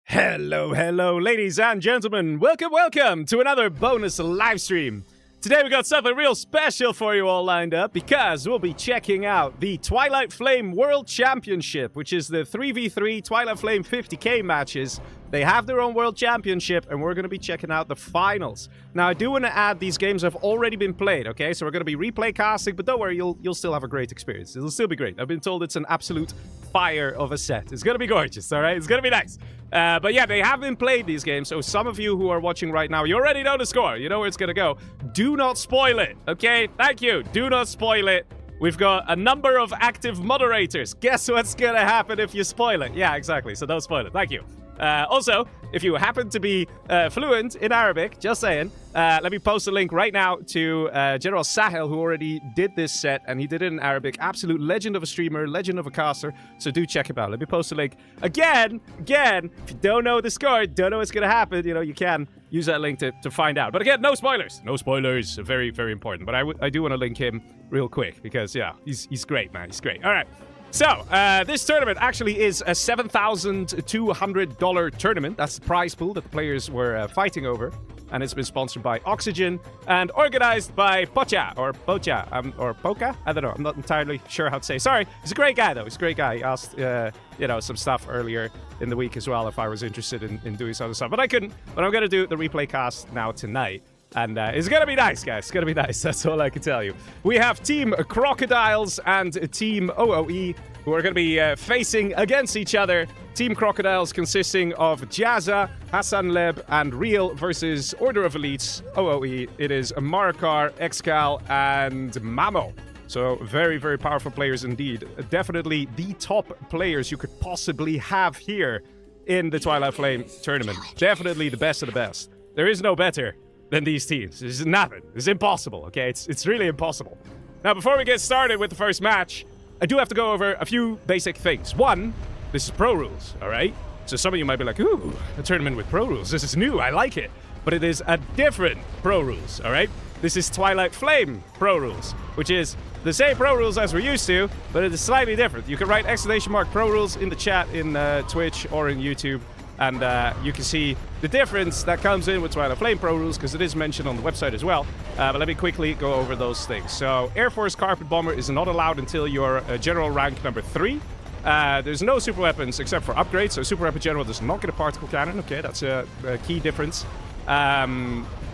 Hello, ladies and gentlemen. Welcome to another bonus live stream. Today we got something real special for you all lined up because we'll be checking out the Twilight Flame World Championship, which is the 3v3 Twilight Flame 50k matches. They have their own World Championship, and we're going to be checking out the finals. Now, I do want to add these games have already been played, okay? So we're going to be replay casting, but don't worry, you'll still have a great experience. It'll still be great. I've been told it's an absolute fire of a set. It's going to be gorgeous, all right? It's going to be nice. But yeah, they have been played, these games, so some of you who are watching right now, you already know the score. You know where it's going to go. Do not spoil it, okay? Thank you. Do not spoil it. We've got a number of active moderators. Guess what's going to happen if you spoil it? Yeah, exactly. So don't spoil it. Thank you. Also, if you happen to be fluent in Arabic, just saying, let me post a link right now to General Sahel, who already did this set, and he did it in Arabic. Absolute legend of a streamer, legend of a caster, so do check him out. Let me post a link. Again, if you don't know the score, don't know what's going to happen, you know, you can use that link to find out. But again, no spoilers. No spoilers. Very, very important. But I do want to link him real quick, because, yeah, he's great, man. He's great. All right. So, this tournament actually is a $7,200 tournament. That's the prize pool that the players were fighting over. And it's been sponsored by Oxygen and organized by Pocha, or Pocha, or Poca? I don't know. I'm not entirely sure how to say. Sorry. He's a great guy, though. He's a great guy. He asked, you know, some stuff earlier in the week as well if I was interested in doing some other stuff. But I couldn't. But I'm going to do the replay cast now tonight. And it's going to be nice, guys. It's going to be nice. That's all I can tell you. We have Team Crocodiles and Team OoE, who are going to be facing against each other. Team Crocodiles consisting of Jazza, Hassan and ReaL versus Order of Elites. OoE, it is Marakar, ExCaL, and Mamo. So very, very powerful players indeed. Definitely the top players you could possibly have here in the Twilight Flame tournament. Definitely the best of the best. There is no better than these teams. There's nothing. It's impossible, okay? It's really impossible. Now, before we get started with the first match, I do have to go over a few basic things. One, this is Pro Rules, all right? So some of you might be like, ooh, a tournament with Pro Rules. This is new. I like it. But it is a different Pro Rules, all right? This is Twilight Flame Pro Rules, which is the same Pro Rules as we're used to, but it is slightly different. You can write !Pro Rules in the chat in Twitch or in YouTube, and you can see the difference that comes in with Twilight Flame Pro Rules, because it is mentioned on the website as well. But let me quickly go over those things. So, Air Force Carpet Bomber is not allowed until you're General rank number 3. There's no super weapons except for upgrades, so Super Weapon General does not get a particle cannon. Okay, that's a key difference.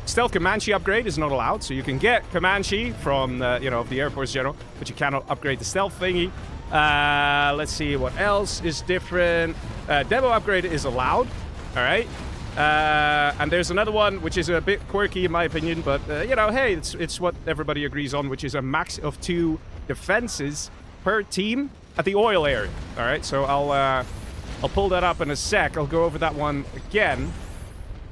Stealth Commanche upgrade is not allowed, so you can get Commanche from, you know, the Air Force General, but you cannot upgrade the stealth thingy. Let's see what else is different. Demo upgrade is allowed, all right? And there's another one which is a bit quirky in my opinion, but you know, hey, it's what everybody agrees on, which is a max of 2 defenses per team at the oil area. All right, so I'll pull that up in a sec. I'll go over that one again,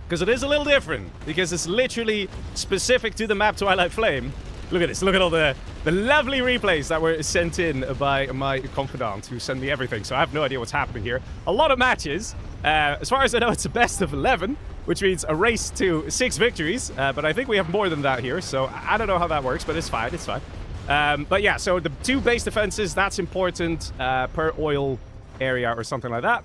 because it is a little different, because it's literally specific to the map Twilight Flame. Look at this. Look at all the lovely replays that were sent in by my confidant, who sent me everything. So I have no idea what's happening here. A lot of matches. As far as I know, it's a best of 11, which means a race to 6 victories. But I think we have more than that here. So I don't know how that works, but it's fine. It's fine. But yeah, so the 2 base defenses, that's important per oil area or something like that.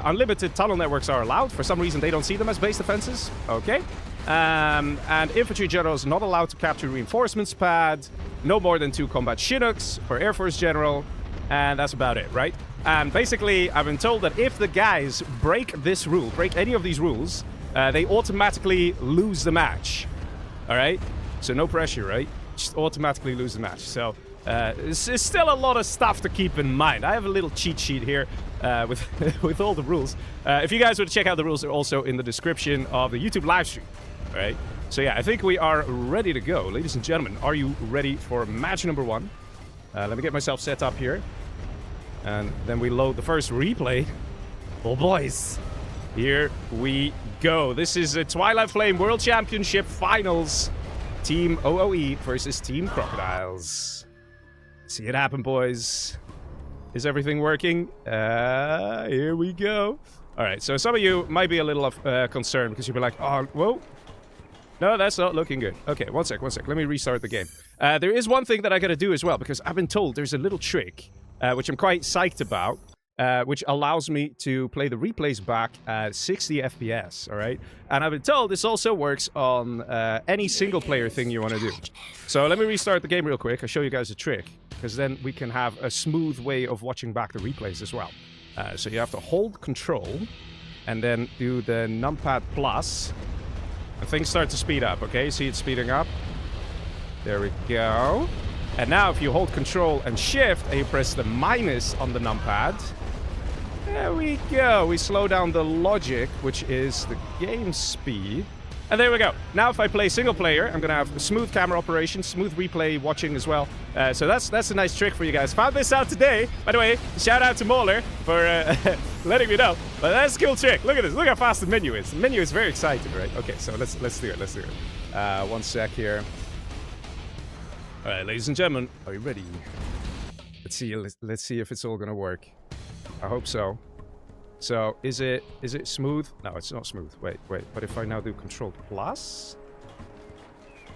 Unlimited tunnel networks are allowed. For some reason, they don't see them as base defenses. Okay. And infantry generals not allowed to capture reinforcements pad. No more than 2 combat Chinooks for Air Force General. And that's about it, right? And basically, I've been told that if the guys break this rule, break any of these rules, they automatically lose the match. All right? So no pressure, right? Just automatically lose the match. So it's still a lot of stuff to keep in mind. I have a little cheat sheet here with all the rules. If you guys want to check out the rules, they're also in the description of the YouTube live stream. All right? So yeah, I think we are ready to go. Ladies and gentlemen, are you ready for match number 1? Let me get myself set up here. And then we load the first replay. Oh, boys. Here we go. This is a Twilight Flame World Championship Finals. Team OoE versus Team Crocodiles. See it happen, boys. Is everything working? Here we go. All right, so some of you might be a little concerned because you'll be like, oh, whoa. No, that's not looking good. Okay, one sec. Let me restart the game. There is one thing that I gotta do as well, because I've been told there's a little trick, which I'm quite psyched about. which allows me to play the replays back at 60 FPS, all right? And I've been told this also works on any single-player thing you want to do. So let me restart the game real quick. I'll show you guys a trick, because then we can have a smooth way of watching back the replays as well. So you have to hold control, and then do the numpad plus, and things start to speed up, okay? See it speeding up? There we go. And now if you hold control and shift, and you press the minus on the numpad, there we go. We slow down the logic, which is the game speed. And there we go. Now if I play single player, I'm going to have a smooth camera operation, smooth replay watching as well. So that's a nice trick for you guys. Found this out today. By the way, shout out to Mauler for letting me know. But that's a cool trick. Look at this. Look how fast the menu is. The menu is very exciting, right? Okay, so let's do it. Let's do it. One sec here. All right, ladies and gentlemen, are you ready? Let's see if it's all going to work. I hope so. So, is it smooth? No, it's not smooth. Wait. But if I now do Control Plus,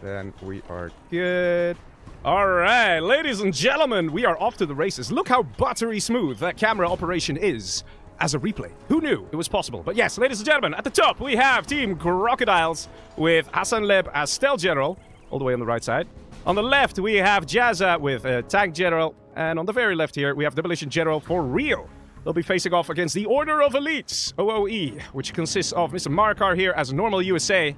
then we are good. All right, ladies and gentlemen, we are off to the races. Look how buttery smooth that camera operation is as a replay. Who knew it was possible? But yes, ladies and gentlemen, at the top, we have Team Crocodiles with Hassan Leb as Stealth General, all the way on the right side. On the left, we have Jazza with Tank General. And on the very left here, we have Demolition General for ReaL. They'll be facing off against the Order of Elites, OoE, which consists of Mr. Marakar here as a normal USA.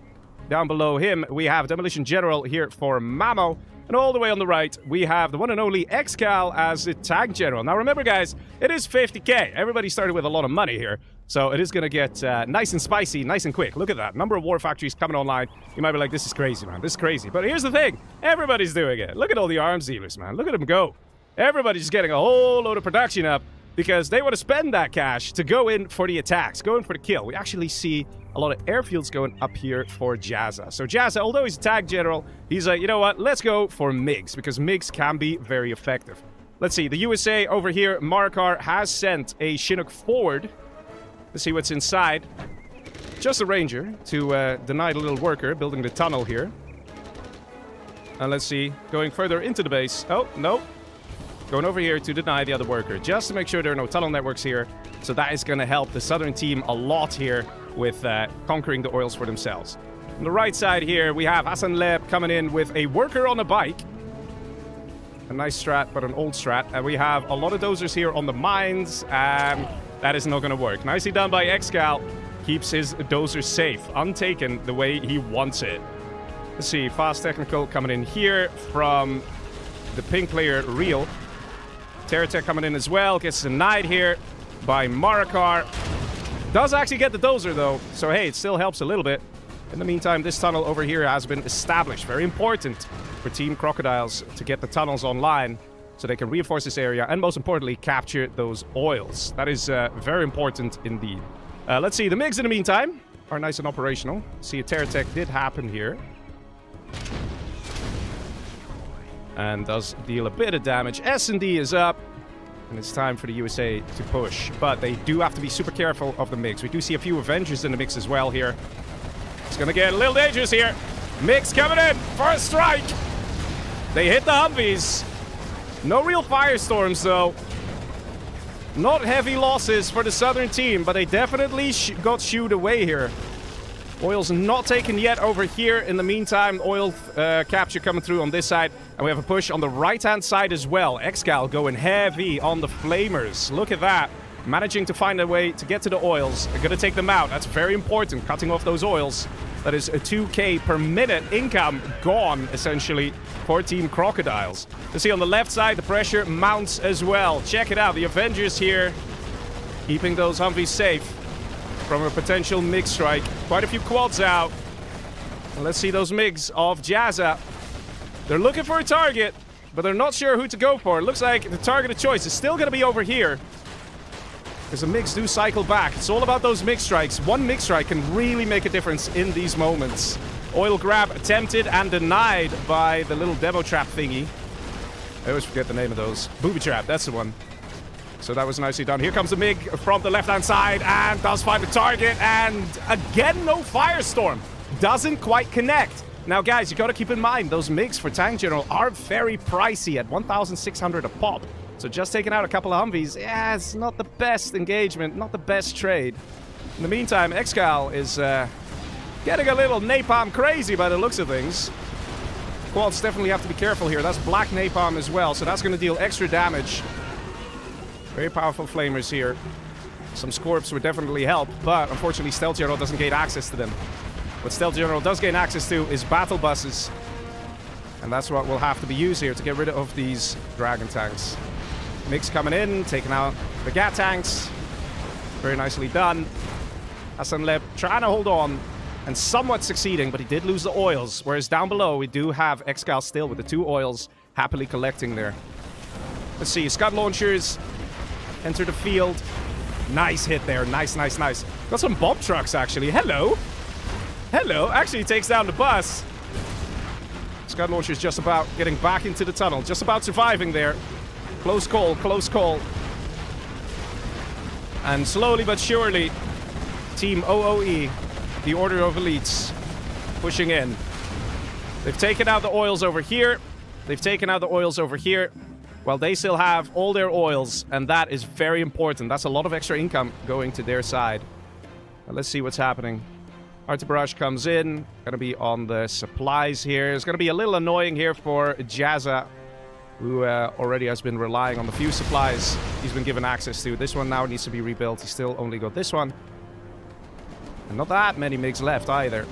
Down below him, we have Demolition General here for Mamo. And all the way on the right, we have the one and only ExCaL as the Tank General. Now remember, guys, it is 50k. Everybody started with a lot of money here. So it is going to get nice and spicy, nice and quick. Look at that. Number of war factories coming online. You might be like, this is crazy, man. This is crazy. But here's the thing. Everybody's doing it. Look at all the arms dealers, man. Look at them go. Everybody's getting a whole load of production up because they want to spend that cash to go in for the attacks, go in for the kill. We actually see a lot of airfields going up here for Jazza. So Jazza, although he's a tag general, he's like, you know what? Let's go for MiGs because MiGs can be very effective. Let's see. The USA over here, Marakar has sent a Chinook forward. Let's see what's inside. Just a ranger to deny the little worker building the tunnel here. And let's see, going further into the base. Oh, no. Going over here to deny the other worker, just to make sure there are no tunnel networks here. So that is going to help the southern team a lot here with conquering the oils for themselves. On the right side here, we have Hassan Leb coming in with a worker on a bike. A nice strat, but an old strat. And we have a lot of dozers here on the mines. That is not going to work. Nicely done by ExCaL. Keeps his dozer safe, untaken the way he wants it. Let's see, fast technical coming in here from the pink player ReaL. Terratech coming in as well, gets denied here by Marakar. Does actually get the dozer though, so hey, it still helps a little bit. In the meantime, this tunnel over here has been established. Very important for Team Crocodiles to get the tunnels online so they can reinforce this area and most importantly, capture those oils. That is very important indeed. Let's see, the MiGs in the meantime are nice and operational. See, a Terratech did happen here. And does deal a bit of damage. S&D is up. And it's time for the USA to push. But they do have to be super careful of the MiGs. We do see a few Avengers in the mix as well here. It's going to get a little dangerous here. MiGs coming in for a strike. They hit the Humvees. No real firestorms, though. Not heavy losses for the southern team, but they definitely got shooed away here. Oil's not taken yet over here. In the meantime, oil capture coming through on this side. And we have a push on the right-hand side as well. ExCaL going heavy on the flamers. Look at that. Managing to find a way to get to the oils. They're going to take them out. That's very important. Cutting off those oils. That is a 2k per minute income gone, essentially, for Team Crocodiles. You see on the left side, the pressure mounts as well. Check it out. The Avengers here keeping those Humvees safe from a potential MiG strike. Quite a few quads out. And let's see those MiGs of Jazza. They're looking for a target, but they're not sure who to go for. It looks like the target of choice is still going to be over here. Because the MiGs do cycle back. It's all about those MiG strikes. One MiG strike can really make a difference in these moments. Oil grab attempted and denied by the little demo trap thingy. I always forget the name of those. Booby trap, that's the one. So that was nicely done. Here comes the MiG from the left-hand side and does find the target. And again, no firestorm. Doesn't quite connect. Now, guys, you got to keep in mind, those MiGs for Tank General are very pricey at 1,600 a pop. So just taking out a couple of Humvees, yeah, it's not the best engagement, not the best trade. In the meantime, ExCaL is getting a little napalm crazy by the looks of things. Quads definitely have to be careful here. That's black napalm as well, so that's going to deal extra damage. Very powerful flamers here. Some Scorps would definitely help, but unfortunately Stealth General doesn't gain access to them. What Stealth General does gain access to is battle buses. And that's what will have to be used here to get rid of these dragon tanks. Mix coming in, taking out the Gat tanks. Very nicely done. Hassan Leb trying to hold on and somewhat succeeding, but he did lose the oils. Whereas down below, we do have ExCaL still with the 2 oils happily collecting there. Let's see, Scud launchers enter the field. Nice hit there. Nice, nice, nice. Got some bomb trucks, actually. Hello. Hello. Actually takes down the bus. Scud launcher's just about getting back into the tunnel. Just about surviving there. Close call, close call. And slowly but surely, Team OoE, the Order of Elites, pushing in. They've taken out the oils over here. They've taken out the oils over here. Well, they still have all their oils, and that is very important. That's a lot of extra income going to their side. Now, let's see what's happening. Artabarrage comes in. Gonna be on the supplies here. It's gonna be a little annoying here for Jazza, who already has been relying on the few supplies he's been given access to. This one now needs to be rebuilt. He's still only got this one. And not that many MiGs left either.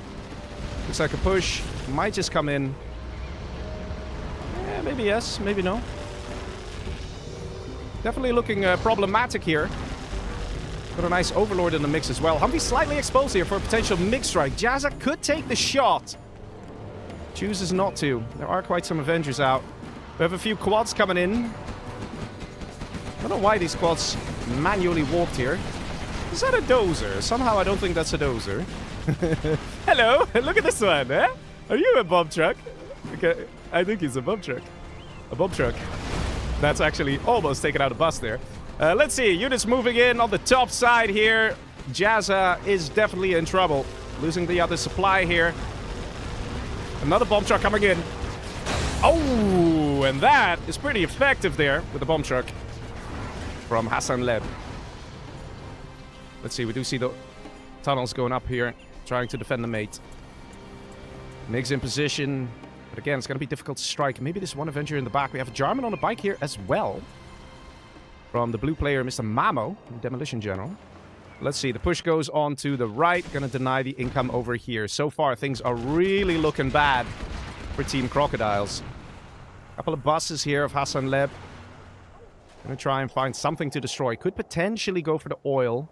Looks like a push might just come in. Yeah, maybe yes, maybe no. Definitely looking problematic here. Got a nice Overlord in the mix as well. Humvee slightly exposed here for a potential MiG strike. Jazza could take the shot. Chooses not to. There are quite some Avengers out. We have a few quads coming in. I don't know why these quads manually walked here. Is that a dozer? Somehow I don't think that's a dozer. Hello, look at this one, eh? Are you a bomb truck? Okay, I think he's a bomb truck. A bomb truck. That's actually almost taken out a bus there. Let's see, units moving in on the top side here. Jazza is definitely in trouble. Losing the other supply here. Another bomb truck coming in. Oh, and that is pretty effective there with the bomb truck from Hassan Leb. Let's see, we do see the tunnels going up here, trying to defend the mate. MiGs in position, but again, it's going to be difficult to strike. Maybe there's one Avenger in the back. We have a Jarmen on the bike here as well. From the blue player, Mr. Mamo, Demolition General. Let's see, the push goes on to the right. Going to deny the income over here. So far, things are really looking bad for Team Crocodiles. Couple of buses here of Hassan Leb. Going to try and find something to destroy. Could potentially go for the oil.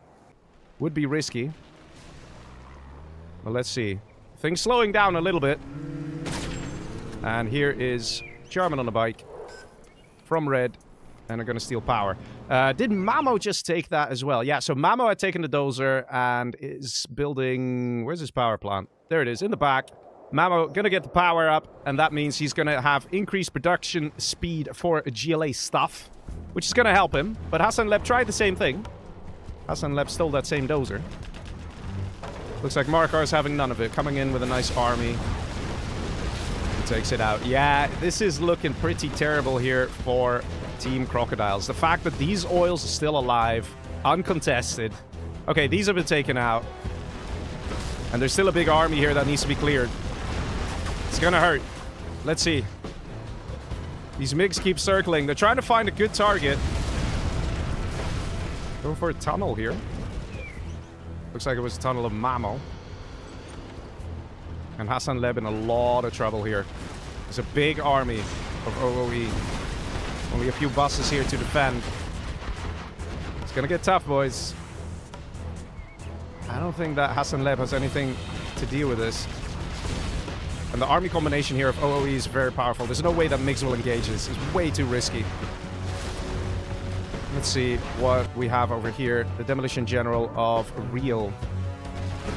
Would be risky. Well, let's see. Things slowing down a little bit. And here is Jarmen on the bike. From red. And they're going to steal power. Did Mamo just take that as well? Yeah, so Mamo had taken the dozer and is building... Where's his power plant? There it is, in the back. Mamo going to get the power up. And that means he's going to have increased production speed for GLA stuff. Which is going to help him. But Hassan Leb tried the same thing. Hassan Leb stole that same dozer. Looks like Marakar is having none of it. Coming in with a nice army. He takes it out. Yeah, this is looking pretty terrible here for Team Crocodiles. The fact that these oils are still alive, uncontested. Okay, these have been taken out. And there's still a big army here that needs to be cleared. It's gonna hurt. Let's see. These MiGs keep circling. They're trying to find a good target. Going for a tunnel here. Looks like it was a tunnel of Mamo. And Hassan Leb in a lot of trouble here. There's a big army of OoE. Only a few buses here to defend. It's gonna get tough, boys. I don't think that Hassan Leb has anything to deal with this. And the army combination here of OoE is very powerful. There's no way that MiGs will engage this. It's way too risky. Let's see what we have over here. The Demolition General of ReaL.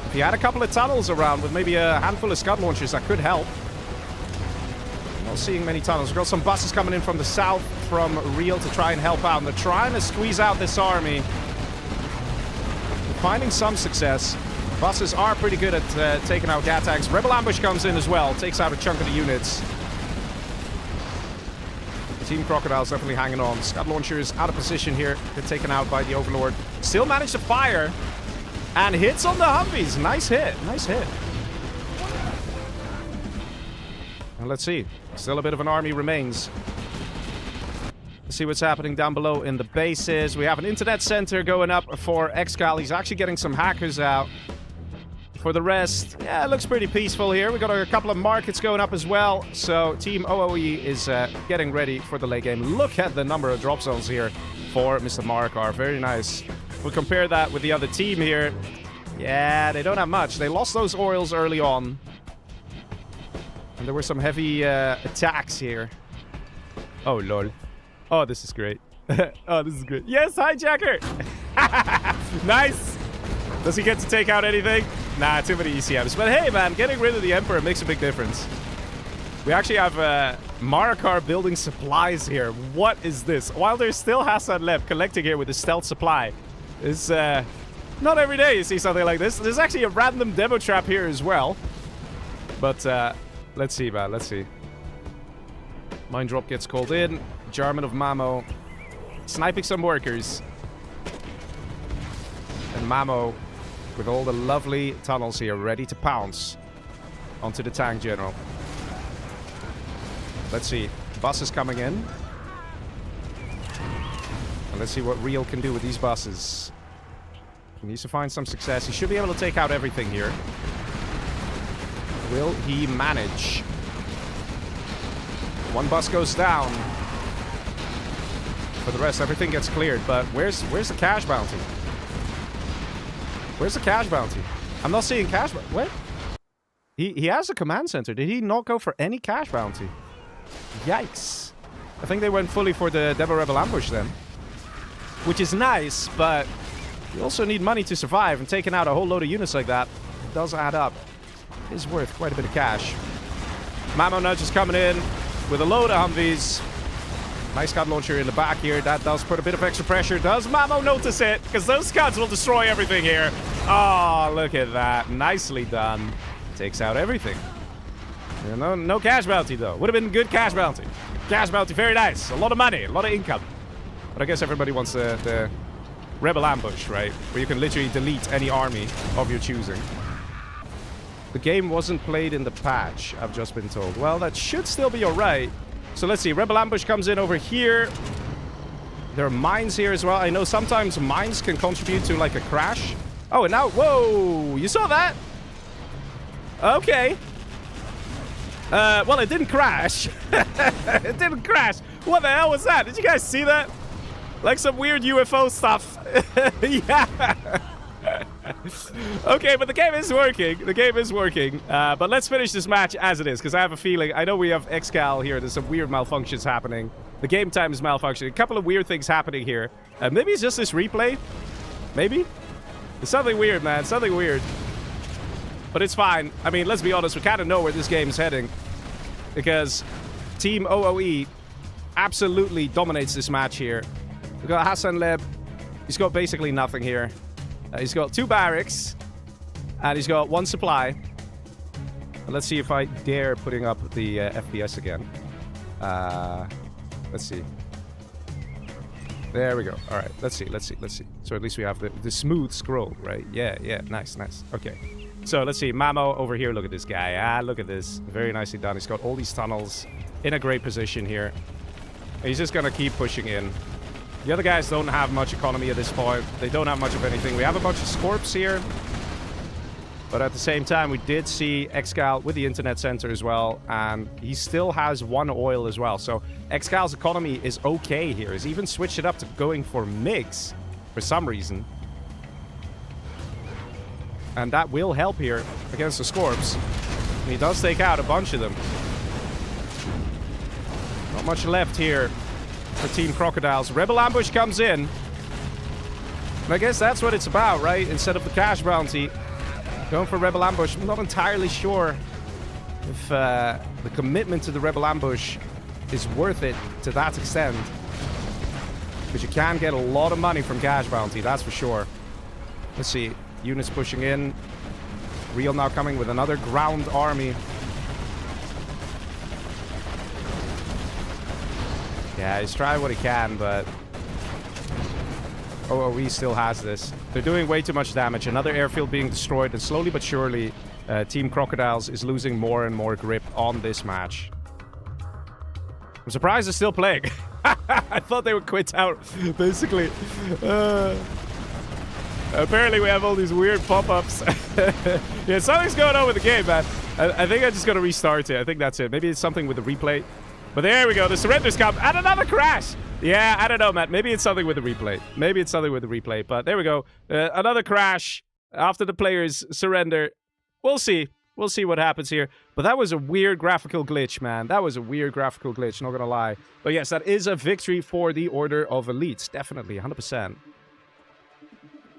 If he had a couple of tunnels around with maybe a handful of Scud launchers, that could help. Not seeing many tunnels. We've got some buses coming in from the south from ReaL to try and help out. And they're trying to squeeze out this army. We're finding some success. Buses are pretty good at taking out Gat tanks. Rebel Ambush comes in as well. Takes out a chunk of the units. Team Crocodiles definitely hanging on. Scud Launcher is out of position here. Get taken out by the Overlord. Still managed to fire. And hits on the Humvees. Nice hit. Nice hit. And let's see. Still a bit of an army remains. Let's see what's happening down below in the bases. We have an internet center going up for ExCaL. He's actually getting some hackers out. For the rest, yeah, it looks pretty peaceful here. We got a couple of markets going up as well. So Team OoE is getting ready for the late game. Look at the number of drop zones here for Mr. Marakar. Very nice. We'll compare that with the other team here. Yeah, they don't have much. They lost those oils early on. And there were some heavy attacks here. Oh, lol. Oh, this is great. Oh, this is great. Yes, hijacker! Nice! Does he get to take out anything? Nah, too many ECMs. But hey, man, getting rid of the Emperor makes a big difference. We actually have Marakar building supplies here. What is this? While there's still Hassan left collecting here with the stealth supply. It's not every day you see something like this. There's actually a random demo trap here as well. But let's see, man. Let's see. Mine drop gets called in. Jarmen of Mamo sniping some workers. And Mamo with all the lovely tunnels here ready to pounce onto the tank general. Let's see. Buses coming in. And let's see what ReaL can do with these buses. He needs to find some success. He should be able to take out everything here. Will he manage? One bus goes down. For the rest, everything gets cleared. But where's the cash bounty? Where's the cash bounty? I'm not seeing cash bounty. What? He has a command center. Did he not go for any cash bounty? Yikes. I think they went fully for the Devil Rebel ambush then. Which is nice, but you also need money to survive, and taking out a whole load of units like that does add up. It is worth quite a bit of cash. Mamo Nudge is coming in with a load of Humvees. Nice Scud Launcher in the back here. That does put a bit of extra pressure. Does Mamo notice it? Because those Scuds will destroy everything here. Oh, look at that. Nicely done. Takes out everything. Yeah, no cash bounty, though. Would have been good cash bounty. Cash bounty, very nice. A lot of money, a lot of income. But I guess everybody wants the Rebel ambush, right? Where you can literally delete any army of your choosing. The game wasn't played in the patch, I've just been told. Well, that should still be alright. So let's see. Rebel ambush comes in over here. There are mines here as well. I know sometimes mines can contribute to like a crash. Oh, and now, whoa! You saw that? Okay. Well, it didn't crash. It didn't crash. What the hell was that? Did you guys see that? Like some weird UFO stuff. Yeah. Okay, but the game is working. The game is working. But let's finish this match as it is, because I have a feeling... I know we have ExCaL here. There's some weird malfunctions happening. The game time is malfunctioning. A couple of weird things happening here. Maybe it's just this replay? Maybe? It's something weird, man. Something weird. But it's fine. I mean, let's be honest. We kind of know where this game is heading. Because Team OoE absolutely dominates this match here. We've got Hassan Leb. He's got basically nothing here. He's got 2 barracks. And he's got 1 supply. Let's see if I dare putting up the FPS again. Let's see. There we go. All right. Let's see. So at least we have the smooth scroll, right? Yeah. Nice. Okay. So let's see. Mamo over here. Look at this guy. Look at this. Very nicely done. He's got all these tunnels in a great position here. He's just going to keep pushing in. The other guys don't have much economy at this point. They don't have much of anything. We have a bunch of Scorps here. But at the same time, we did see ExCaL with the internet center as well. And he still has 1 oil as well. So ExCal's economy is okay here. He's even switched it up to going for MiGs for some reason. And that will help here against the Scorps. And he does take out a bunch of them. Not much left here for Team Crocodiles. Rebel ambush comes in. And I guess that's what it's about, right? Instead of the cash bounty. Going for Rebel ambush. I'm not entirely sure if the commitment to the Rebel ambush is worth it to that extent. Because you can get a lot of money from cash bounty, that's for sure. Let's see. Units pushing in. ReaL now coming with another ground army. Yeah, he's trying what he can, but OoE still has this. They're doing way too much damage. Another airfield being destroyed, and slowly but surely, Team Crocodiles is losing more and more grip on this match. I'm surprised they're still playing. I thought they would quit out, basically. Apparently we have all these weird pop-ups. Yeah, something's going on with the game, man. I think I just got to restart it. I think that's it. Maybe it's something with the replay. But there we go. The surrenders come. And another crash. Yeah, I don't know, Matt. Maybe it's something with the replay. Maybe it's something with the replay. But there we go. Another crash after the players surrender. We'll see. We'll see what happens here. But that was a weird graphical glitch, man. That was a weird graphical glitch, not gonna lie. But yes, that is a victory for the Order of Elites. Definitely, 100%.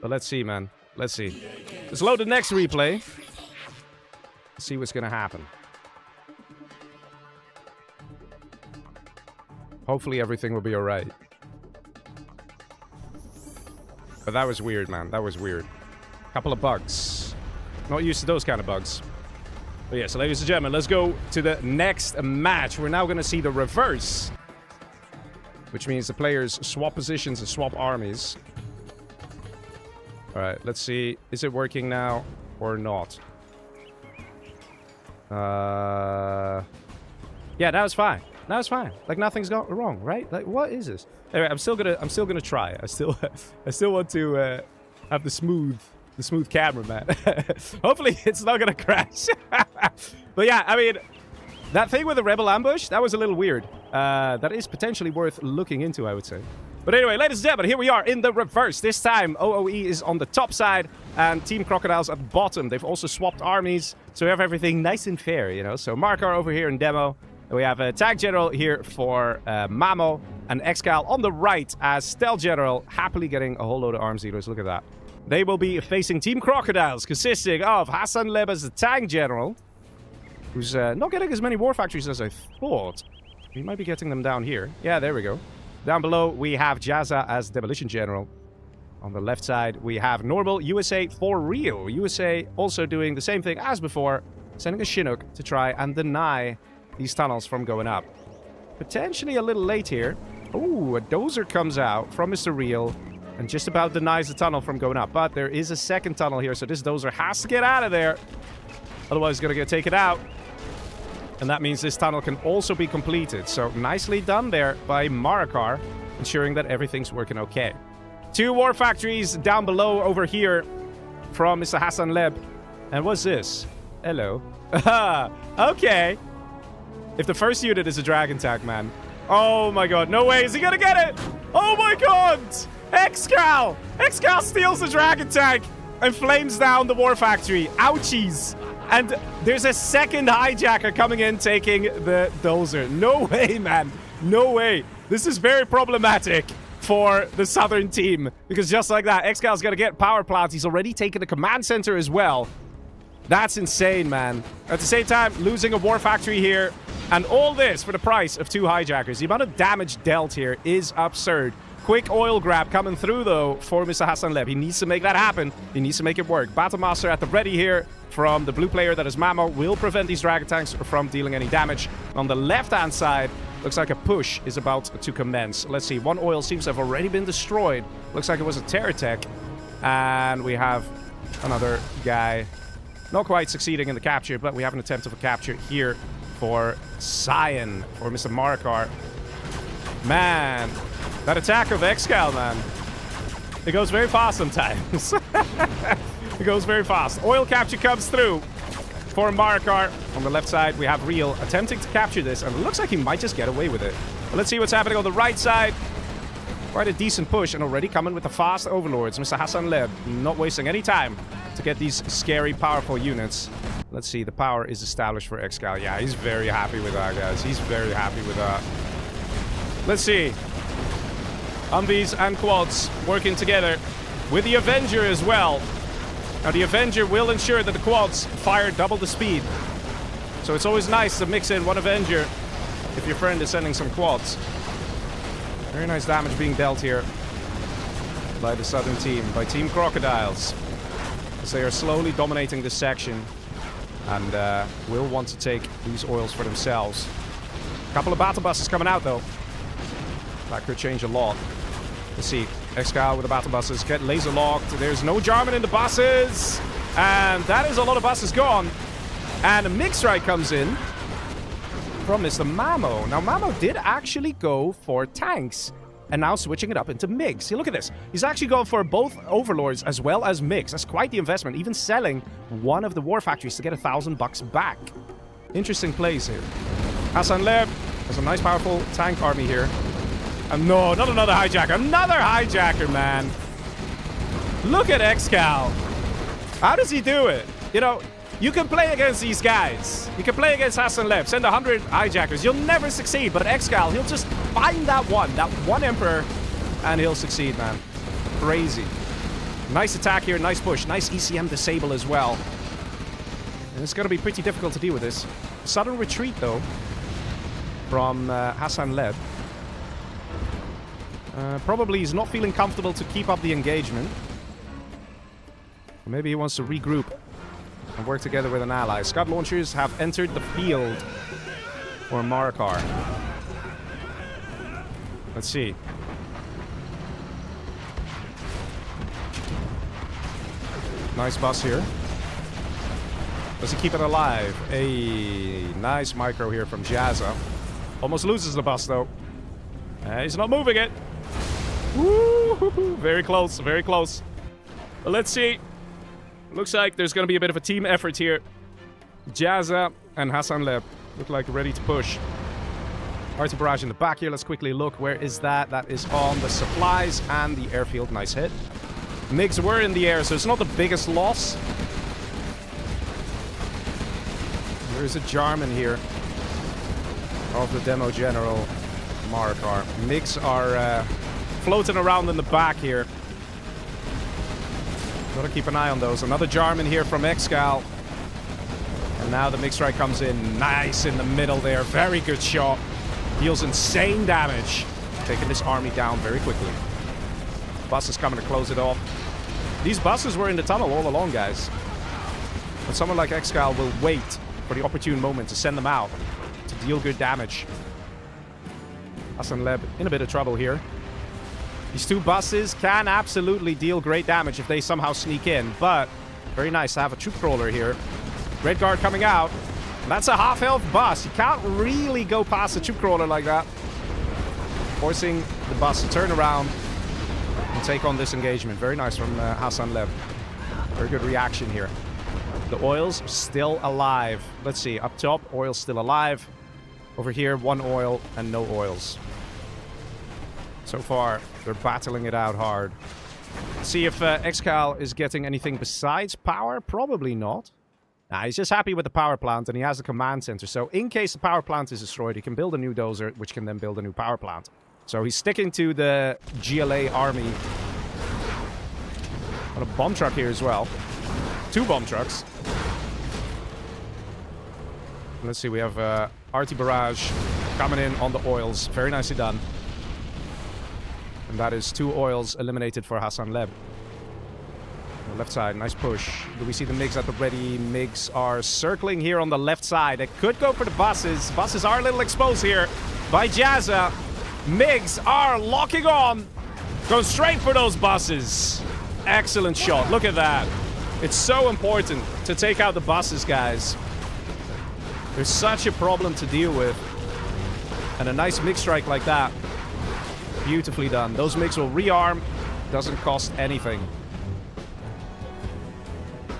But let's see, man. Let's see. Let's load the next replay. See what's gonna happen. Hopefully everything will be alright. But that was weird, man. That was weird. Couple of bugs. Not used to those kind of bugs. But yeah, so ladies and gentlemen, let's go to the next match. We're now going to see the reverse. Which means the players swap positions and swap armies. Alright, let's see. Is it working now or not? Yeah, that was fine. That was fine. Like nothing's gone wrong, right? Like what is this? Anyway, I'm still gonna try. I still want to have the smooth camera, man. Hopefully it's not gonna crash. But yeah, I mean, that thing with the rebel ambush, that was a little weird. That is potentially worth looking into, I would say. But anyway, ladies and gentlemen, here we are in the reverse. This time, OoE is on the top side and Team Crocodiles at the bottom. They've also swapped armies, so we have everything nice and fair, you know. So Marakar over here in demo. We have a Tag General here for Mamo and ExCaL on the right as Stealth General, happily getting a whole load of arms dealers. Look at that. They will be facing Team Crocodiles, consisting of Hassan Leb as the Tank General, who's not getting as many war factories as I thought. He might be getting them down here. Yeah, there we go. Down below, we have Jazza as Demolition General. On the left side, we have normal USA for real. USA also doing the same thing as before, sending a Chinook to try and deny these tunnels from going up. Potentially a little late here. Ooh, a dozer comes out from Mr. ReaL and just about denies the tunnel from going up. But there is a second tunnel here, so this dozer has to get out of there. Otherwise, it's going to get taken out. And that means this tunnel can also be completed. So nicely done there by Marakar, ensuring that everything's working okay. 2 war factories down below over here from Mr. Hassan Leb. And what's this? Hello. Okay. If the first unit is a dragon tank, man. Oh my god, no way is he gonna get it! Oh my god! ExCaL! ExCaL steals the dragon tank and flames down the war factory. Ouchies! And there's a second hijacker coming in taking the dozer. No way, man. No way. This is very problematic for the southern team. Because just like that, ExCal's gonna get power plants. He's already taken the command center as well. That's insane, man. At the same time, losing a war factory here. And all this for the price of 2 hijackers. The amount of damage dealt here is absurd. Quick oil grab coming through, though, for Mr. Hassan Leb. He needs to make that happen. He needs to make it work. Battlemaster at the ready here from the blue player, that is Mamo, will prevent these dragon tanks from dealing any damage. On the left-hand side, looks like a push is about to commence. Let's see. 1 oil seems to have already been destroyed. Looks like it was a terror tech. And we have another guy not quite succeeding in the capture, but we have an attempt of a capture here for Cyan, for Mr. Marakar. Man, that attack of ExCaL, man. It goes very fast sometimes. It goes very fast. Oil capture comes through for Marakar. On the left side, we have ReaL attempting to capture this, and it looks like he might just get away with it. But let's see what's happening on the right side. Quite a decent push, and already coming with the fast overlords. Mr. Hassan Leb, not wasting any time to get these scary, powerful units. Let's see, the power is established for ExCaL. Yeah, he's very happy with that, guys. He's very happy with that. Let's see. Humvees and quads working together with the Avenger as well. Now, the Avenger will ensure that the quads fire double the speed. So it's always nice to mix in 1 Avenger if your friend is sending some quads. Very nice damage being dealt here by the southern team, by Team Crocodiles, as they are slowly dominating this section and will want to take these oils for themselves. A couple of battle buses coming out, though. That could change a lot. Let's see. ExCaL with the battle buses get laser locked. There's no Jarmen in the buses. And that is a lot of buses gone. And a MiGstrike comes in from Mr. Mamo. Now, Mamo did actually go for tanks. And now switching it up into MiGs. See, look at this. He's actually going for both Overlords as well as MiGs. That's quite the investment. Even selling one of the war factories to get $1,000 back. Interesting plays here. Hassan Leb has a nice, powerful tank army here. And no, not another hijacker. Another hijacker, man. Look at ExCaL. How does he do it? You know, you can play against these guys. You can play against Hassan Leb. Send 100 hijackers. You'll never succeed. But ExCaL, he'll just find that one Emperor, and he'll succeed, man. Crazy. Nice attack here. Nice push. Nice ECM disable as well. And it's going to be pretty difficult to deal with this. Sudden retreat, though, from Hassan Leb. Probably he's not feeling comfortable to keep up the engagement. Maybe he wants to regroup and work together with an ally. Scud launchers have entered the field for Marakar. Let's see. Nice bus here. Does he keep it alive? A nice micro here from Jazza. Almost loses the bus, though. He's not moving it. Woo-hoo-hoo. Very close, very close. But let's see. Looks like there's going to be a bit of a team effort here. Jazza and Hassan Leb look like ready to push. Arty barrage in the back here. Let's quickly look. Where is that? That is on the supplies and the airfield. Nice hit. MiGs were in the air, so it's not the biggest loss. There's a Jarmen here of the Demo General Marakar. MiGs are floating around in the back here. Gotta keep an eye on those. Another Jarmen here from ExCaL. And now the MiGstrike comes in. Nice in the middle there. Very good shot. Deals insane damage. Taking this army down very quickly. Bus is coming to close it off. These buses were in the tunnel all along, guys. But someone like ExCaL will wait for the opportune moment to send them out to deal good damage. Hassan Leb in a bit of trouble here. These two buses can absolutely deal great damage if they somehow sneak in, but very nice to have a troop crawler here. Red guard coming out. That's a half-health bus. You can't really go past a troop crawler like that. Forcing the bus to turn around and take on this engagement. Very nice from Hassan Leb. Very good reaction here. The oils still alive. Let's see, up top, oils still alive. Over here, one oil and no oils. So far, they're battling it out hard. Let's see if ExCaL is getting anything besides power. Probably not. Nah, he's just happy with the power plant, and he has a command center. So in case the power plant is destroyed, he can build a new dozer, which can then build a new power plant. So he's sticking to the GLA army. Got a bomb truck here as well. 2 bomb trucks. Let's see, we have Arty barrage coming in on the oils. Very nicely done. And that is 2 oils eliminated for Hassan Leb. On the left side, nice push. Do we see the MiGs at the ready? MiGs are circling here on the left side. They could go for the buses. Buses are a little exposed here by Jazza. MiGs are locking on. Going straight for those buses. Excellent shot. Look at that. It's so important to take out the buses, guys. There's such a problem to deal with. And a nice MiGstrike like that. Beautifully done. Those MiGs will rearm. Doesn't cost anything.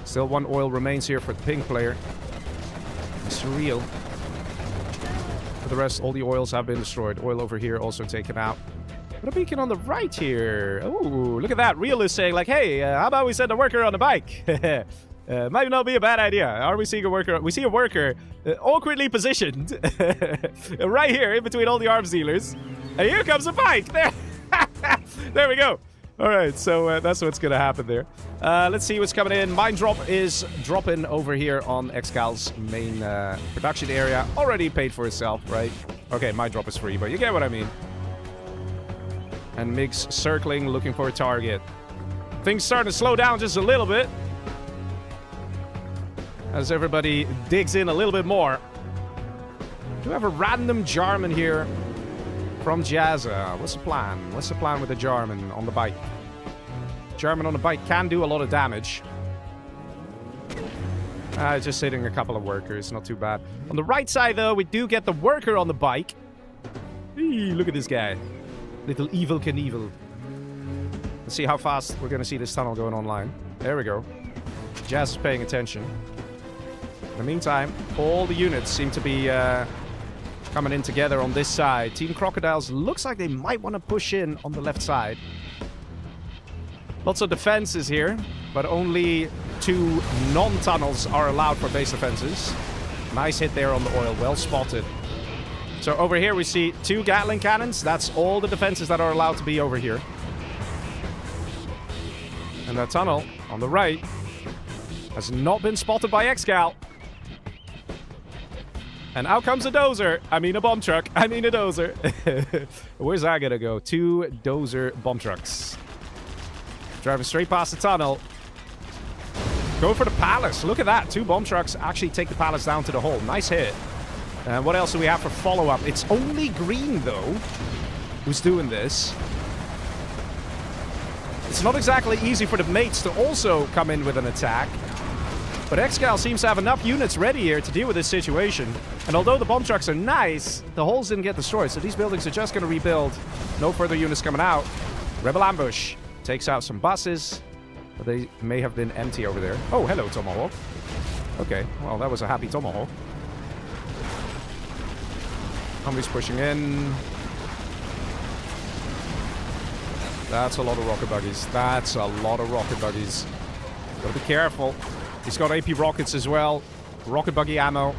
Still 1 oil remains here for the pink player. It's ReaL. For the rest, all the oils have been destroyed. Oil over here also taken out. But a beacon on the right here. Ooh, look at that. ReaL is saying like, hey, how about we send a worker on a bike? Might not be a bad idea. Are we seeing a worker? We see a worker awkwardly positioned right here in between all the arms dealers. And here comes a bike. There, there we go. All right, so that's what's going to happen there. Let's see what's coming in. Mine drop is dropping over here on ExCal's main production area. Already paid for itself, right? Okay, mine drop is free, but you get what I mean. And MiGs circling, looking for a target. Things starting to slow down just a little bit. As everybody digs in a little bit more. Do we have a random Jarmen here from Jazza. What's the plan? What's the plan with the Jarmen on the bike? Jarmen on the bike can do a lot of damage. Just hitting a couple of workers, not too bad. On the right side, though, we do get the worker on the bike. Eee, look at this guy. Little Evil Knievel. Let's see how fast we're going to see this tunnel going online. There we go. Jazz is paying attention. In the meantime, all the units seem to be coming in together on this side. Team Crocodiles looks like they might want to push in on the left side. Lots of defenses here, but only 2 non-tunnels are allowed for base defenses. Nice hit there on the oil, well spotted. So over here we see 2 Gatling cannons. That's all the defenses that are allowed to be over here. And that tunnel on the right has not been spotted by ExCaL. And out comes a dozer. I mean a bomb truck. I mean a dozer. Where's that gonna go? 2 dozer bomb trucks. Driving straight past the tunnel. Go for the palace. Look at that. 2 bomb trucks actually take the palace down to the hole. Nice hit. And what else do we have for follow-up? It's only green, though, who's doing this. It's not exactly easy for the mates to also come in with an attack. But ExCaL seems to have enough units ready here to deal with this situation. And although the bomb trucks are nice, the holes didn't get destroyed. So these buildings are just going to rebuild. No further units coming out. Rebel ambush. Takes out some buses. But they may have been empty over there. Oh, hello, Tomahawk. Okay, well, that was a happy Tomahawk. Humvee's pushing in. That's a lot of rocket buggies. That's a lot of rocket buggies. Gotta be careful. He's got AP rockets as well. Rocket buggy ammo.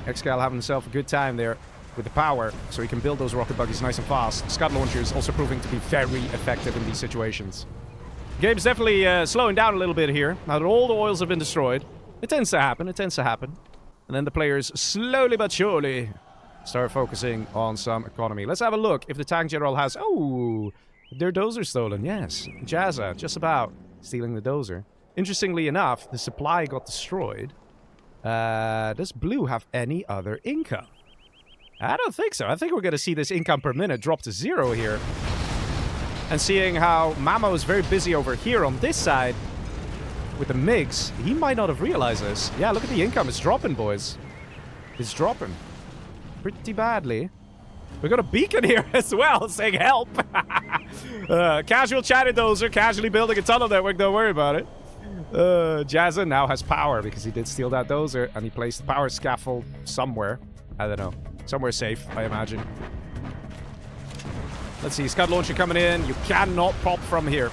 ExCaL having himself a good time there with the power, so he can build those rocket buggies nice and fast. Scud launchers also proving to be very effective in these situations. Game's definitely slowing down a little bit here. Now that all the oils have been destroyed. It tends to happen. It tends to happen. And then the players slowly but surely start focusing on some economy. Let's have a look if the tank general has... Oh, their dozer stolen. Yes. Jazza, just about stealing the dozer. Interestingly enough, the supply got destroyed. Does Blue have any other income? I don't think so. I think we're going to see this income per minute drop to 0 here. And seeing how Mamo is very busy over here on this side with the MiGs, he might not have realized this. Yeah, look at the income. It's dropping, boys. It's dropping. Pretty badly. We got a beacon here as well, saying help. Casual chatter dozer, casually building a tunnel network. Don't worry about it. Jazza now has power because he did steal that dozer and he placed the power scaffold somewhere. I don't know. Somewhere safe, I imagine. Let's see. Scud launcher coming in. You cannot pop from here.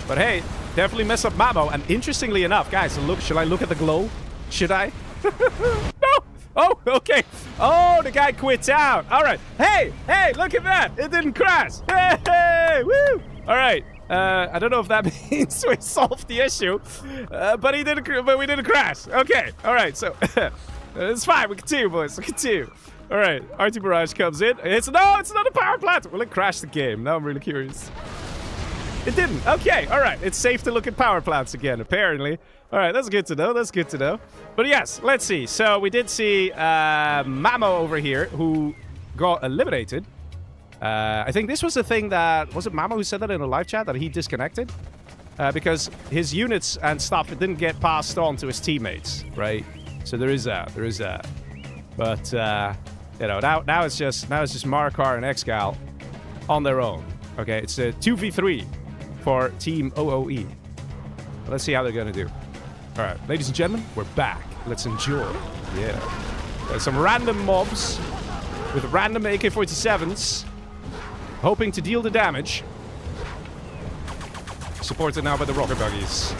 But hey, definitely mess up Mamo. And interestingly enough, guys, look. Should I look at the glow? Should I? No! Oh, okay. Oh, the guy quits out. All right. Hey, look at that. It didn't crash. Hey, woo. All right. I don't know if that means we solved the issue, but we didn't crash. Okay. All right. So it's fine. We continue, boys. We continue. All right. RT Barrage comes in. It's not a power plant. Will it crash the game? Now I'm really curious. It didn't. Okay. All right. It's safe to look at power plants again, apparently. All right. That's good to know. That's good to know. But yes, let's see. So we did see Mamo over here who got eliminated. I think this was the thing that... Was it Mamo who said that in a live chat? That he disconnected? Because his units and stuff didn't get passed on to his teammates, right? So there is that. There is that. But, you know, now it's just Marakar and ExCaL on their own. Okay, it's a 2v3 for Team OoE. Let's see how they're going to do. All right, ladies and gentlemen, we're back. Let's enjoy. Yeah. There's some random mobs with random AK-47s. Hoping to deal the damage. Supported now by the rocket buggies.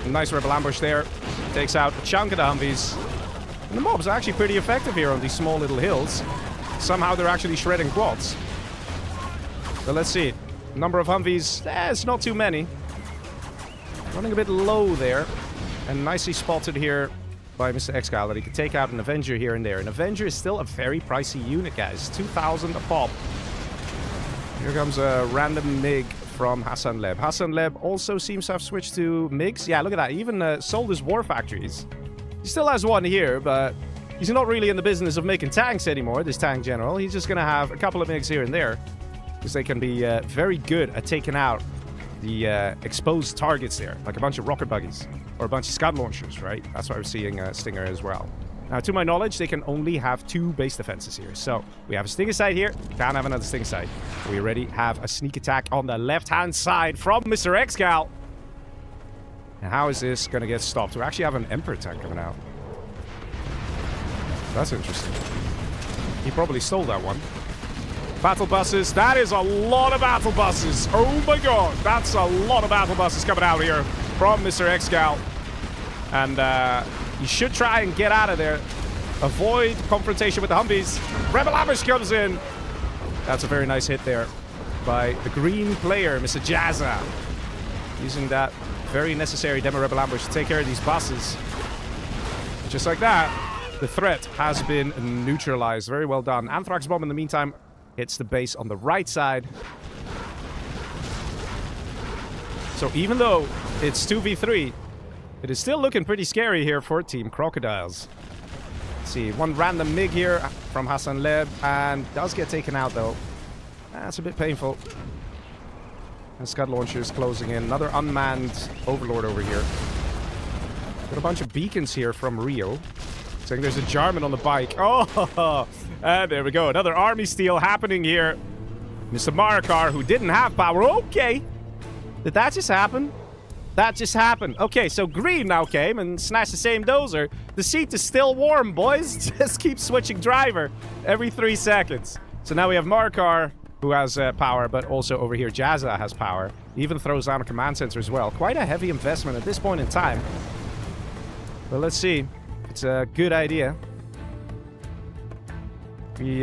Nice rebel ambush there. Takes out a chunk of the Humvees. And the mobs are actually pretty effective here on these small little hills. Somehow they're actually shredding quads. But let's see. Number of Humvees, it's not too many. Running a bit low there. And nicely spotted here by Mr. ExCaL that he could take out an Avenger here and there. An Avenger is still a very pricey unit, guys. 2,000 a pop. Here comes a random MiG from Hassan Leb. Hassan Leb also seems to have switched to MiGs. Yeah, look at that. He even sold his war factories. He still has one here, but He's not really in the business of making tanks anymore, this tank general. He's just going to have a couple of MiGs here and there. Because they can be very good at taking out the exposed targets there. Like a bunch of rocket buggies. Or a bunch of scud launchers, right? That's why we're seeing Stinger as well. Now, to my knowledge, they can only have 2 base defenses here. So, we have a Stinger side here. Can't have another Stinger side. We already have a sneak attack on the left-hand side from Mr. ExCaL. And how is this going to get stopped? We actually have an Emperor tank coming out. That's interesting. He probably stole that one. Battle buses. That is a lot of battle buses. Oh my god. That's a lot of battle buses coming out here from Mr. ExCaL. And you should try and get out of there. Avoid confrontation with the Humvees. Rebel Ambush comes in. That's a very nice hit there by the green player, Mr. Jazza. Using that very necessary Demo Rebel Ambush to take care of these buses. Just like that, the threat has been neutralized. Very well done. Anthrax Bomb, in the meantime, hits the base on the right side. So even though it's 2v3, it is still looking pretty scary here for Team Crocodiles. Let's see, one random MiG here from Hassan Leb, and does get taken out though. That's a bit painful. And Scud launchers closing in. Another unmanned Overlord over here. Got a bunch of beacons here from ReaL. Saying there's a Jarmen on the bike. Oh, and there we go. Another army steal happening here. Mr. Marakar, who didn't have power. Okay. Did that just happen? That just happened. Okay, so green now came and snatched the same dozer. The seat is still warm, boys. Just keep switching driver every 3 seconds. So now we have Marakar, who has power, but also over here Jazza has power. He even throws down a command center as well. Quite a heavy investment at this point in time. But let's see. It's a good idea. We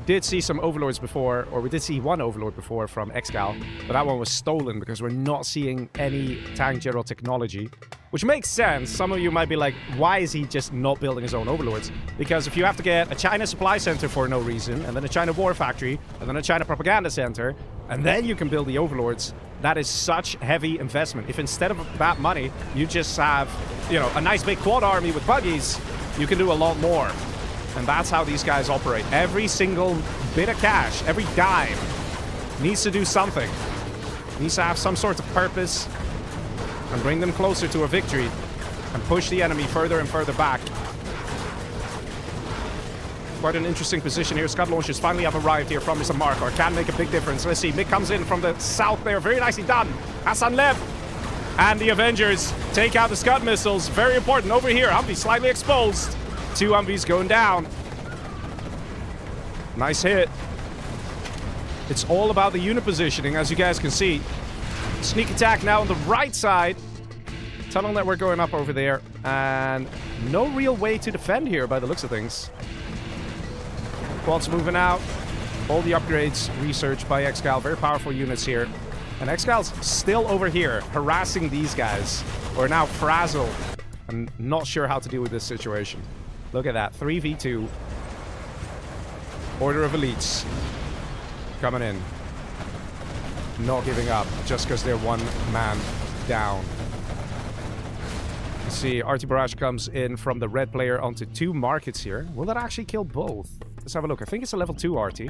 did see some Overlords before, or we did see one Overlord before from ExCaL, but that one was stolen because we're not seeing any tank general technology, which makes sense. Some of you might be like, why is he just not building his own Overlords? Because if you have to get a China supply center for no reason, and then a China war factory, and then a China propaganda center, and then you can build the Overlords, that is such heavy investment. If instead of that money, you just have, you know, a nice big quad army with buggies, you can do a lot more. And that's how these guys operate. Every single bit of cash, every dime, needs to do something. Needs to have some sort of purpose and bring them closer to a victory and push the enemy further and further back. Quite an interesting position here. Scud launchers finally have arrived here from Mr. Marakar. Can make a big difference. Let's see. Mick comes in from the south there. Very nicely done. Hassan Lev and the Avengers take out the Scud missiles. Very important. Over here, Humvee slightly exposed. 2 Humvees going down. Nice hit. It's all about the unit positioning, as you guys can see. Sneak attack now on the right side. Tunnel network going up over there. And no real way to defend here by the looks of things. Quads moving out. All the upgrades researched by ExCaL. Very powerful units here. And ExCal's still over here harassing these guys. Who are now frazzled. I'm not sure how to deal with this situation. Look at that. 3v2. Order of Elites. Coming in. Not giving up. Just because they're 1 man down. Let's see. RT Barrage comes in from the red player onto 2 markets here. Will that actually kill both? Let's have a look. I think it's a level 2 RT.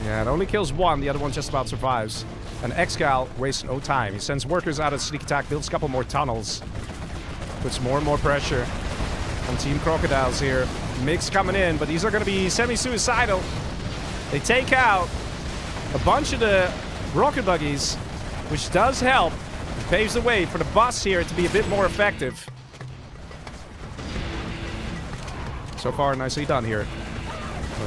Yeah, it only kills 1. The other one just about survives. And ExCaL wastes no time. He sends workers out of sneak attack. Builds a couple more tunnels. Puts more and more pressure on Team Crocodiles here. MiGs coming in, but these are going to be semi-suicidal. They take out a bunch of the rocket buggies, which does help. It paves the way for the bus here to be a bit more effective. So far, nicely done here.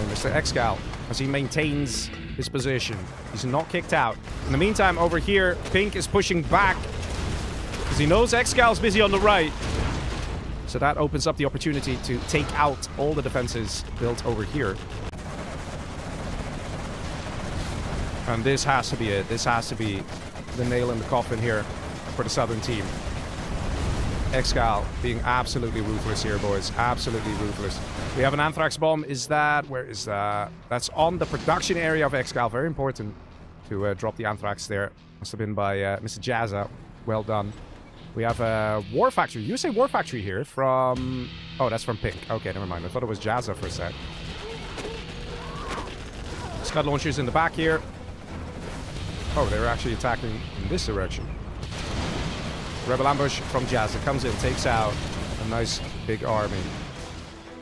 Mr. ExCaL, as he maintains his position. He's not kicked out. In the meantime, over here, Pink is pushing back because he knows ExCal's busy on the right. So that opens up the opportunity to take out all the defenses built over here. And this has to be it. This has to be the nail in the coffin here for the Southern team. ExCaL being absolutely ruthless here, boys. Absolutely ruthless. We have an Anthrax Bomb. Is that... Where is that? That's on the production area of ExCaL. Very important to drop the Anthrax there. Must have been by Mr. Jazza. Well done. We have a War Factory. USA War Factory here from... Oh, that's from Pink. Okay, never mind. I thought it was Jazza for a sec. Scud launchers in the back here. Oh, they're actually attacking in this direction. Rebel ambush from Jazza. Comes in, takes out a nice big army.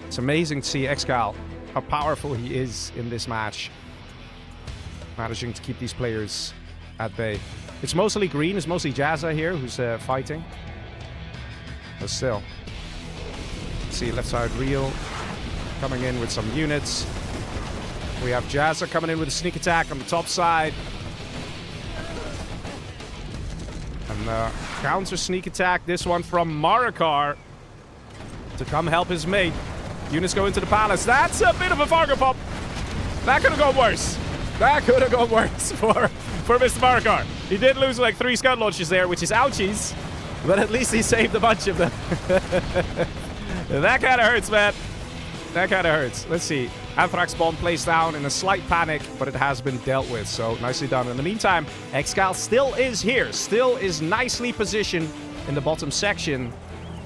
It's amazing to see ExCaL, how powerful he is in this match. Managing to keep these players at bay. It's mostly green, it's mostly Jazza here who's fighting. But still. Let's see, left side ReaL coming in with some units. We have Jazza coming in with a sneak attack on the top side. And counter sneak attack, this one from Marakar to come help his mate. Units go into the palace. That's a bit of a Fargo pop. That could have gone worse. That could have gone worse for Mr. Marakar. He did lose like 3 Scud launches there, which is ouchies. But at least he saved a bunch of them. That kind of hurts, man. That kind of hurts. Let's see. Anthrax bomb placed down in a slight panic, but it has been dealt with. So nicely done. In the meantime, ExCaL still is here. Still is nicely positioned in the bottom section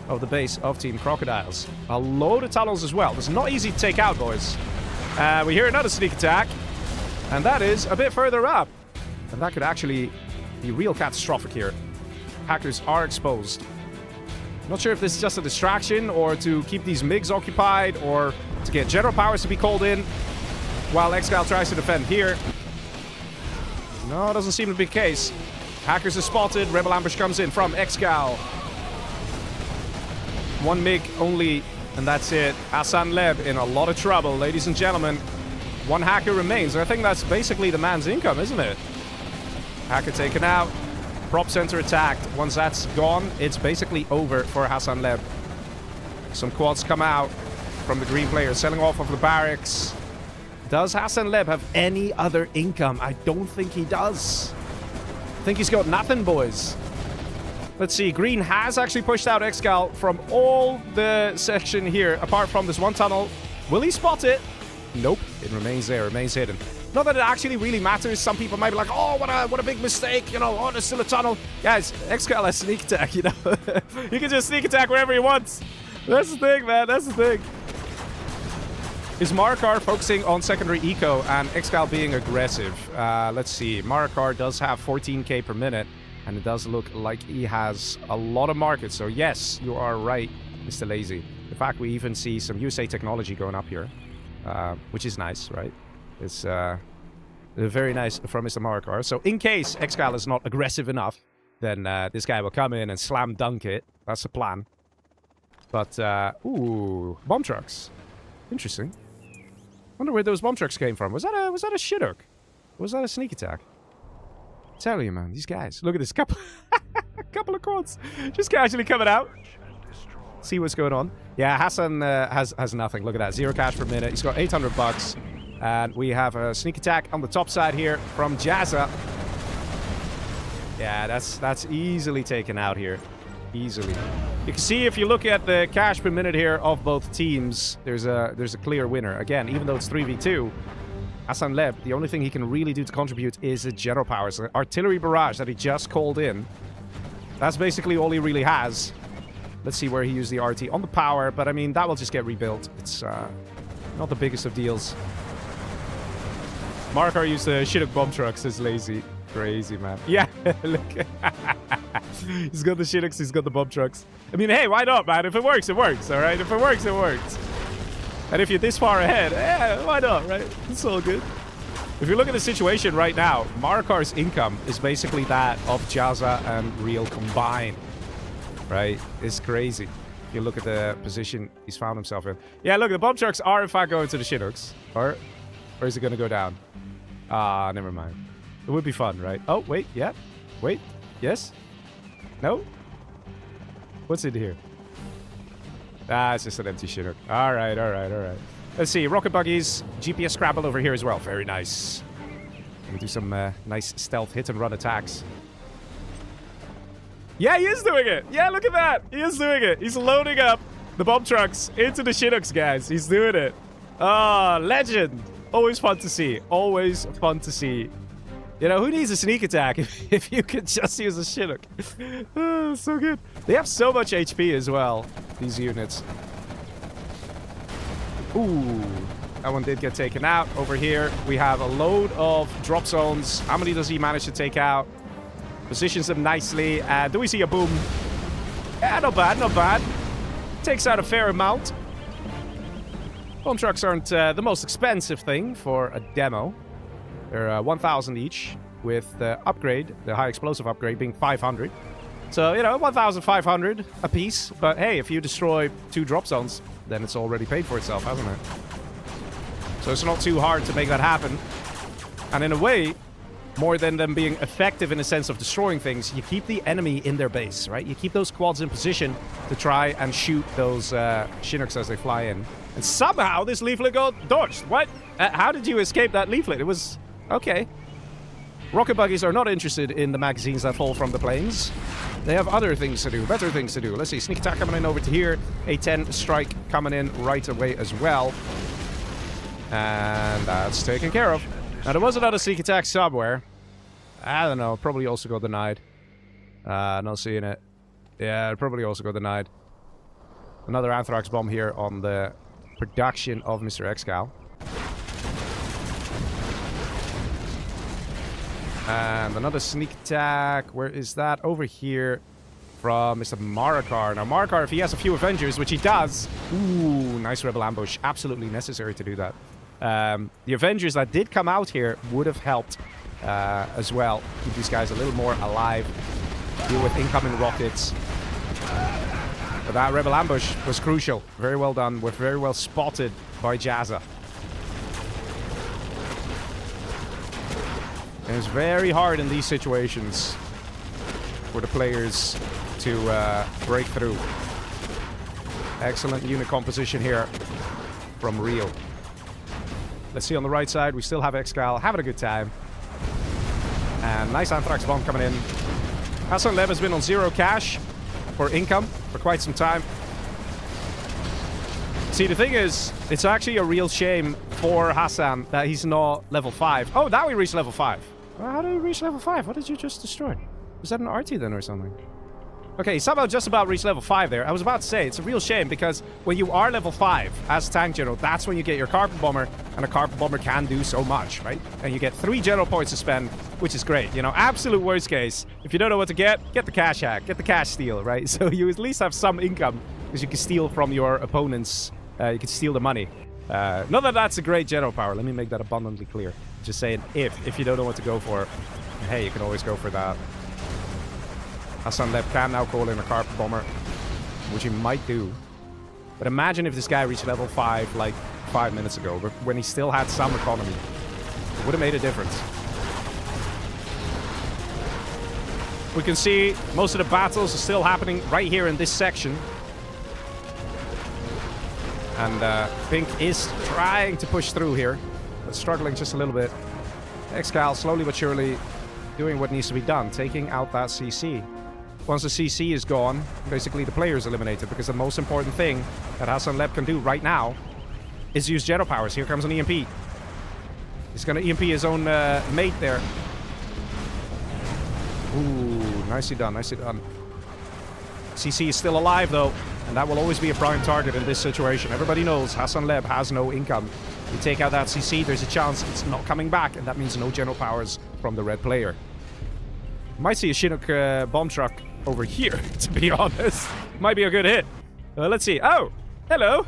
of the base of Team Crocodiles. A load of tunnels as well. It's not easy to take out, boys. We hear another sneak attack. And that is a bit further up. And that could actually be real catastrophic here. Hackers are exposed. Not sure if this is just a distraction or to keep these MiGs occupied or to get general powers to be called in while ExCaL tries to defend here. No, it doesn't seem to be the case. Hackers are spotted. Rebel ambush comes in from ExCaL. 1 MiG only, and that's it. Hassan Leb in a lot of trouble, ladies and gentlemen. 1 hacker remains. I think that's basically the man's income, isn't it? Hacker taken out. Prop center attacked. Once that's gone, it's basically over for Hassan Leb. Some quads come out from the green players, selling off of the barracks. Does Hassan Leb have any other income? I don't think he does. I think he's got nothing, boys. Let's see. Green has actually pushed out ExCaL from all the section here, apart from this one tunnel. Will he spot it? Nope. It remains there. Remains hidden. Not that it actually really matters. Some people might be like, oh, what a big mistake. You know, oh, there's still a tunnel. Guys, ExCaL has sneak attack, you know. You can just sneak attack wherever he wants. That's the thing, man. That's the thing. Is Marakar focusing on secondary eco and ExCaL being aggressive? Let's see. Marakar does have 14k per minute. And it does look like he has a lot of markets. So yes, you are right, Mr. Lazy. In fact, we even see some USA technology going up here. Which is nice, right? It's very nice from Mr. Marakar. So in case ExCaL is not aggressive enough, then this guy will come in and slam dunk it. That's the plan. But, ooh, bomb trucks. Interesting. Wonder where those bomb trucks came from. Was that a Shiduk? Or was that a sneak attack? Tell you, man, these guys. Look at this couple of quads just casually coming out. See what's going on. Yeah, Hassan has nothing. Look at that. 0 cash per minute. He's got 800 bucks. And we have a sneak attack on the top side here from Jazza. Yeah, that's easily taken out here. Easily. You can see if you look at the cash per minute here of both teams, there's a clear winner. Again, even though it's 3v2, Hassan Leb, the only thing he can really do to contribute is the general powers. The artillery barrage that he just called in. That's basically all he really has. Let's see where he used the RT on the power, but I mean, that will just get rebuilt. It's not the biggest of deals. Marakar used the Shiduk bomb trucks as lazy. Crazy, man. Yeah, look. He's got the Shiduks, he's got the bomb trucks. I mean, hey, why not, man? If it works, it works, all right? If it works, it works. And if you're this far ahead, yeah, why not, right? It's all good. If you look at the situation right now, Marakar's income is basically that of Jazza and ReaL combined, right? It's crazy. If you look at the position he's found himself in. Yeah, look, the bomb trucks are in fact going to the Shiduks. Or is it going to go down? Ah, never mind. It would be fun, right? Oh, wait, yeah. Wait, yes? No? What's in here? Ah, it's just an empty Shiduk. All right, all right, all right. Let's see. Rocket buggies. GPS scramble over here as well. Very nice. We do some nice stealth hit and run attacks. Yeah, he is doing it. Yeah, look at that. He is doing it. He's loading up the bomb trucks into the Shiduks, guys. He's doing it. Oh, legend. Always fun to see. Always fun to see. You know, who needs a sneak attack if you could just use a Chinook? Oh, so good. They have so much HP as well, these units. Ooh, that one did get taken out. Over here, we have a load of drop zones. How many does he manage to take out? Positions them nicely. And do we see a boom? Yeah, not bad, not bad. Takes out a fair amount. Bomb trucks aren't the most expensive thing for a demo. They're 1,000 each, with the upgrade, the high explosive upgrade, being 500. So, you know, 1,500 a piece. But hey, if you destroy 2 drop zones, then it's already paid for itself, hasn't it? So it's not too hard to make that happen. And in a way, more than them being effective in the sense of destroying things, you keep the enemy in their base, right? You keep those quads in position to try and shoot those Chinooks as they fly in. And somehow this leaflet got dodged. What? How did you escape that leaflet? It was... okay. Rocket buggies are not interested in the magazines that fall from the planes. They have other things to do, better things to do. Let's see, sneak attack coming in over to here. A 10 strike coming in right away as well. And that's taken care of. Now, there was another sneak attack somewhere. I don't know, probably also got denied. Not seeing it. Yeah, it probably also got denied. Another Anthrax bomb here on the production of Mr. ExCaL. And another sneak attack. Where is that? Over here from Mr. Marakar. Now, Marakar, if he has a few Avengers, which he does... ooh, nice Rebel ambush. Absolutely necessary to do that. The Avengers that did come out here would have helped as well. Keep these guys a little more alive. Deal with incoming rockets. But that Rebel ambush was crucial. Very well done. We're very well spotted by Jazza. And it's very hard in these situations for the players to break through. Excellent unit composition here from ReaL. Let's see on the right side, we still have ExCaL, having a good time. And nice Anthrax bomb coming in. Hassan Lev has been on 0 cash for income for quite some time. See, the thing is, it's actually a real shame for Hassan that he's not level 5. Oh, now we reached level 5. How did we reach level 5? What did you just destroy? Was that an RT then or something? Okay, somehow just about reached level 5 there. I was about to say, it's a real shame because when you are level 5 as tank general, that's when you get your carpet bomber, and a carpet bomber can do so much, right? And you get 3 general points to spend, which is great. You know, absolute worst case, if you don't know what to get the cash hack, get the cash steal, right? So you at least have some income because you can steal from your opponents. You can steal the money. Not that that's a great general power. Let me make that abundantly clear. Just saying, if you don't know what to go for, hey, you can always go for that. Hassan Lev can now call in a carpet bomber, which he might do. But imagine if this guy reached level 5 like 5 minutes ago, but when he still had some economy. It would have made a difference. We can see most of the battles are still happening right here in this section. And Pink is trying to push through here, but struggling just a little bit. ExCaL slowly but surely doing what needs to be done, taking out that CC. Once the CC is gone, basically the player is eliminated, because the most important thing that Hassan Lev can do right now is use general powers. Here comes an EMP. He's going to EMP his own mate there. Ooh, nicely done, nicely done. CC is still alive though, and that will always be a prime target in this situation. Everybody knows Hassan Lev has no income. You take out that CC, there's a chance it's not coming back, and that means no general powers from the red player. Might see a Chinook bomb truck over here, to be honest. Might be a good hit. Let's see. Oh, hello.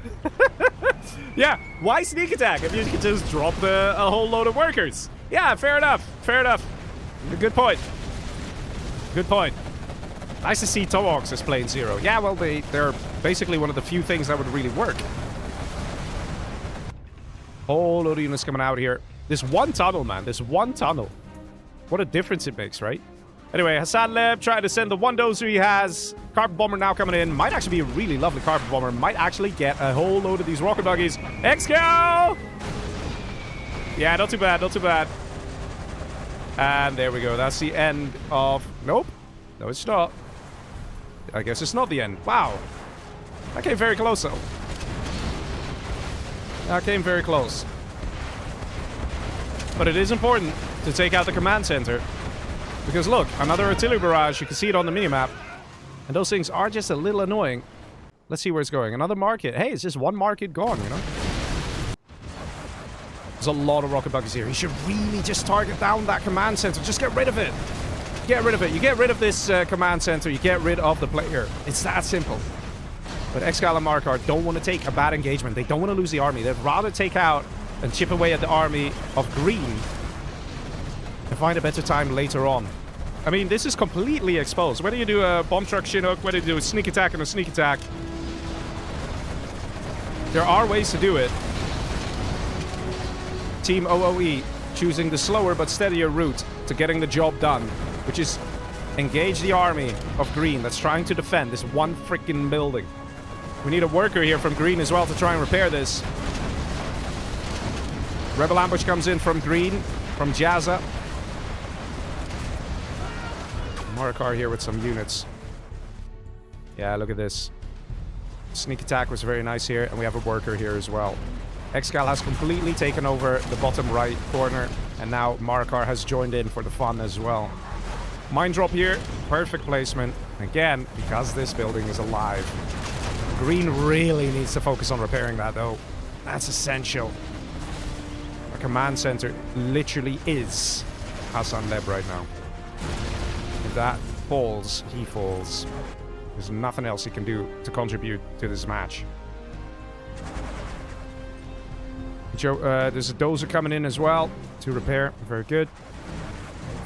Yeah, why sneak attack if you can just drop a whole load of workers? Yeah, fair enough. Fair enough. Good point. Good point. Nice to see Tomahawks as playing 0. Yeah, well, they're basically one of the few things that would really work. Whole load of units coming out here. This one tunnel, man. This one tunnel. What a difference it makes, right? Anyway, Hassan Lev trying to send the one dozer he has. Carpet bomber now coming in. Might actually be a really lovely carpet bomber. Might actually get a whole load of these rocket buggies. ExCaL! Yeah, not too bad, not too bad. And there we go. That's the end of... Nope. No, it's not. I guess it's not the end. Wow. That came very close, though. That came very close. But it is important to take out the command center. Because look, another artillery barrage. You can see it on the minimap. And those things are just a little annoying. Let's see where it's going. Another market. Hey, it's just one market gone, you know? There's a lot of rocket buggies here. You should really just target down that command center. Just get rid of it. Get rid of it. You get rid of this command center, you get rid of the player. It's that simple. But ExCaL and Marakar don't want to take a bad engagement. They don't want to lose the army. They'd rather take out and chip away at the army of green and find a better time later on. I mean, this is completely exposed. Whether you do a bomb truck Chinook, whether you do a sneak attack and a sneak attack, there are ways to do it. Team OoE choosing the slower but steadier route to getting the job done, which is engage the army of green that's trying to defend this one freaking building. We need a worker here from green as well to try and repair this. Rebel ambush comes in from green, from Jazza. Marakar here with some units. Yeah, look at this. Sneak attack was very nice here, and we have a worker here as well. ExCaL has completely taken over the bottom right corner, and now Marakar has joined in for the fun as well. Mine drop here, perfect placement. Again, because this building is alive. Green really needs to focus on repairing that though. That's essential. Our command center literally is Hassan Leb right now. If that falls, he falls. There's nothing else he can do to contribute to this match. There's a dozer coming in as well to repair. Very good.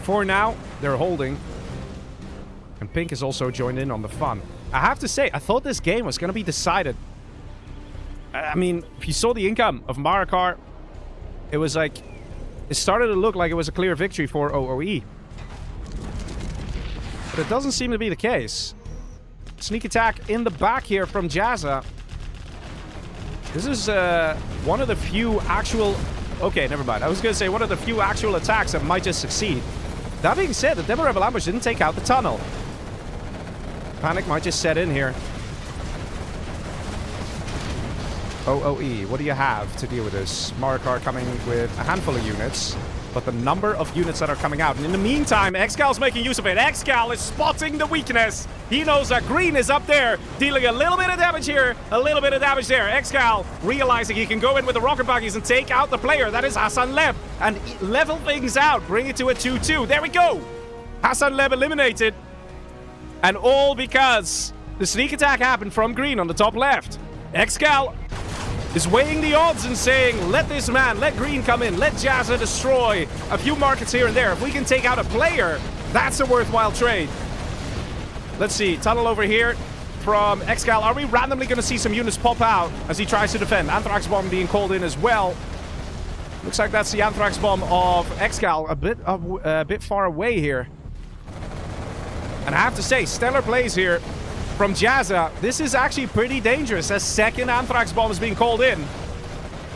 For now, they're holding. And Pink is also joined in on the fun. I have to say, I thought this game was going to be decided. I mean, if you saw the income of Marakar, it was like... It started to look like it was a clear victory for OoE. But it doesn't seem to be the case. Sneak attack in the back here from Jazza. This is one of the few actual... Okay, never mind. I was going to say one of the few actual attacks that might just succeed. That being said, the Demo Rebel ambush didn't take out the tunnel. Panic might just set in here. OoE, what do you have to deal with this? Marakar coming with a handful of units, but the number of units that are coming out. And in the meantime, ExCal's making use of it. ExCal is spotting the weakness. He knows that green is up there, dealing a little bit of damage here, a little bit of damage there. ExCal realizing he can go in with the rocket buggies and take out the player. That is Hassan Leb, and level things out, bring it to a 2-2. There we go. Hassan Leb eliminated. And all because the sneak attack happened from green on the top left. ExCal is weighing the odds and saying, let this man, let green come in, let Jazza destroy a few markets here and there. If we can take out a player, that's a worthwhile trade. Let's see, tunnel over here from ExCal. Are we randomly going to see some units pop out as he tries to defend? Anthrax bomb being called in as well. Looks like that's the Anthrax bomb of ExCal, a bit far away here. And I have to say, stellar plays here from Jazza. This is actually pretty dangerous. A second Anthrax bomb is being called in.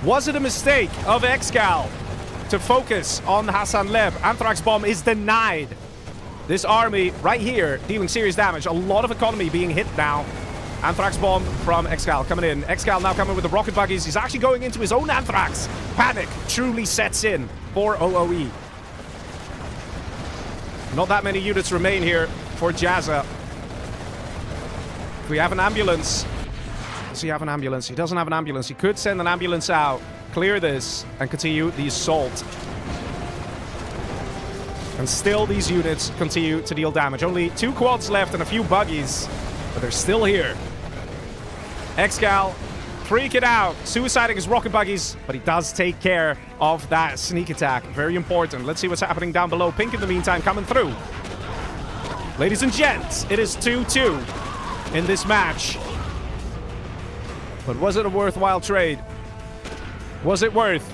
Was it a mistake of ExCal to focus on Hassan Leb? Anthrax bomb is denied. This army right here dealing serious damage. A lot of economy being hit now. Anthrax bomb from ExCal coming in. ExCal now coming with the rocket buggies. He's actually going into his own Anthrax. Panic truly sets in for OoE. Not that many units remain here for Jazza. If we have an ambulance... Does he have an ambulance? He doesn't have an ambulance. He could send an ambulance out, clear this, and continue the assault. And still these units continue to deal damage. Only 2 quads left and a few buggies, but they're still here. ExCal freaking out, suiciding his rocket buggies, but he does take care of that sneak attack. Very important. Let's see what's happening down below. Pink in the meantime coming through. Ladies and gents, it is 2-2 in this match. But was it a worthwhile trade? Was it worth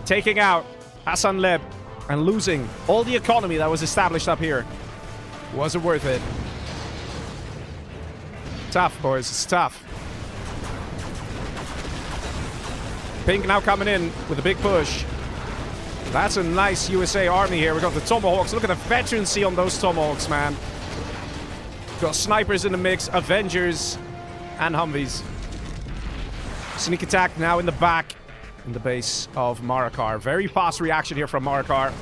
taking out Hassan Leb and losing all the economy that was established up here? Was it worth it? Tough, boys. It's tough. Pink now coming in with a big push. That's a nice USA army here. We've got the Tomahawks. Look at the veterancy on those Tomahawks, man. We've got snipers in the mix, Avengers, and Humvees. Sneak attack now in the back, in the base of Marakar. Very fast reaction here from Marakar.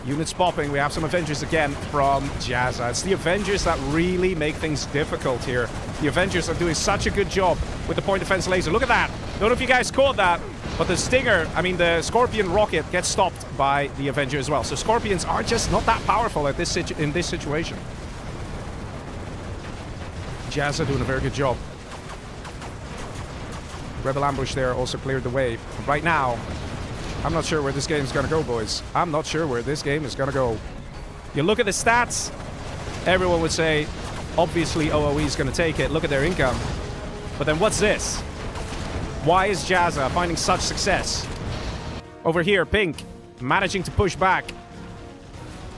Units popping. We have some Avengers again from Jazza. It's the Avengers that really make things difficult here. The Avengers are doing such a good job with the point defense laser. Look at that. Don't know if you guys caught that, but the Stinger, I mean the Scorpion rocket gets stopped by the Avenger as well. So Scorpions are just not that powerful at in this situation. Jazza doing a very good job. Rebel ambush there also cleared the way. Right now, I'm not sure where this game is going to go, boys. I'm not sure where this game is going to go. You look at the stats, everyone would say, obviously OoE is going to take it. Look at their income. But then what's this? Why is Jazza finding such success? Over here, Pink managing to push back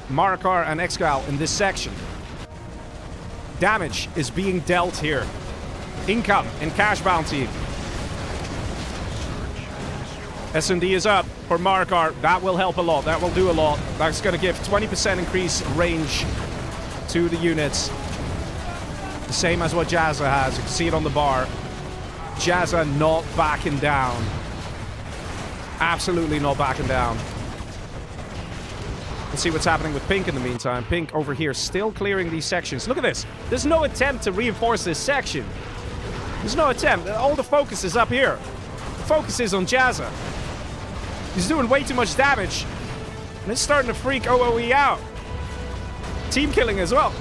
Marakar and ExCaL in this section. Damage is being dealt here. Income and cash bounty. S&D is up for Marakar. That will help a lot. That will do a lot. That's going to give 20% increased range to the units. The same as what Jazza has. You can see it on the bar. Jazza not backing down. Absolutely not backing down. Let's see what's happening with Pink in the meantime. Pink over here still clearing these sections. Look at this. There's no attempt to reinforce this section. There's no attempt. All the focus is up here. The focus is on Jazza. He's doing way too much damage. And it's starting to freak OoE out. Team killing as well.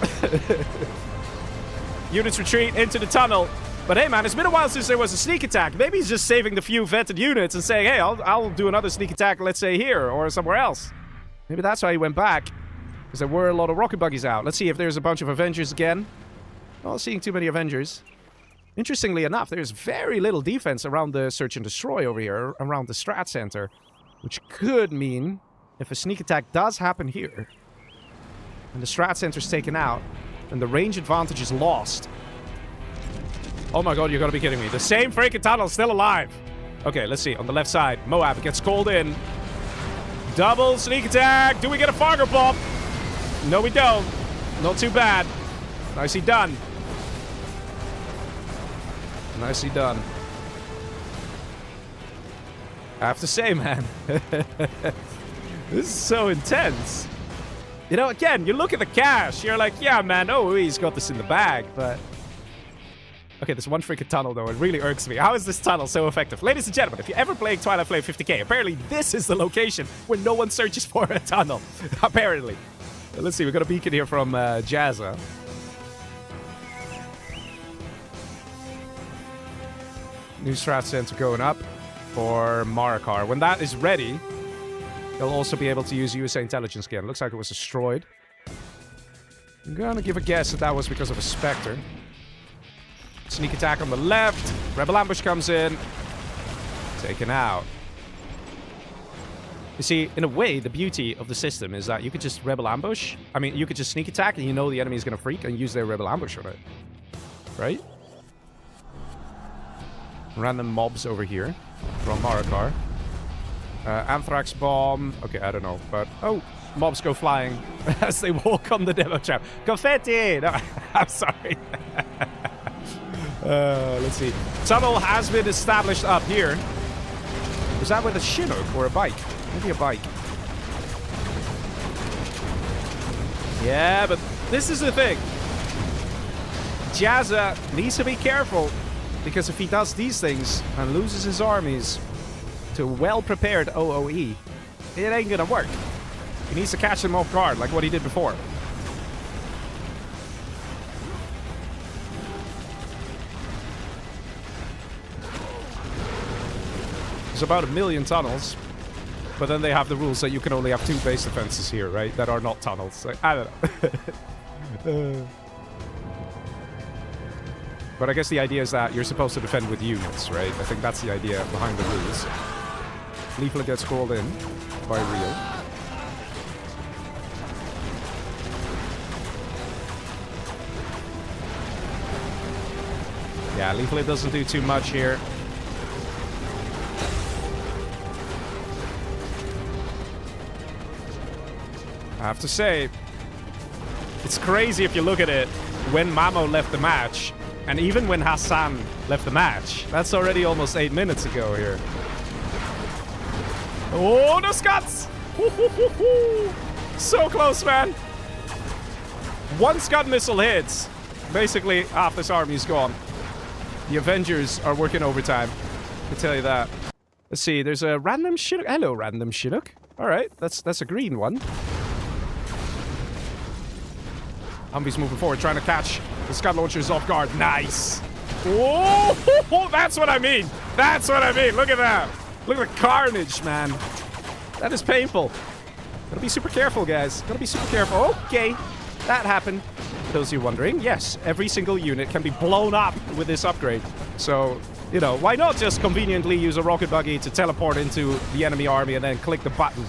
Units retreat into the tunnel. But hey man, it's been a while since there was a sneak attack. Maybe he's just saving the few vetted units and saying, hey, I'll do another sneak attack, let's say here or somewhere else. Maybe that's why he went back. Because there were a lot of rocket buggies out. Let's see if there's a bunch of Avengers again. Not seeing too many Avengers. Interestingly enough, there's very little defense around the Search and Destroy over here, around the Strat Center. Which could mean, if a sneak attack does happen here, and the Strat Center's taken out, and the range advantage is lost. Oh my god, you gotta be kidding me. The same freaking tunnel still alive. Okay, let's see. On the left side, Moab gets called in. Double sneak attack. Do we get a Fargo pop? No, we don't. Not too bad. Nicely done. Nicely done. I have to say, man. This is so intense. You know, again, you look at the cash. You're like, yeah, man, OoE's got this in the bag, but... Okay, there's one freaking tunnel, though. It really irks me. How is this tunnel so effective? Ladies and gentlemen, if you're ever playing Twilight Flame 50k, apparently this is the location where no one searches for a tunnel. Apparently. Let's see, we got a beacon here from Jazza. New Strat Center going up for Marakar. When that is ready, they'll also be able to use USA Intelligence again. Looks like it was destroyed. I'm gonna give a guess that that was because of a Spectre. Sneak attack on the left. Rebel ambush comes in. Taken out. You see, in a way, the beauty of the system is that you could just rebel ambush. I mean, you could just sneak attack and you know the enemy is going to freak and use their rebel ambush on it. Right? Random mobs over here from Marakar. Anthrax bomb. Okay, I don't know. But, oh, mobs go flying as they walk on the demo trap. Confetti! No, I'm sorry. Let's see. Tunnel has been established up here. Was that with a Chinook or a bike? Maybe a bike. Yeah, but this is the thing. Jazza needs to be careful, because if he does these things and loses his armies to a well-prepared OoE, it ain't gonna work. He needs to catch them off guard, like what he did before. There's about 1 million tunnels, but then they have the rules that you can only have 2 base defenses here, right? That are not tunnels. Like, I don't know. But I guess the idea is that you're supposed to defend with units, right? I think that's the idea behind the rules. Leaflet gets called in by ReaL. Yeah, Leaflet doesn't do too much here. I have to say, it's crazy if you look at it. When Mamo left the match, and even when Hassan left the match, that's already almost 8 minutes ago here. Oh, no scuds! So close, man. One Scud missile hits. Basically, half this army's gone. The Avengers are working overtime. I can tell you that. Let's see, there's a random Chinook. Hello, random Chinook. Alright, that's a green one. Humvee's moving forward, trying to catch the Scud launchers off guard. Nice. Oh, that's what I mean. That's what I mean. Look at that. Look at the carnage, man. That is painful. Gotta be super careful, guys. Gotta be super careful. Okay, that happened. For those of you wondering, yes, every single unit can be blown up with this upgrade. So, you know, why not just conveniently use a rocket buggy to teleport into the enemy army and then click the button?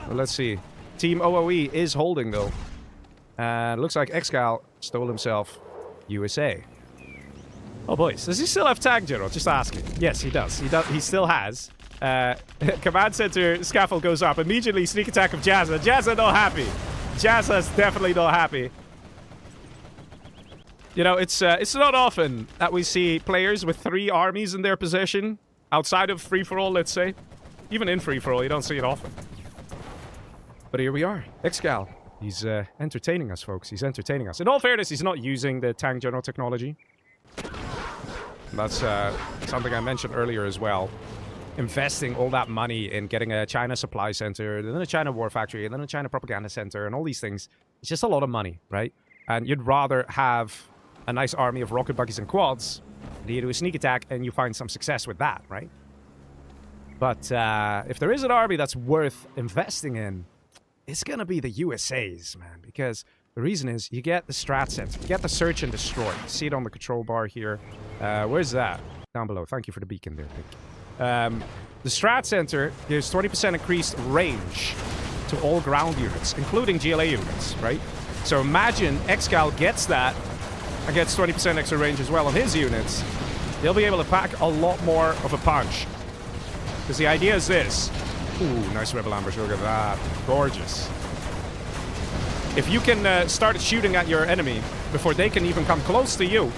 Well, let's see. Team OoE is holding, though. And looks like ExCaL stole himself USA. Oh, boys. Does he still have tag, General? Just asking. Yes, he does. He still has. Command center scaffold goes up. Immediately sneak attack of Jazza. Jazza not happy. Jazza's definitely not happy. You know, it's not often that we see players with 3 armies in their possession. Outside of free-for-all, let's say. Even in free-for-all, you don't see it often. But here we are. ExCaL. He's entertaining us, folks. He's entertaining us. In all fairness, he's not using the tank general technology. That's something I mentioned earlier as well. Investing all that money in getting a China supply center, then a China war factory, and then a China propaganda center, and all these things. It's just a lot of money, right? And you'd rather have a nice army of rocket buggies and quads, you do a sneak attack, and you find some success with that, right? But if there is an army that's worth investing in, it's gonna be the USA's, man, because the reason is you get the strat center, you get the search and destroy. You see it on the control bar here. Where's that? Down below. Thank you for the beacon there, Pink. The strat center gives 20% increased range to all ground units, including GLA units, right? So imagine ExCaL gets that and gets 20% extra range as well on his units. He'll be able to pack a lot more of a punch. Because the idea is this. Ooh, nice Rebel Ambush. Look at that. Gorgeous. If you can start shooting at your enemy before they can even come close to you,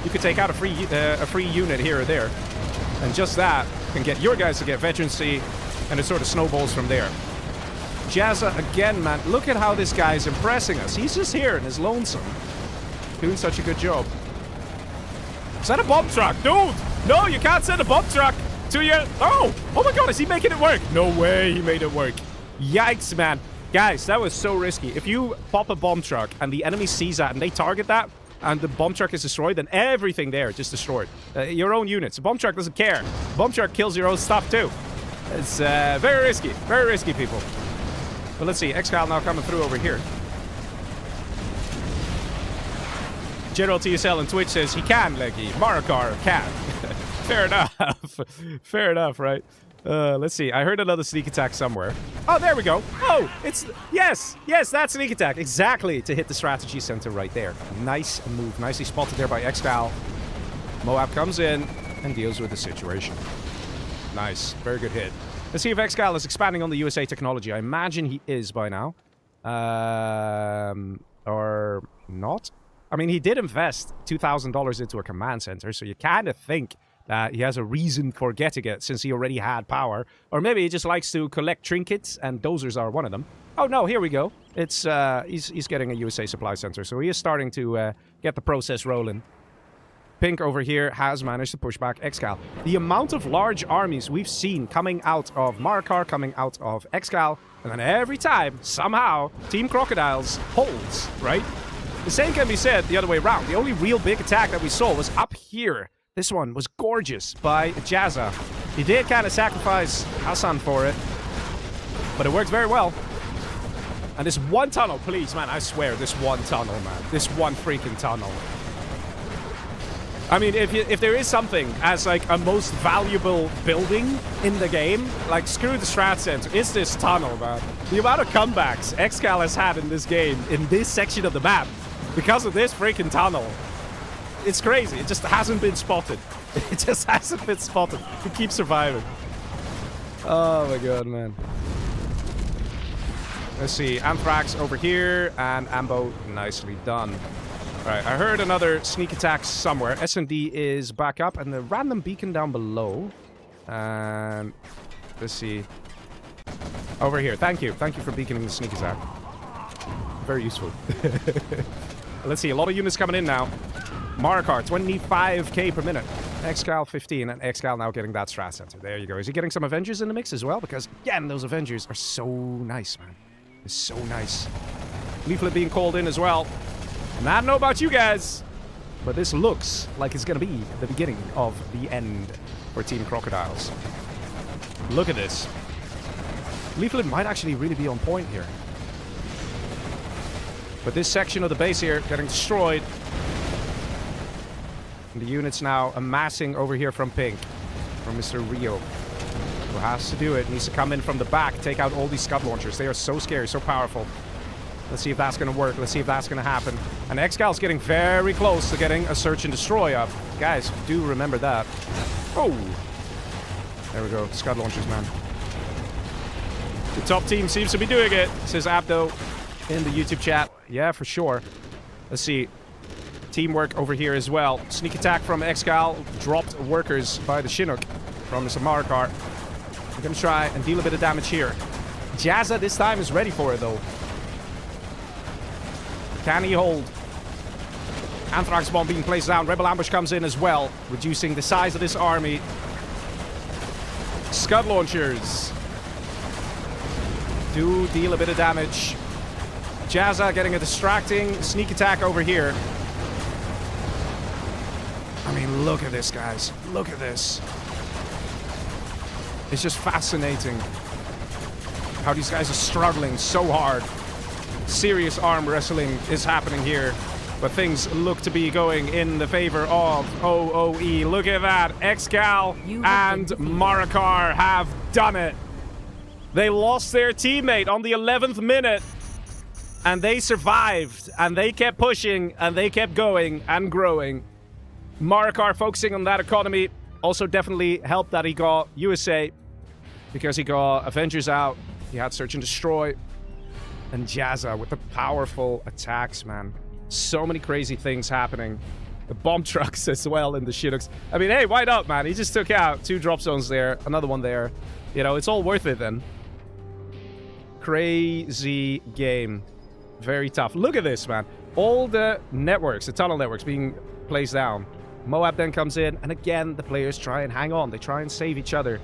you could take out a free unit here or there. And just that can get your guys to get veterancy, and it sort of snowballs from there. Jazza, again, man, look at how this guy is impressing us. He's just here and is lonesome. Doing such a good job. Is that a bomb truck? Dude! No, you can't send a bomb truck to your... Oh! Oh my god, is he making it work? No way he made it work. Yikes, man. Guys, that was so risky. If you pop a bomb truck and the enemy sees that and they target that, and the bomb truck is destroyed, then everything there is just destroyed. Your own units. A bomb truck doesn't care. Bomb truck kills your own stuff too. It's very risky, people. But let's see, ExCaL now coming through over here. General TSL on Twitch says he can, Leggy. Marakar can. Fair enough. Fair enough, right? Let's see. I heard another sneak attack somewhere. Oh, there we go. Oh, it's... Yes, that sneak attack. Exactly to hit the strategy center right there. Nice move. Nicely spotted there by ExCaL. Moab comes in and deals with the situation. Nice. Very good hit. Let's see if ExCaL is expanding on the USA technology. I imagine he is by now. Or not. I mean, he did invest $2,000 into a command center, so you kind of think that he has a reason for getting it since he already had power. Or maybe he just likes to collect trinkets, and dozers are one of them. Oh, no, here we go. It's he's getting a USA supply center, so he is starting to get the process rolling. Pink over here has managed to push back ExCaL. The amount of large armies we've seen coming out of Marakar, coming out of ExCaL, and then every time, somehow, Team Crocodiles holds, right? The same can be said the other way around. The only real big attack that we saw was up here. This one was gorgeous by Jazza. He did kind of sacrifice Hassan for it, but it worked very well. And this one tunnel, please, man, I swear, this one tunnel, man. This one freaking tunnel. I mean, if there is something as, like, a most valuable building in the game, like, screw the strat center, it's this tunnel, man. The amount of comebacks ExCaL has had in this game, in this section of the map, because of this freaking tunnel. It's crazy. It just hasn't been spotted. It just hasn't been spotted. It keeps surviving. Oh my god, man. Let's see. Anthrax over here, and Ambo, nicely done. Alright, I heard another sneak attack somewhere. S&D is back up, and the random beacon down below. And let's see. Over here. Thank you. Thank you for beaconing the sneak attack. Very useful. Let's see. A lot of units coming in now. Marakar, 25k per minute. ExCaL 15, and ExCaL now getting that strat center. There you go. Is he getting some Avengers in the mix as well? Because, again, those Avengers are so nice, man. It's so nice. Leaflet being called in as well. And I don't know about you guys, but this looks like it's going to be the beginning of the end for Team Crocodiles. Look at this. Leaflet might actually really be on point here. But this section of the base here getting destroyed. And the units now amassing over here from pink. From Mr. ReaL. Who has to do it. Needs to come in from the back. Take out all these Scud launchers. They are so scary, so powerful. Let's see if that's going to work. Let's see if that's going to happen. And ExCal's getting very close to getting a Search and Destroy up. Guys, do remember that. Oh! There we go. Scud launchers, man. The top team seems to be doing it, says Abdo in the YouTube chat. Yeah, for sure. Let's see. Teamwork over here as well. Sneak attack from ExCaL. Dropped workers by the Chinook from Mr. Marakar. We're going to try and deal a bit of damage here. Jazza this time is ready for it, though. Can he hold? Anthrax bomb being placed down. Rebel ambush comes in as well, reducing the size of this army. Scud launchers do deal a bit of damage. Jazza getting a distracting sneak attack over here. I mean, look at this, guys. Look at this. It's just fascinating how these guys are struggling so hard. Serious arm wrestling is happening here, but things look to be going in the favor of OoE. Look at that. ExCaL and Marakar have done it. They lost their teammate on the 11th minute, and they survived, and they kept pushing, and they kept going and growing. Marakar focusing on that economy also definitely helped that he got USA, because he got Avengers out. He had Search and Destroy. And Jazza with the powerful attacks, man. So many crazy things happening. The bomb trucks as well in the Chinooks. I mean, hey, why not, man? He just took out 2 drop zones there, another one there. You know, it's all worth it then. Crazy game. Very tough. Look at this, man. All the networks, the tunnel networks being placed down. Moab then comes in, and again, the players try and hang on. They try and save each other.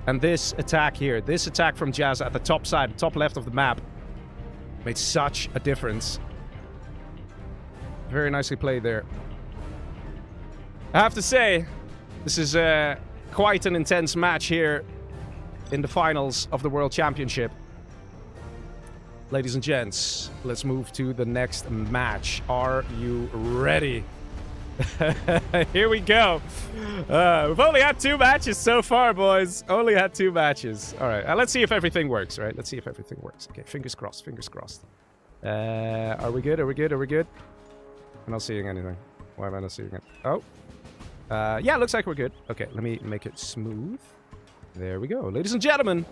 And this attack here, this attack from Jazza at the top side, top left of the map, made such a difference. Very nicely played there. I have to say, this is quite an intense match here in the finals of the World Championship. Ladies and gents, let's move to the next match. Are you ready? Here we go. We've only had 2 matches so far, boys. Only had 2 matches. All right, let's see if everything works, right? Let's see if everything works. Okay, fingers crossed, fingers crossed. Are we good? Are we good? Are we good? I'm not seeing anything. Why am I not seeing it? Oh. Yeah, looks like we're good. Okay, let me make it smooth. There we go. Ladies and gentlemen,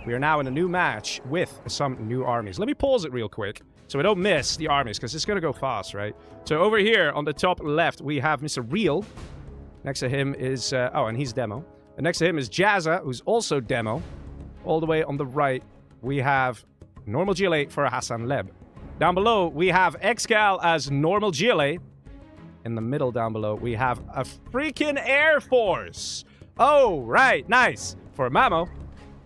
we are now in a new match with some new armies. Let me pause it real quick so we don't miss the armies, because it's going to go fast, right? So over here on the top left, we have Mr. ReaL. Next to him is... oh, and he's demo. And next to him is Jazza, who's also demo. All the way on the right, we have normal GLA for Hassan Leb. Down below, we have ExCaL as normal GLA. In the middle down below, we have a freaking Air Force. Oh, right, nice. For Mamo.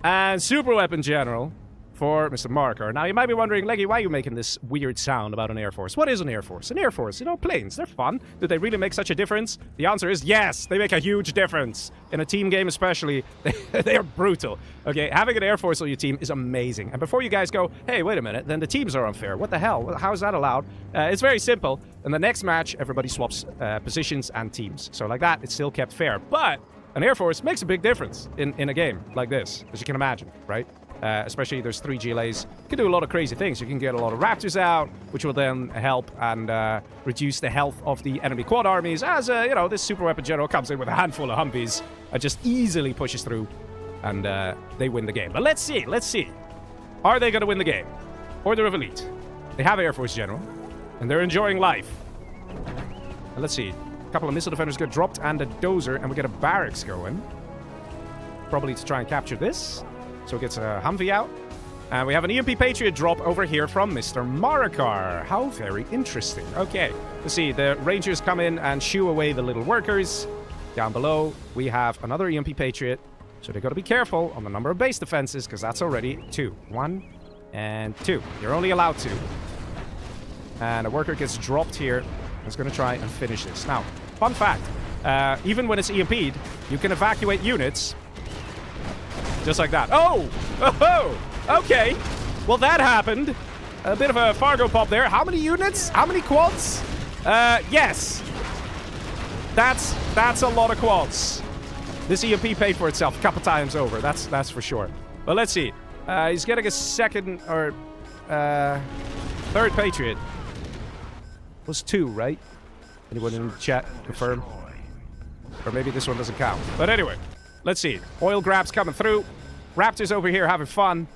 And Superweapon General for Mr. Marakar. Now, you might be wondering, Leggy, why are you making this weird sound about an Air Force? What is an Air Force? An Air Force, you know, planes, they're fun. Do they really make such a difference? The answer is yes, they make a huge difference. In a team game especially, they are brutal. Okay, having an Air Force on your team is amazing. And before you guys go, hey, wait a minute, then the teams are unfair. What the hell? How is that allowed? It's very simple. In the next match, everybody swaps positions and teams. So like that, it's still kept fair. But an Air Force makes a big difference in a game like this, as you can imagine, right? Especially there's 3 GLAs. You can do a lot of crazy things. You can get a lot of Raptors out, which will then help and reduce the health of the enemy quad armies. As, you know, this Superweapon General comes in with a handful of Humvees and just easily pushes through, and they win the game. But let's see, let's see. Are they going to win the game? Order of Elite. They have Air Force General, and they're enjoying life. And let's see. A couple of missile defenders get dropped, and a dozer, and we get a barracks going. Probably to try and capture this. So it gets a Humvee out. And we have an EMP Patriot drop over here from Mr. Marakar. How very interesting. Okay, let's see. The Rangers come in and shoo away the little workers. Down below, we have another EMP Patriot. So they got to be careful on the number of base defenses, because that's already 2. 1 and 2. You're only allowed 2. And a worker gets dropped here. It's going to try and finish this. Now, fun fact. Even when it's EMP'd, you can evacuate units. Just like that. Oh! Oh! Okay. Well, that happened. A bit of a Fargo pop there. How many units? How many quads? Yes. That's a lot of quads. This EMP paid for itself a couple times over. That's for sure. But let's see. He's getting a second or third Patriot. Was 2, right? Anyone in the chat confirm? Or maybe this one doesn't count. But anyway, let's see. Oil grabs coming through. Raptors over here having fun.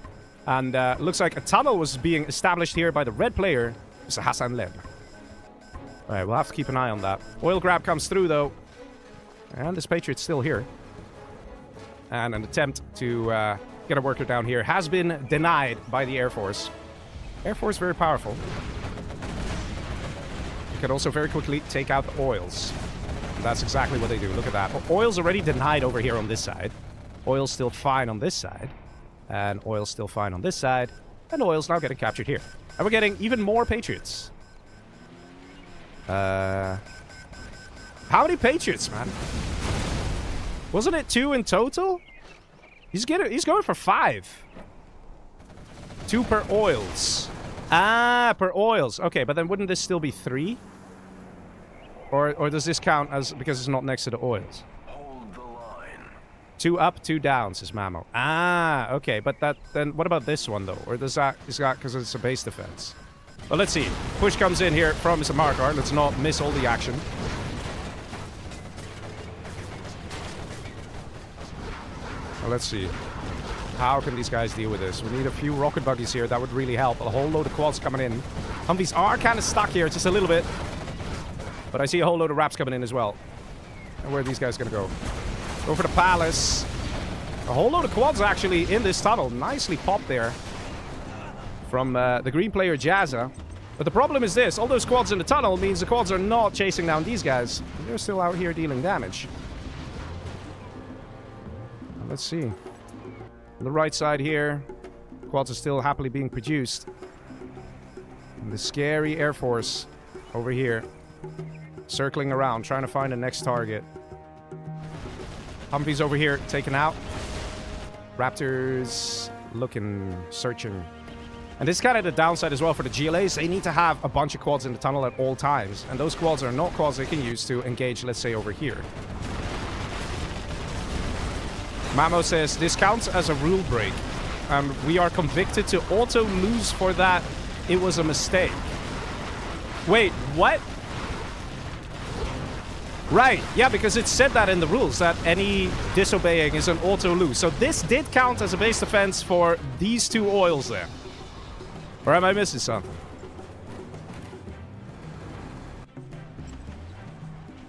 And looks like a tunnel was being established here by the red player, Mr. Hassan Leb. Alright, we'll have to keep an eye on that. Oil grab comes through, though. And this Patriot's still here. And an attempt to get a worker down here has been denied by the Air Force. Air Force very powerful. You can also very quickly take out the oils. And that's exactly what they do. Look at that. Oil's already denied over here on this side. Oil's still fine on this side. And oil's still fine on this side. And oil's now getting captured here. And we're getting even more Patriots. How many Patriots, man? Wasn't it 2 in total? He's going for 5. 2 per oils. Ah, per oils. Okay, but then wouldn't this still be 3? Or does this count as because it's not next to the oils? Hold the line. 2 up, 2 down, says Mamo. Ah, okay, but then what about this one though? Or is that because it's a base defense? Well, let's see. Push comes in here from Mr. Marakar. Let's not miss all the action. Well, let's see. How can these guys deal with this? We need a few rocket buggies here. That would really help. A whole load of quads coming in. Humvees are kind of stuck here, just a little bit. But I see a whole load of Raps coming in as well. And where are these guys going to go? Go for the Palace. A whole load of quads actually in this tunnel. Nicely popped there. From the green player Jazza. But the problem is this. All those quads in the tunnel means the quads are not chasing down these guys. They're still out here dealing damage. Let's see. On the right side here, quads are still happily being produced. And the scary Air Force over here. Circling around, trying to find the next target. Humvees over here, taken out. Raptors looking, searching. And this is kind of the downside as well for the GLAs. They need to have a bunch of quads in the tunnel at all times. And those quads are not quads they can use to engage, let's say, over here. Mamo says, this counts as a rule break. We are convicted to auto-lose for that. It was a mistake. Wait, what? Right, yeah, because it said that in the rules, that any disobeying is an auto-lose. So this did count as a base defense for these 2 oils there. Or am I missing something?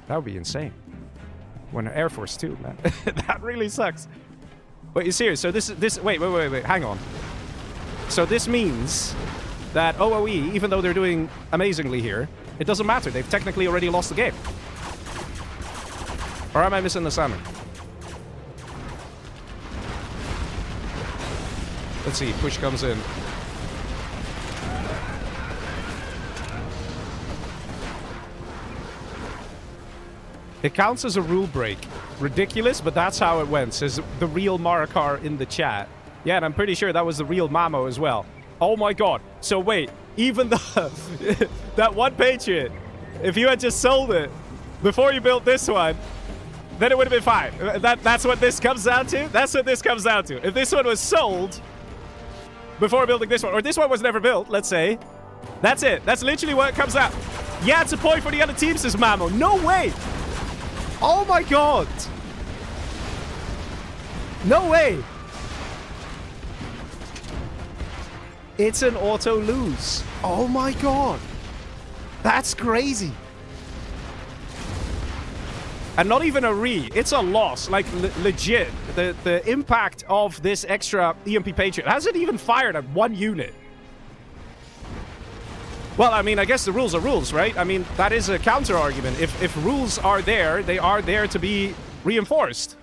That would be insane. When Air Force 2, man. That really sucks. Wait, you serious? So wait, hang on. So this means that OoE, even though they're doing amazingly here, it doesn't matter. They've technically already lost the game. Or am I missing the salmon? Let's see. Push comes in. It counts as a rule break. Ridiculous, but that's how it went, says the real Marakar in the chat. Yeah, and I'm pretty sure that was the real Mamo as well. Oh my god. So wait, even the that one Patriot, if you had just sold it before you built this one, then it would have been fine. That's what this comes down to? That's what this comes down to. If this one was sold before building this one, or this one was never built, let's say, that's it. That's literally what it comes out. Yeah, it's a point for the other team, says Mamo. No way! Oh my god! No way! It's an auto lose. Oh my god! That's crazy! And not even a it's a loss, like legit. The impact of this extra EMP Patriot hasn't even fired at 1 unit. Well, I mean, I guess the rules are rules, right? I mean, that is a counter argument. If rules are there, they are there to be reinforced.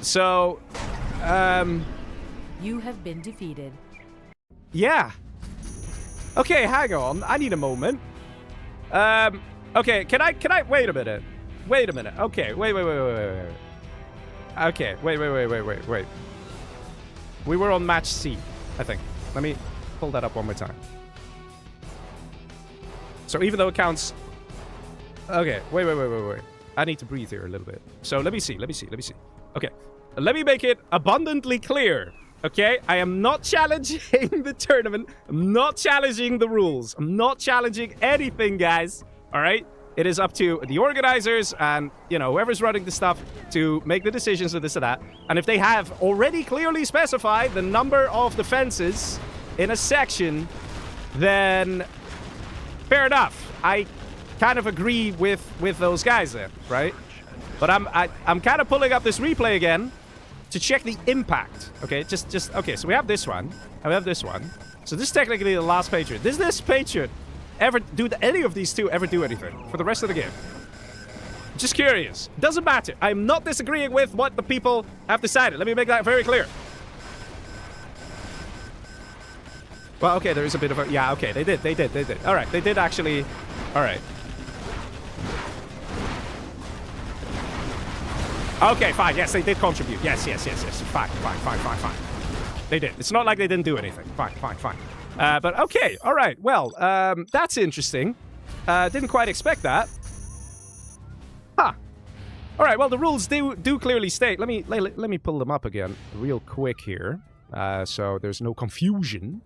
So, You have been defeated. Yeah. Okay, hang on. I need a moment. Okay, can I wait a minute. Wait a minute. Okay, wait. Okay, wait. We were on match C, I think. Let me pull that up one more time. So even though it counts... Okay, wait. I need to breathe here a little bit. So let me see. Okay, let me make it abundantly clear. Okay, I am not challenging the tournament. I'm not challenging the rules. I'm not challenging anything, guys. All right? It is up to the organizers and, you know, whoever's running the stuff to make the decisions of this or that. And if they have already clearly specified the number of defenses in a section, then fair enough. I kind of agree with those guys there, right? But I'm kind of pulling up this replay again to check the impact. Okay, just okay. So we have this one, and we have this one. So this is technically the last Patriot. Does this Patriot ever do any of these two ever do anything for the rest of the game? Just curious. Doesn't matter. I'm not disagreeing with what the people have decided. Let me make that very clear. Well, okay, there is a bit of a... Yeah, okay, they did. All right, they did actually... All right. Okay, fine. Yes, they did contribute. Yes. Fine. They did. It's not like they didn't do anything. Fine. But okay, all right. Well, that's interesting. Didn't quite expect that. Huh. All right. Well, the rules do clearly state. Let me pull them up again real quick here, so there's no confusion.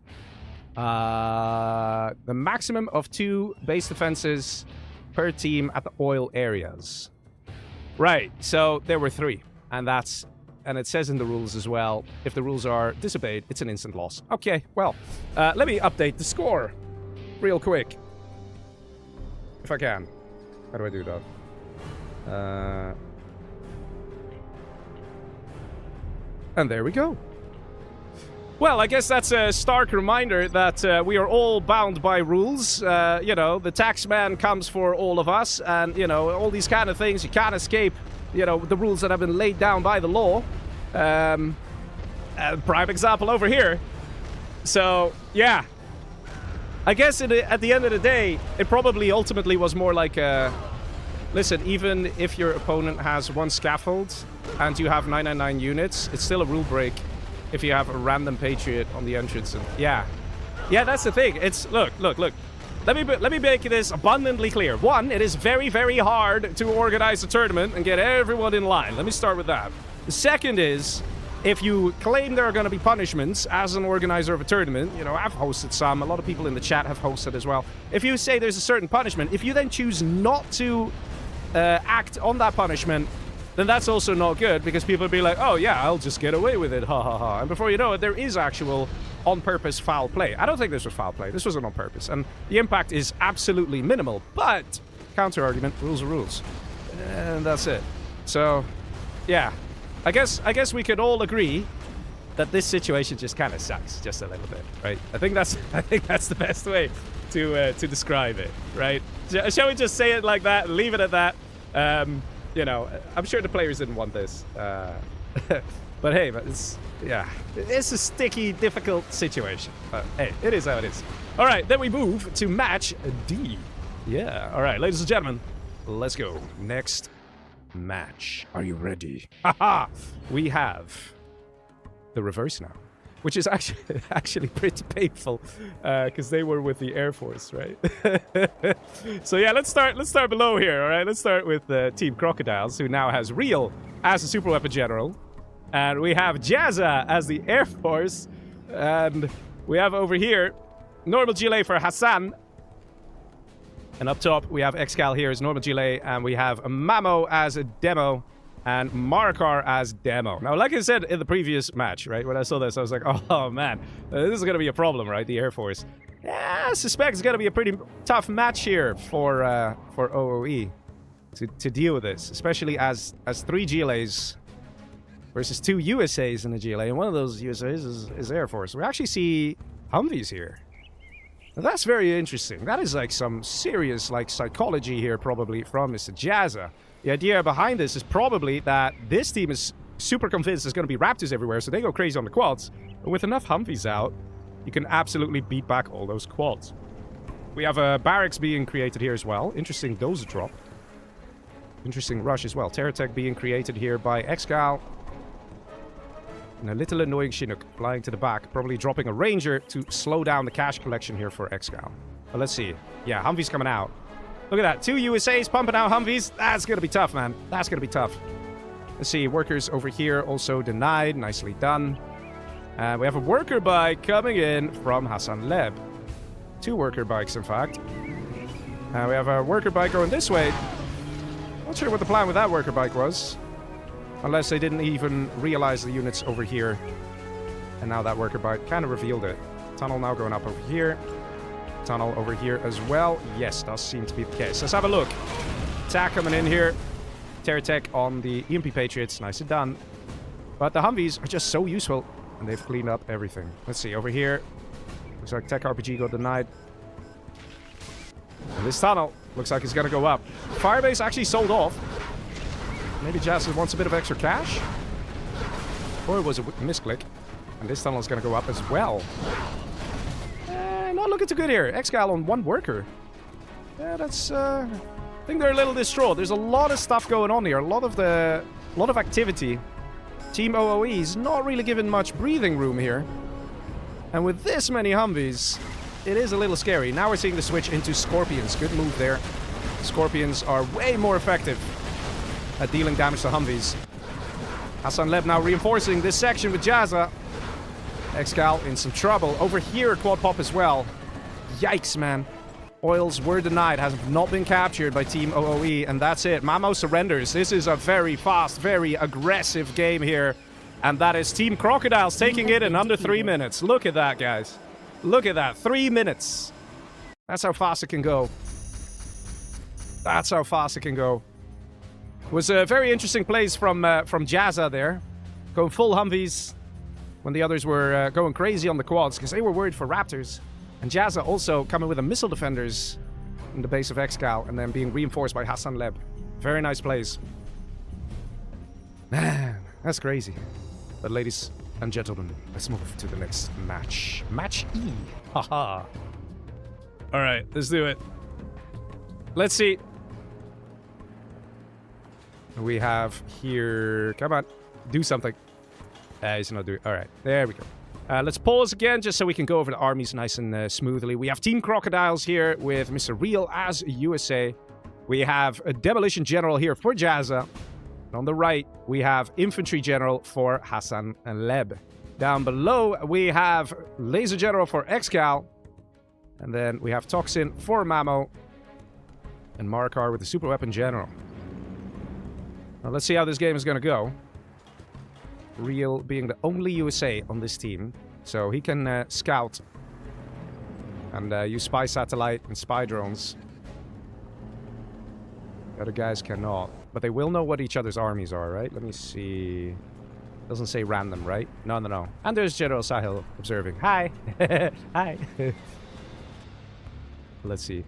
The maximum of 2 base defenses per team at the oil areas. Right. So there were 3, and it says in the rules as well, if the rules are disobeyed, it's an instant loss. Okay, well, let me update the score real quick. If I can. How do I do that? And there we go. Well, I guess that's a stark reminder that we are all bound by rules. You know, the tax man comes for all of us, and, you know, all these kind of things. You can't escape, you know, the rules that have been laid down by the law. Prime example over here. So, yeah. I guess at the end of the day, it probably ultimately was more like a... Listen, even if your opponent has 1 scaffold and you have 999 units, it's still a rule break if you have a random Patriot on the entrance. And yeah, that's the thing. It's look. Let me make this abundantly clear. 1, it is very, very hard to organize a tournament and get everyone in line. Let me start with that. The second is, if you claim there are going to be punishments as an organizer of a tournament, you know, I've hosted some. A lot of people in the chat have hosted as well. If you say there's a certain punishment, if you then choose not to act on that punishment, then that's also not good, because people will be like, oh yeah, I'll just get away with it, ha ha ha. And before you know it, there is actual on-purpose foul play. I don't think this was foul play. This wasn't on purpose. And the impact is absolutely minimal. But, counter-argument, rules are rules. And that's it. So, yeah. I guess we could all agree that this situation just kind of sucks, just a little bit, right? I think that's the best way to describe it, right? Shall we just say it like that, leave it at that? You know, I'm sure the players didn't want this. But hey, it's a sticky, difficult situation. But hey, it is how it is. All right, then we move to match D. Yeah, all right, ladies and gentlemen, let's go. Next match. Are you ready? Haha! We have the reverse now, which is actually pretty painful, because they were with the Air Force, right? So yeah, let's start below here. All right, let's start with Team Crocodiles, who now has ReaL as a super weapon general, and we have Jazza as the Air Force, and we have over here normal gilet for Hassan, and up top we have ExCaL here as normal gilet, and we have Mamo as a demo, and Marakar as demo. Now, like I said in the previous match, right, when I saw this, I was like, oh man, this is going to be a problem, right, the Air Force. Yeah, I suspect it's going to be a pretty tough match here for OoE. to deal with this, especially as 3 GLAs versus 2 USAs in a GLA, and one of those USAs is Air Force. We actually see Humvees here. Now that's very interesting. That is like some serious like psychology here, probably from Mr. Jazza. The idea behind this is probably that this team is super convinced there's going to be Raptors everywhere, so they go crazy on the quads. But with enough Humvees out, you can absolutely beat back all those quads. We have a barracks being created here as well. Interesting dozer drop. Interesting rush as well. Terror tech being created here by ExCaL. And a little annoying Chinook flying to the back, probably dropping a Ranger to slow down the cash collection here for ExCaL. But let's see. Yeah, Humvees coming out. Look at that. 2 USAs pumping out Humvees. That's going to be tough, man. That's going to be tough. Let's see. Workers over here also denied. Nicely done. We have a worker bike coming in from Hassan Leb. 2 worker bikes, in fact. We have a worker bike going this way. Not sure what the plan with that worker bike was. Unless they didn't even realize the units over here. And now that worker bike kind of revealed it. Tunnel now going up over here. Tunnel over here as well. Yes, does seem to be the case. Let's have a look. Attack coming in here. Terror tech on the EMP Patriots. Nicely done. But the Humvees are just so useful. And they've cleaned up everything. Let's see, over here. Looks like Tech RPG got denied. And this tunnel looks like it's going to go up. Firebase actually sold off. Maybe Jazza wants a bit of extra cash. Or it was a misclick. And this tunnel is going to go up as well. Not looking too good here. ExCaL on 1 worker. Yeah, that's... I think they're a little distraught. There's a lot of stuff going on here. A lot of activity. Team OoE is not really given much breathing room here. And with this many Humvees, it is a little scary. Now we're seeing the switch into Scorpions. Good move there. Scorpions are way more effective at dealing damage to Humvees. Hassan Leb now reinforcing this section with Jazza. ExCaL in some trouble. Over here, quad pop as well. Yikes, man. Oils were denied. Has not been captured by Team OoE. And that's it. Mamo surrenders. This is a very fast, very aggressive game here. And that is Team Crocodiles taking it in under 3 minutes. Look at that, guys. Look at that. 3 minutes. That's how fast it can go. That's how fast it can go. Was a very interesting plays from Jazza there. Going full Humvees when the others were going crazy on the quads because they were worried for Raptors. And Jazza also coming with a missile defenders in the base of ExCaL and then being reinforced by Hassan Leb. Very nice plays. Man, that's crazy. But ladies and gentlemen, let's move to the next match. Match E. Haha. Alright, let's do it. Let's see. We have here... Come on. Do something. He's not doing... Alright, there we go. Let's pause again, just so we can go over the armies nice and smoothly. We have Team Crocodiles here with Mr. ReaL as USA. We have a Demolition General here for Jazza. And on the right, we have Infantry General for Hassan and Leb. Down below, we have Laser General for ExCaL. And then we have Toxin for Mamo. And Marakar with the Superweapon General. Now, let's see how this game is going to go. ReaL being the only USA on this team. So he can scout. And use spy satellite and spy drones. The other guys cannot. But they will know what each other's armies are, right? Let me see. Doesn't say random, right? No, no, no. And there's General Sahil observing. Hi. Hi. Let's see.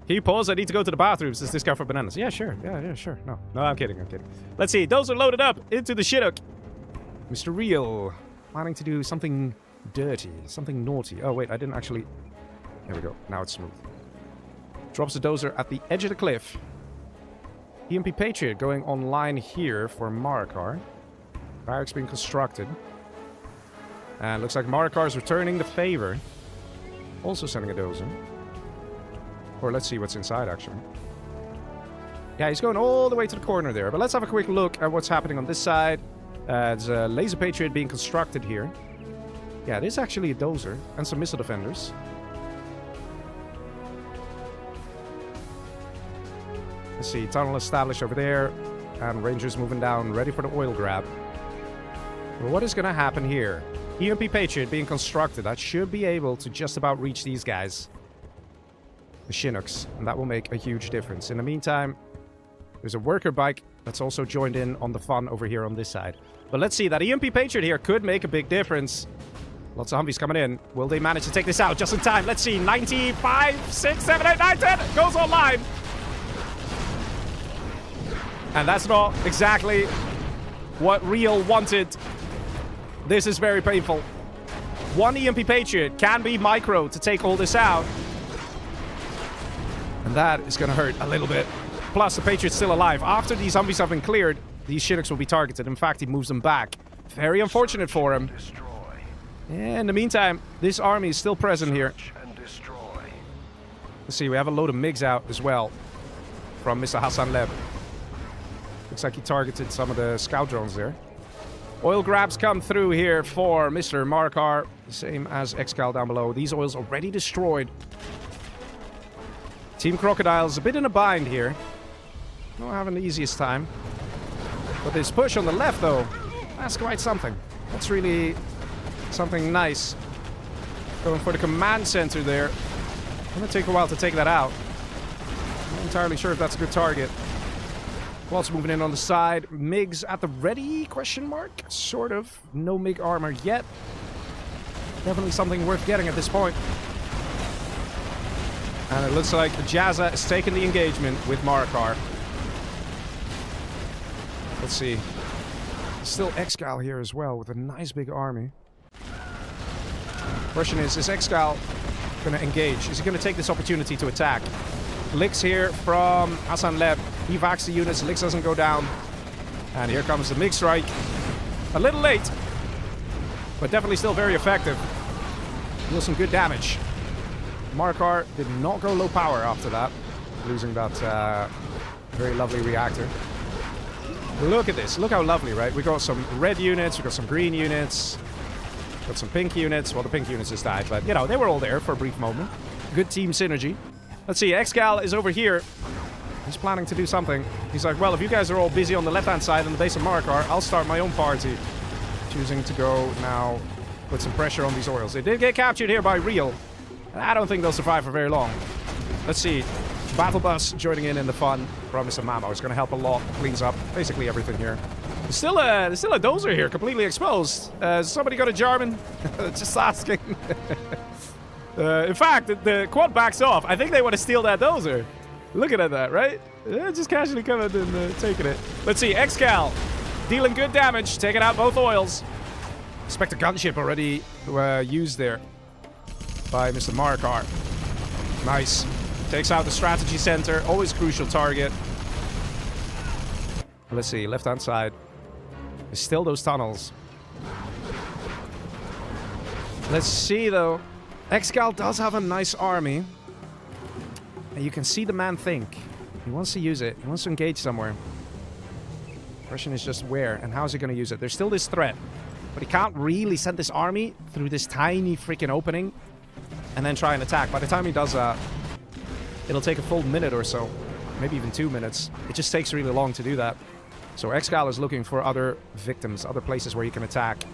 Can you pause? I need to go to the bathroom. Does this guy for bananas? Yeah, sure. Yeah, sure. No, I'm kidding. I'm kidding. Let's see. Those are loaded up into the Chinook. Mr. ReaL planning to do something dirty, something naughty. Oh, wait, I didn't actually... There we go. Now it's smooth. Drops the dozer at the edge of the cliff. EMP Patriot going online here for Marakar. Barracks being constructed. And looks like Marakar is returning the favor. Also sending a dozer. Or let's see what's inside, actually. Yeah, he's going all the way to the corner there. But let's have a quick look at what's happening on this side. There's a Laser Patriot being constructed here. Yeah, it is actually a dozer. And some missile defenders. Let's see, tunnel established over there. And Rangers moving down, ready for the oil grab. Well, what is going to happen here? EMP Patriot being constructed. That should be able to just about reach these guys. The Chinooks. And that will make a huge difference. In the meantime, There's a worker bike that's also joined in on the fun over here on this side. But let's see, that EMP Patriot here could make a big difference. Lots of Humvees coming in. Will they manage to take this out just in time? Let's see, 95, 6, 7, 8, 9, 10, goes online. And that's not exactly what ReaL wanted. This is very painful. One EMP Patriot can be micro to take all this out. And that is going to hurt a little bit. Plus, the Patriot's still alive. After these Humvees have been cleared, these Shinnocks will be targeted. In fact, he moves them back. Very unfortunate for him. Yeah, in the meantime, this army is still present here. Let's see, we have a load of MiGs out as well from Mr. Hassan Leb. Looks like he targeted some of the scout drones there. Oil grabs come through here for Mr. Marakar. Same as ExCaL down below. These oils already destroyed. Team Crocodiles a bit in a bind here. Not having the easiest time. But this push on the left, though, that's quite something. That's really something nice. Going for the command center there. Gonna take a while to take that out. Not entirely sure if that's a good target. Quads moving in on the side. MiGs at the ready? Question mark? Sort of. No MiG armor yet. Definitely something worth getting at this point. And it looks like Jazza is taking the engagement with Marakar. Let's see. Still ExCaL here as well with a nice big army. Question is ExCaL going to engage? Is he going to take this opportunity to attack? Licks here from Hassan Leb. He vacs the units. Licks doesn't go down. And here comes the MiG strike. A little late, but definitely still very effective. Deals some good damage. Marakar did not go low power after that, losing that very lovely reactor. Look at this. Look how lovely, right? We got some red units. We got some green units. Got some pink units. Well, the pink units just died, but, you know, they were all there for a brief moment. Good team synergy. Let's see. ExCaL is over here. He's planning to do something. He's like, well, if you guys are all busy on the left-hand side on the base of Marakar, I'll start my own party. Choosing to go now, put some pressure on these oils. They did get captured here by ReaL. I don't think they'll survive for very long. Let's see. Battle bus joining in the fun from Mr. Mamo. It's going to help a lot. Cleans up basically everything here. There's still a dozer here, completely exposed. Somebody got a Jarmen? Just asking. In fact, the quad backs off. I think they want to steal that dozer. Looking at that, right? Just casually coming and taking it. Let's see. ExCaL dealing good damage, taking out both oils. Expect a gunship already used there by Mr. Marakar. Nice. Takes out the strategy center. Always crucial target. Let's see. Left-hand side. There's still those tunnels. Let's see, though. ExCaL does have a nice army. And you can see the man think. He wants to use it. He wants to engage somewhere. Question is just where and how is he going to use it? There's still this threat. But he can't really send this army through this tiny freaking opening and then try and attack. By the time he does that, it'll take a full minute or so. Maybe even 2 minutes. It just takes really long to do that. So ExCaL is looking for other victims, other places where he can attack.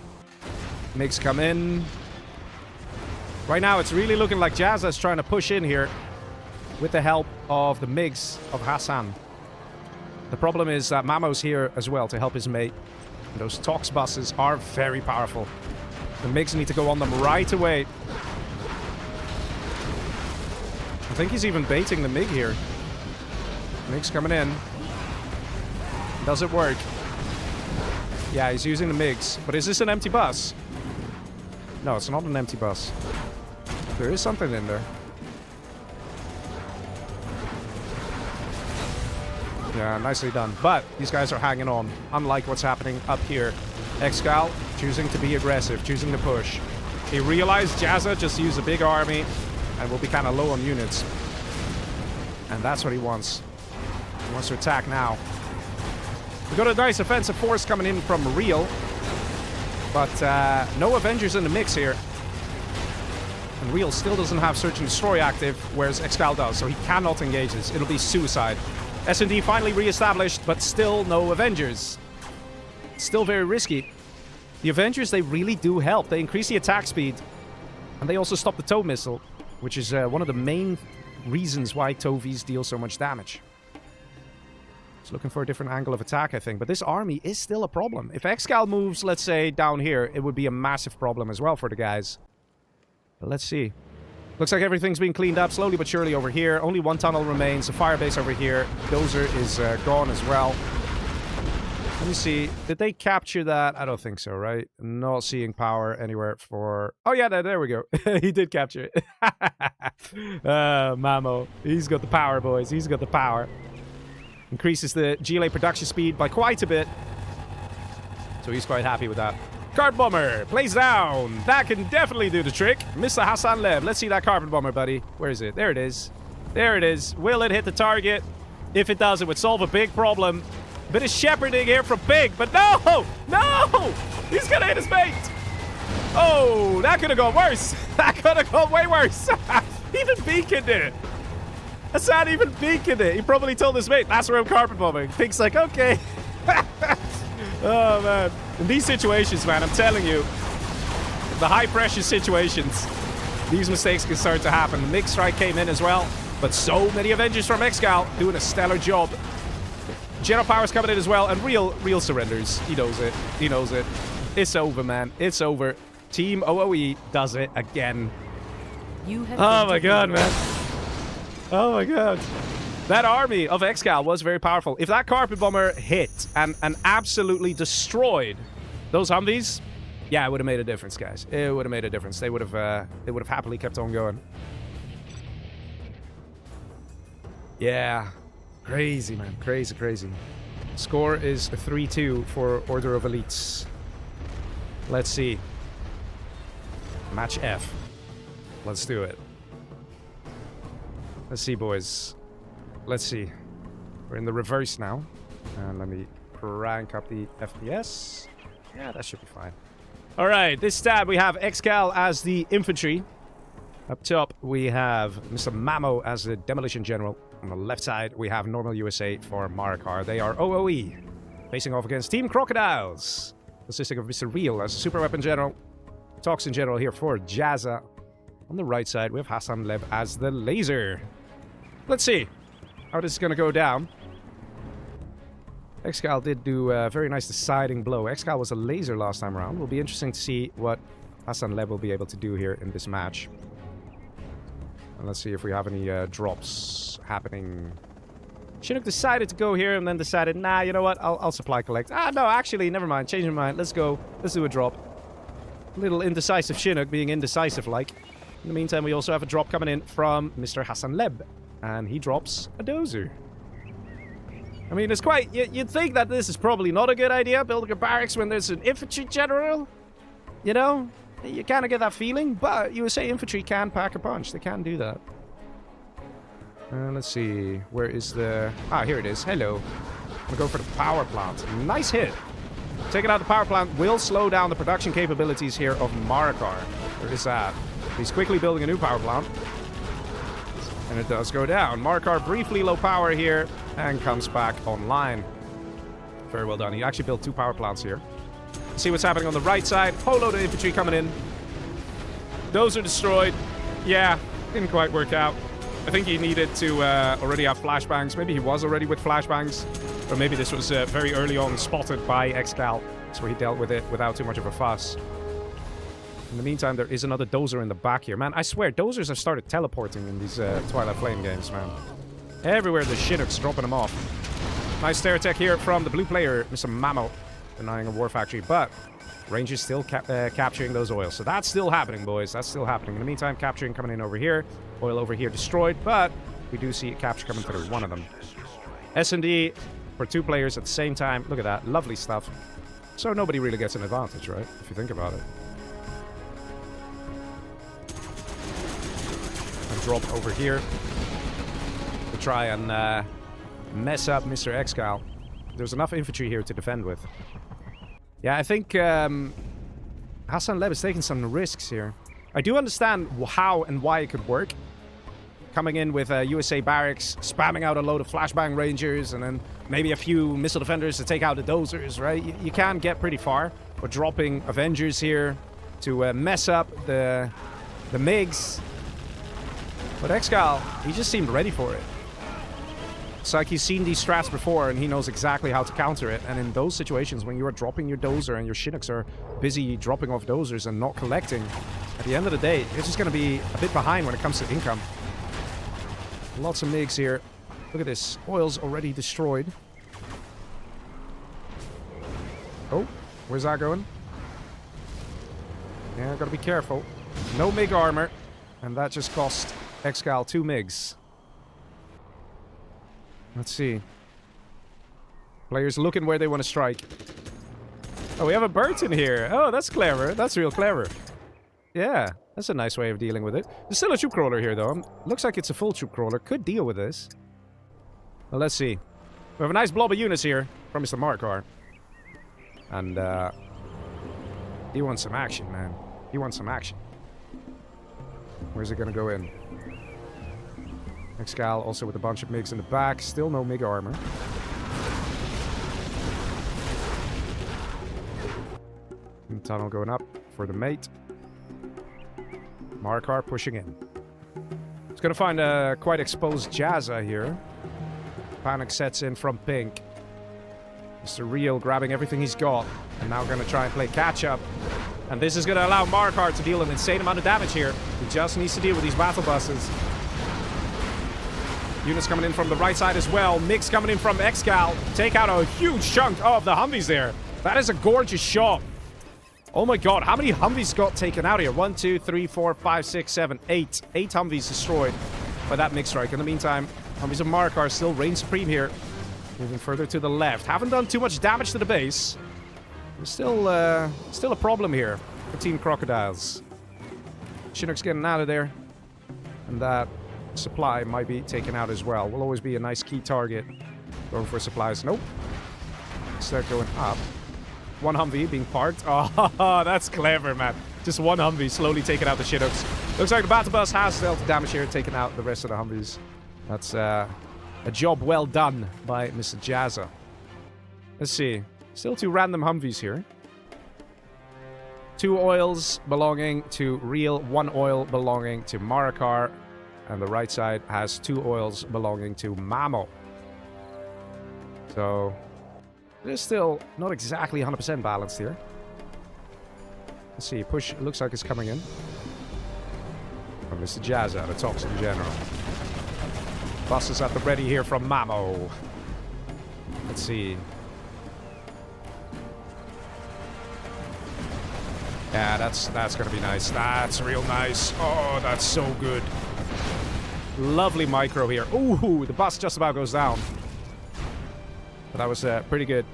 MiGs come in. Right now, it's really looking like Jazza is trying to push in here with the help of the MiGs of Hassan. The problem is that Mamo's here as well to help his mate. And those Tox buses are very powerful. The MiGs need to go on them right away. I think he's even baiting the MiG here. MiGs coming in. Does it work? Yeah, he's using the MiGs. But is this an empty bus? No, it's not an empty bus. There is something in there. Yeah, nicely done. But these guys are hanging on. Unlike what's happening up here. ExCaL choosing to be aggressive, choosing to push. He realized Jazza just used a big army and will be kind of low on units. And that's what he wants. He wants to attack now. We got a nice offensive force coming in from ReaL. But no Avengers in the mix here. And ReaL still doesn't have Search and Destroy active, whereas ExCaL does, so he cannot engage this. It'll be suicide. S&D finally re-established, but still no Avengers. Still very risky. The Avengers, they really do help. They increase the attack speed, and they also stop the tow missile, which is one of the main reasons why TOVs deal so much damage. He's looking for a different angle of attack, I think. But this army is still a problem. If ExCaL moves, let's say, down here, it would be a massive problem as well for the guys. But let's see. Looks like everything's being cleaned up slowly but surely over here. Only one tunnel remains. A fire base over here. Dozer is gone as well. Let me see. Did they capture that? I don't think so, right? Not seeing power anywhere for... Oh, yeah, there we go. He did capture it. Mamo. He's got the power, boys. He's got the power. Increases the GLA production speed by quite a bit. So he's quite happy with that. Carpet Bomber plays down. That can definitely do the trick. Mr. Hassan Lev. Let's see that Carpet Bomber, buddy. Where is it? There it is. There it is. Will it hit the target? If it does, it would solve a big problem. Bit of shepherding here from Pig, but no! No! He's gonna hit his mate! Oh, that could have gone worse. That could have gone way worse. Even Beacon did it. Hassan even Beacon it. He probably told his mate, that's where I'm carpet bombing. Pig's like, okay. Oh, man. In these situations, man, I'm telling you, the high-pressure situations, these mistakes can start to happen. The Mix Strike came in as well, but so many Avengers from ExCaL doing a stellar job. General Power's coming in as well, and ReaL surrenders. He knows it. He knows it. It's over, man. It's over. Team OoE does it again. Oh, my God, man. Oh, my God. That army of ExCaL was very powerful. If that Carpet Bomber hit and absolutely destroyed those Humvees, yeah, it would have made a difference, guys. It would have made a difference. They would have happily kept on going. Yeah. Crazy, man. Crazy, crazy. Score is 3-2 for Order of Elites. Let's see. Match F. Let's do it. Let's see, boys. Let's see. We're in the reverse now. And let me crank up the FPS. Yeah, that should be fine. Alright, this stab we have ExCaL as the infantry. Up top, we have Mr. Mamo as the demolition general. On the left side, we have normal USA for Marakar. They are OoE, facing off against Team Crocodiles, consisting of Mr. ReaL as the super weapon general. Toxin general here for Jazza. On the right side, we have Hassan Lev as the laser. Let's see how this is going to go down. ExCaL did do a very nice deciding blow. ExCaL was a laser last time around. Will be interesting to see what Hassan Lev will be able to do here in this match. And let's see if we have any drops happening. Chinook decided to go here and then decided, nah, you know what? I'll supply collect. Ah, no, actually, never mind. Change my mind. Let's go. Let's do a drop. A little indecisive Chinook being indecisive-like. In the meantime, we also have a drop coming in from Mr. Hassan Lev. And he drops a dozer. I mean, it's quite... You'd think that this is probably not a good idea, building a barracks when there's an infantry general. You know? You kind of get that feeling, but USA infantry can pack a punch. They can do that. Let's see. Where is the... Ah, here it is. Hello. I'm gonna go for the power plant. Nice hit. Taking out the power plant will slow down the production capabilities here of Marakar. Where is that? He's quickly building a new power plant. And it does go down. Marakar briefly low power here and comes back online. Very well done. He actually built 2 power plants here. See what's happening on the right side. Whole load of infantry coming in. Those are destroyed. Yeah, didn't quite work out. I think he needed to already have flashbangs. Maybe he was already with flashbangs. Or maybe this was very early on spotted by ExCaL. So he dealt with it without too much of a fuss. In the meantime, there is another dozer in the back here. Man, I swear, dozers have started teleporting in these Twilight Flame games, man. Everywhere the Chinooks dropping them off. Nice stair attack here from the blue player, Mr. Mamo. Denying a war factory, but Ranger's still capturing those oils. So that's still happening, boys. That's still happening. In the meantime, capturing coming in over here. Oil over here destroyed, but we do see a capture coming through. One of them. S&D for 2 players at the same time. Look at that. Lovely stuff. So nobody really gets an advantage, right? If you think about it. A drop over here to try and mess up Mr. ExCaL. There's enough infantry here to defend with. Yeah, I think Hassan Lev is taking some risks here. I do understand how and why it could work. Coming in with USA barracks, spamming out a load of flashbang rangers, and then maybe a few missile defenders to take out the dozers, right? You can get pretty far. But dropping Avengers here to mess up the MiGs. But ExCaL, he just seemed ready for it. It's like he's seen these strats before and he knows exactly how to counter it. And in those situations, when you are dropping your dozer and your Chinooks are busy dropping off dozers and not collecting, at the end of the day, you're just going to be a bit behind when it comes to income. Lots of MiGs here. Look at this. Oil's already destroyed. Oh, where's that going? Yeah, gotta be careful. No MiG armor. And that just cost ExCaL 2 MiGs. Let's see. Players looking where they want to strike. Oh, we have a bird in here. Oh, that's clever. That's real clever. Yeah, that's a nice way of dealing with it. There's still a troop crawler here, though. Looks like it's a full troop crawler. Could deal with this. Well, let's see. We have a nice blob of units here from Mr. Marakar. And, he wants some action, man. He wants some action. Where's it gonna go in? ExCaL also with a bunch of MiGs in the back. Still no MiG armor. And tunnel going up for the mate. Marakar pushing in. It's gonna find a quite exposed Jazza here. Panic sets in from pink. Mr. ReaL grabbing everything he's got. And now gonna try and play catch up. And this is gonna allow Marakar to deal an insane amount of damage here. He just needs to deal with these battle buses. Units coming in from the right side as well. MiGs coming in from ExCaL. Take out a huge chunk of the Humvees there. That is a gorgeous shot. Oh my god, how many Humvees got taken out here? 1, 2, 3, 4, 5, 6, 7, 8. 8 Humvees destroyed by that MiG strike. In the meantime, Humvees of Marakar still reign supreme here. Moving further to the left. Haven't done too much damage to the base. There's still a problem here for Team Crocodiles. Chinook's getting out of there. And that supply might be taken out as well. Will always be a nice key target. Going for supplies. Nope. Start going up. One Humvee being parked. Oh, that's clever, man. Just one Humvee slowly taking out the Chinooks. Looks like the battle bus has dealt damage here, taking out the rest of the Humvees. That's a job well done by Mr. Jazza. Let's see. Still 2 random Humvees here. 2 oils belonging to ReaL, 1 oil belonging to Marakar. And the right side has 2 oils belonging to Mamo. So, it is still not exactly 100% balanced here. Let's see, push looks like it's coming in. From Mr. Jazza, the Toxin General. Buses at the ready here from Mamo. Let's see. Yeah, that's gonna be nice. That's real nice. Oh, that's so good. Lovely micro here. Ooh, the bus just about goes down. But that was pretty good.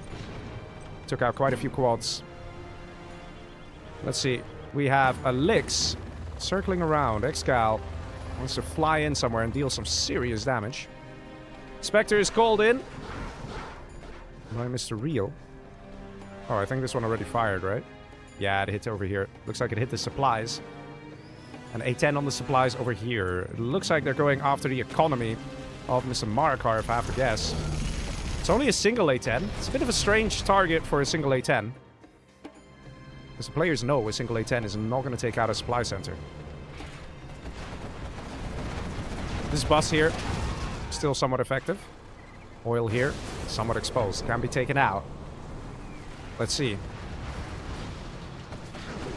Took out quite a few quads. Let's see. We have a Lix circling around. ExCaL wants to fly in somewhere and deal some serious damage. Spectre is called in by Mr. ReaL. Oh, I think this one already fired, right? Yeah, it hit over here. Looks like it hit the supplies. An A10 on the supplies over here. It looks like they're going after the economy of Mr. Marakar, if I have to guess. It's only a single A10. It's a bit of a strange target for a single A10. Because the players know a single A10 is not going to take out a supply center. This bus here, still somewhat effective. Oil here, somewhat exposed. Can be taken out. Let's see.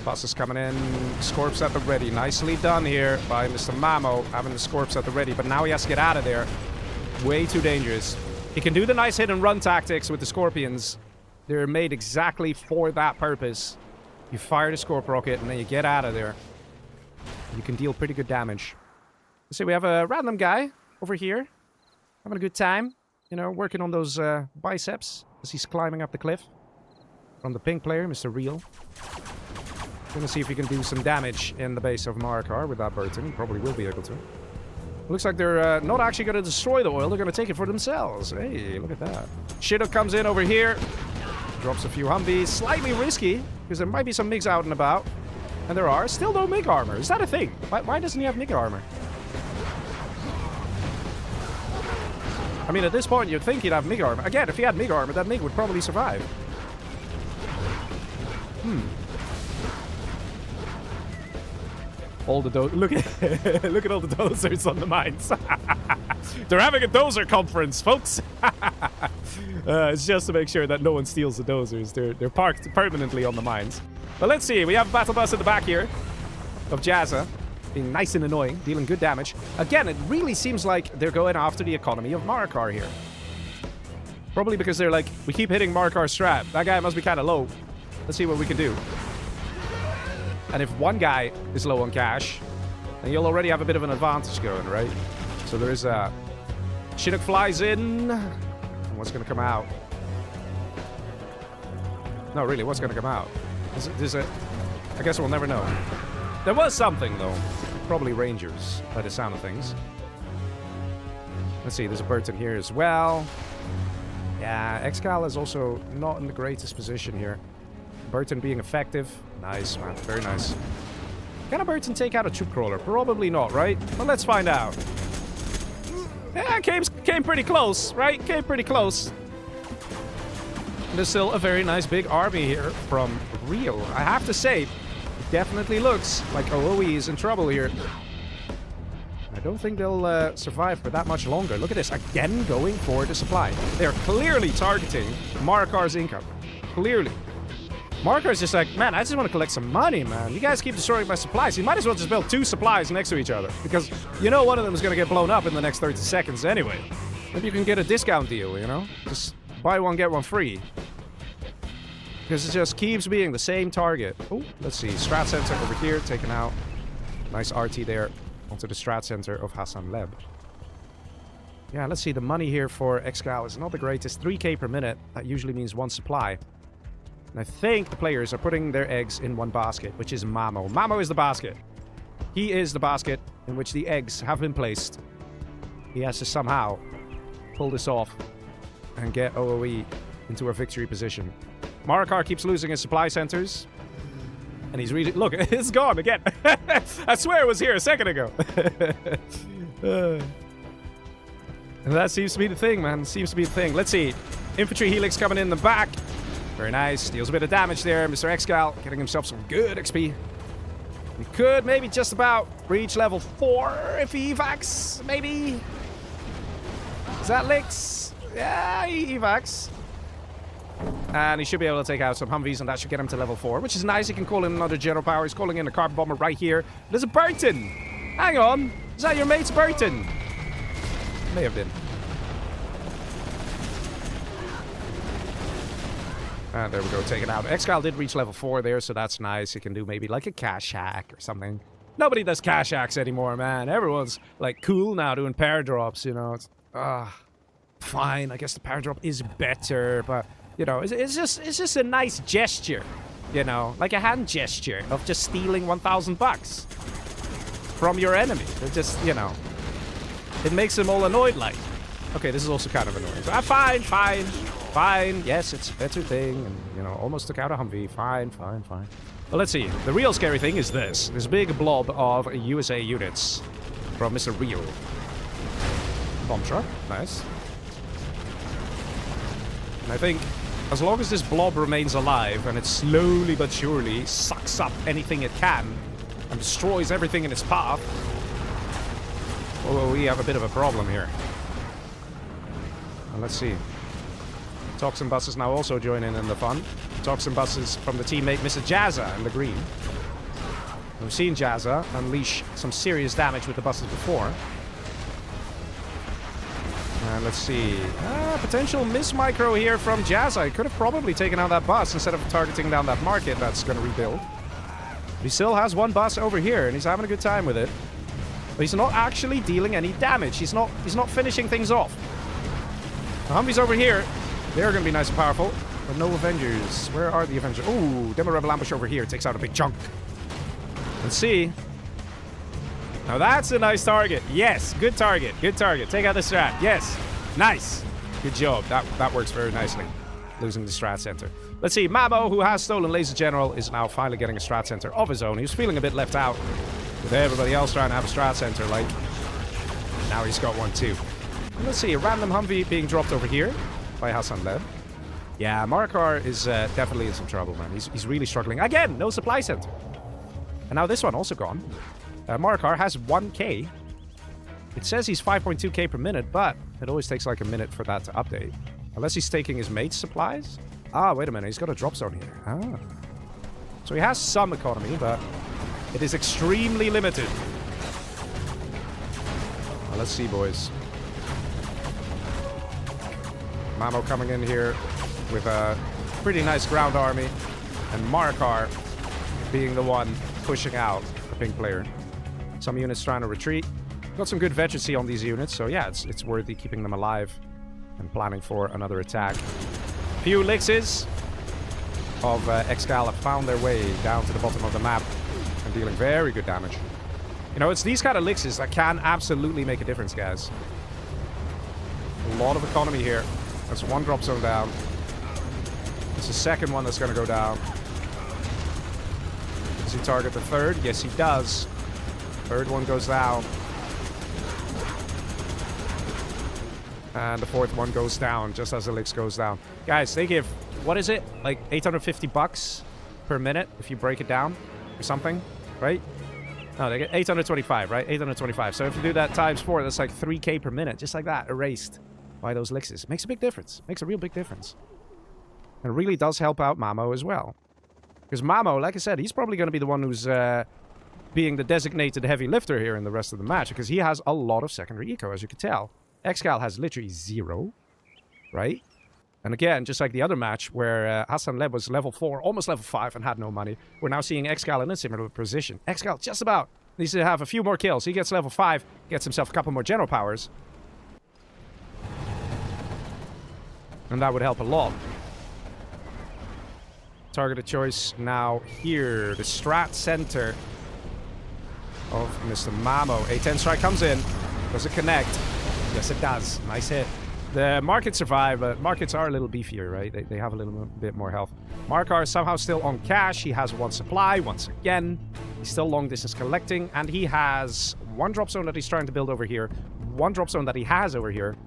Bus is coming in. Scorps at the ready. Nicely done here by Mr. Mamo, having the Scorps at the ready. But now he has to get out of there. Way too dangerous. He can do the nice hit and run tactics with the Scorpions. They're made exactly for that purpose. You fire the Scorp rocket and then you get out of there. You can deal pretty good damage. Let's see, we have a random guy over here. Having a good time. You know, working on those biceps as he's climbing up the cliff. From the pink player, Mr. ReaL. Gonna see if he can do some damage in the base of Marakar with that Burton. He probably will be able to. Looks like they're not actually gonna destroy the oil. They're gonna take it for themselves. Hey, look at that. Chinook comes in over here. Drops a few Humvees. Slightly risky, because there might be some MiGs out and about. And there are. Still no MiG armor. Is that a thing? Why doesn't he have MiG armor? I mean, at this point, you'd think he'd have MiG armor. Again, if he had MiG armor, that MiG would probably survive. All the look at all the dozers on the mines. They're having a dozer conference, folks. It's just to make sure that no one steals the dozers. They're parked permanently on the mines. But let's see. We have a battle bus at the back here of Jazza. Being nice and annoying, dealing good damage. Again, it really seems like they're going after the economy of Marakar here. Probably because they're like, we keep hitting Marakar's strat. That guy must be kind of low. Let's see what we can do. And if one guy is low on cash, then you'll already have a bit of an advantage going, right? So there is a... Chinook flies in. And what's going to come out? No, really, what's going to come out? Is it... I guess we'll never know. There was something, though. Probably Rangers, by the sound of things. Let's see, there's a Burton here as well. Yeah, ExCaL is also not in the greatest position here. Burton being effective. Nice, man. Very nice. Can a Burton take out a troop crawler? Probably not, right? Well, let's find out. Yeah, came pretty close, right? Came pretty close. There's still a very nice big army here from ReaL. I have to say, it definitely looks like OoE is in trouble here. I don't think they'll survive for that much longer. Look at this. Again, going for the supply. They're clearly targeting Marakar's income. Clearly. Marakar's just like, man, I just want to collect some money, man. You guys keep destroying my supplies. You might as well just build 2 supplies next to each other. Because you know one of them is going to get blown up in the next 30 seconds anyway. Maybe you can get a discount deal, you know? Just buy one, get one free. Because it just keeps being the same target. Oh, let's see. Strat Center over here, taken out. Nice RT there. Onto the Strat Center of Hassan Leb. Yeah, let's see. The money here for ExCaL is not the greatest. 3k per minute. That usually means 1 supply. And I think the players are putting their eggs in one basket, which is Mamo. Mamo is the basket. He is the basket in which the eggs have been placed. He has to somehow pull this off and get OoE into a victory position. Marakar keeps losing his supply centers. And he's really... Look, it's gone again. I swear it was here a second ago. And that seems to be the thing, man. Seems to be the thing. Let's see. Infantry Helix coming in the back. Very nice. Deals a bit of damage there. Mr. ExCaL getting himself some good XP. He could maybe just about reach level 4 if he evacs. Maybe. Is that licks? Yeah, he evacs. And he should be able to take out some Humvees, and that should get him to level 4, which is nice. He can call in another general power. He's calling in a carbon bomber right here. There's a Burton. Hang on. Is that your mate's Burton? May have been. And there we go, take it out. ExCaL did reach level 4 there, so that's nice. He can do maybe like a cash hack or something. Nobody does cash hacks anymore, man. Everyone's like cool now doing paradrops, you know. It's, fine, I guess the paradrop is better, but you know, it's just a nice gesture, you know, like a hand gesture of just stealing 1,000 bucks from your enemy. It just, you know, it makes them all annoyed like. Okay, this is also kind of annoying. So, fine. Yes, it's a better thing. And, you know, almost took out a Humvee. Fine. Well, let's see. The real scary thing is this big blob of USA units from Mr. ReaL. Bomb truck. Nice. And I think as long as this blob remains alive and it slowly but surely sucks up anything it can and destroys everything in its path, well, we have a bit of a problem here. And let's see. Toxin buses now also join in the fun. Toxin buses from the teammate Mr. Jazza in the green. We've seen Jazza unleash some serious damage with the buses before. And let's see. Potential miss micro here from Jazza. He could have probably taken out that bus instead of targeting down that market that's going to rebuild. But he still has one bus over here, and he's having a good time with it. But he's not actually dealing any damage. He's not finishing things off. The Humvees over here, they're going to be nice and powerful. But no Avengers. Where are the Avengers? Ooh, Demo Rebel Ambush over here. Takes out a big chunk. Let's see. Now that's a nice target. Yes, good target. Good target. Take out the strat. Yes. Nice. Good job. That works very nicely. Losing the strat center. Let's see. Mamo, who has stolen Laser General, is now finally getting a strat center of his own. He was feeling a bit left out with everybody else trying to have a strat center. Like, now he's got one too. And let's see. A random Humvee being dropped over here by Hassan Leb. Yeah, Marakar is definitely in some trouble, man. He's really struggling. Again, no supply center. And now this one also gone. Marakar has 1k. It says he's 5.2k per minute, but it always takes like a minute for that to update. Unless he's taking his mate's supplies. Ah, wait a minute. He's got a drop zone here. Ah. So he has some economy, but it is extremely limited. Well, let's see, boys. Mamo coming in here with a pretty nice ground army. And Marakar being the one pushing out the pink player. Some units trying to retreat. Got some good veterancy on these units, so yeah, it's worthy keeping them alive and planning for another attack. Few elixes of ExCaL have found their way down to the bottom of the map and dealing very good damage. You know, it's these kind of elixirs that can absolutely make a difference, guys. A lot of economy here. That's one drop zone down. It's the second one that's going to go down. Does he target the third? Yes, he does. Third one goes down. And the fourth one goes down just as Elix goes down. Guys, they give, what is it? Like 850 bucks per minute if you break it down or something, right? No, they get 825, right? 825. So if you do that times 4, that's like 3k per minute. Just like that, erased by those elixirs. Makes a big difference. Makes a real big difference. And it really does help out Mamo as well. Because Mamo, like I said, he's probably going to be the one who's being the designated heavy lifter here in the rest of the match. Because he has a lot of secondary eco, as you can tell. ExCaL has literally 0, right? And again, just like the other match where Hassan Leb was level 4, almost level 5 and had no money, we're now seeing ExCaL in a similar position. ExCaL just about needs to have a few more kills. He gets level 5, gets himself a couple more general powers. And that would help a lot. Targeted choice now here. The strat center of Mr. Mamo. A10 strike comes in. Does it connect? Yes, it does. Nice hit. The markets survive, but markets are a little beefier, right? They have a little bit more health. Marakar is somehow still on cash. He has one supply once again. He's still long distance collecting, and he has one drop zone that he's trying to build over here, one drop zone that he has over here,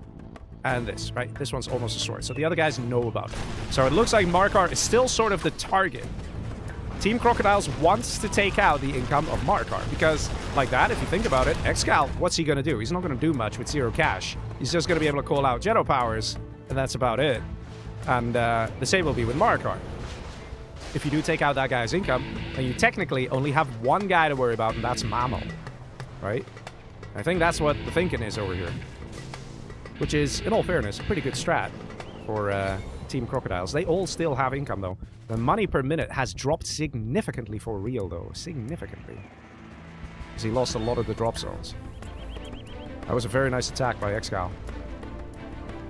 and this, right? This one's almost destroyed. So the other guys know about it. So it looks like Marakar is still sort of the target. Team Crocodiles wants to take out the income of Marakar because, like that, if you think about it, ExCaL, what's he going to do? He's not going to do much with 0 cash. He's just going to be able to call out Geno powers, and that's about it. And the same will be with Marakar. If you do take out that guy's income, then you technically only have one guy to worry about, and that's Mamo, right? I think that's what the thinking is over here. Which is, in all fairness, a pretty good strat for Team Crocodiles. They all still have income, though. The money per minute has dropped significantly for ReaL, though. Significantly. Because he lost a lot of the drop zones. That was a very nice attack by ExCaL.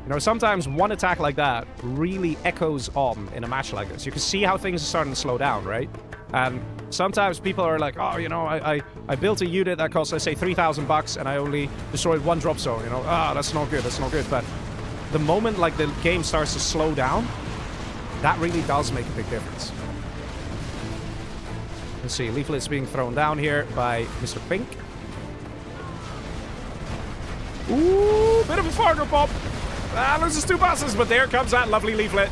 You know, sometimes one attack like that really echoes on in a match like this. You can see how things are starting to slow down, right? And sometimes people are like, oh, you know, I built a unit that costs, let's say, 3,000 bucks and I only destroyed one drop zone, you know? Ah, that's not good, that's not good. But the moment, like, the game starts to slow down, that really does make a big difference. Let's see, leaflets being thrown down here by Mr. Pink. Ooh, bit of a Fargo pop. Ah, loses 2 buses, but there comes that lovely leaflet.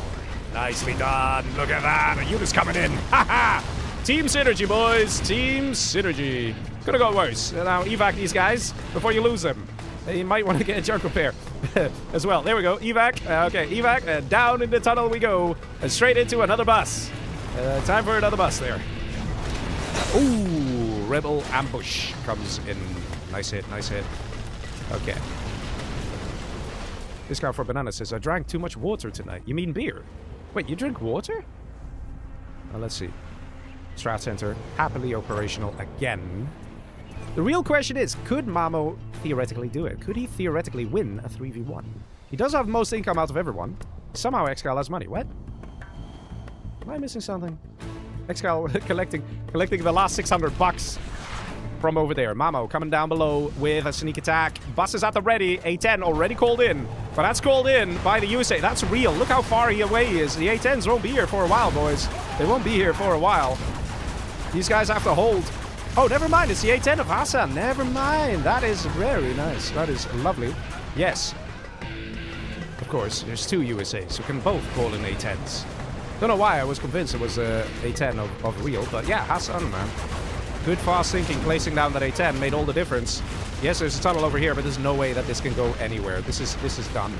Nicely done. Look at that. A unit's coming in. Ha ha! Team synergy, boys. Team synergy. Could have got worse. Now, evac these guys before you lose them. You might want to get a junk repair as well. There we go. Evac. Okay, evac. Down in the tunnel we go. And straight into another bus. Time for another bus there. Ooh, Rebel ambush comes in. Nice hit, nice hit. Okay. This guy for banana says, I drank too much water tonight. You mean beer? Wait, you drink water? Let's see. Strat Center, happily operational again. The real question is, could Mamo theoretically do it? Could he theoretically win a 3v1? He does have most income out of everyone. Somehow ExCaL has money. What? Am I missing something? ExCaL collecting the last 600 bucks from over there. Mamo coming down below with a sneak attack. Buses at the ready. A10 already called in. But that's called in by the USA. That's ReaL. Look how far away he is. The A10s won't be here for a while, boys. They won't be here for a while. These guys have to hold. Oh, never mind. It's the A10 of Hassan. Never mind. That is very nice. That is lovely. Yes. Of course, there's 2 USAs who can both call in A10s. Don't know why I was convinced it was a A10 of ReaL, but yeah, Hassan, man. Good fast thinking, placing down that A10 made all the difference. Yes, there's a tunnel over here, but there's no way that this can go anywhere. This is done.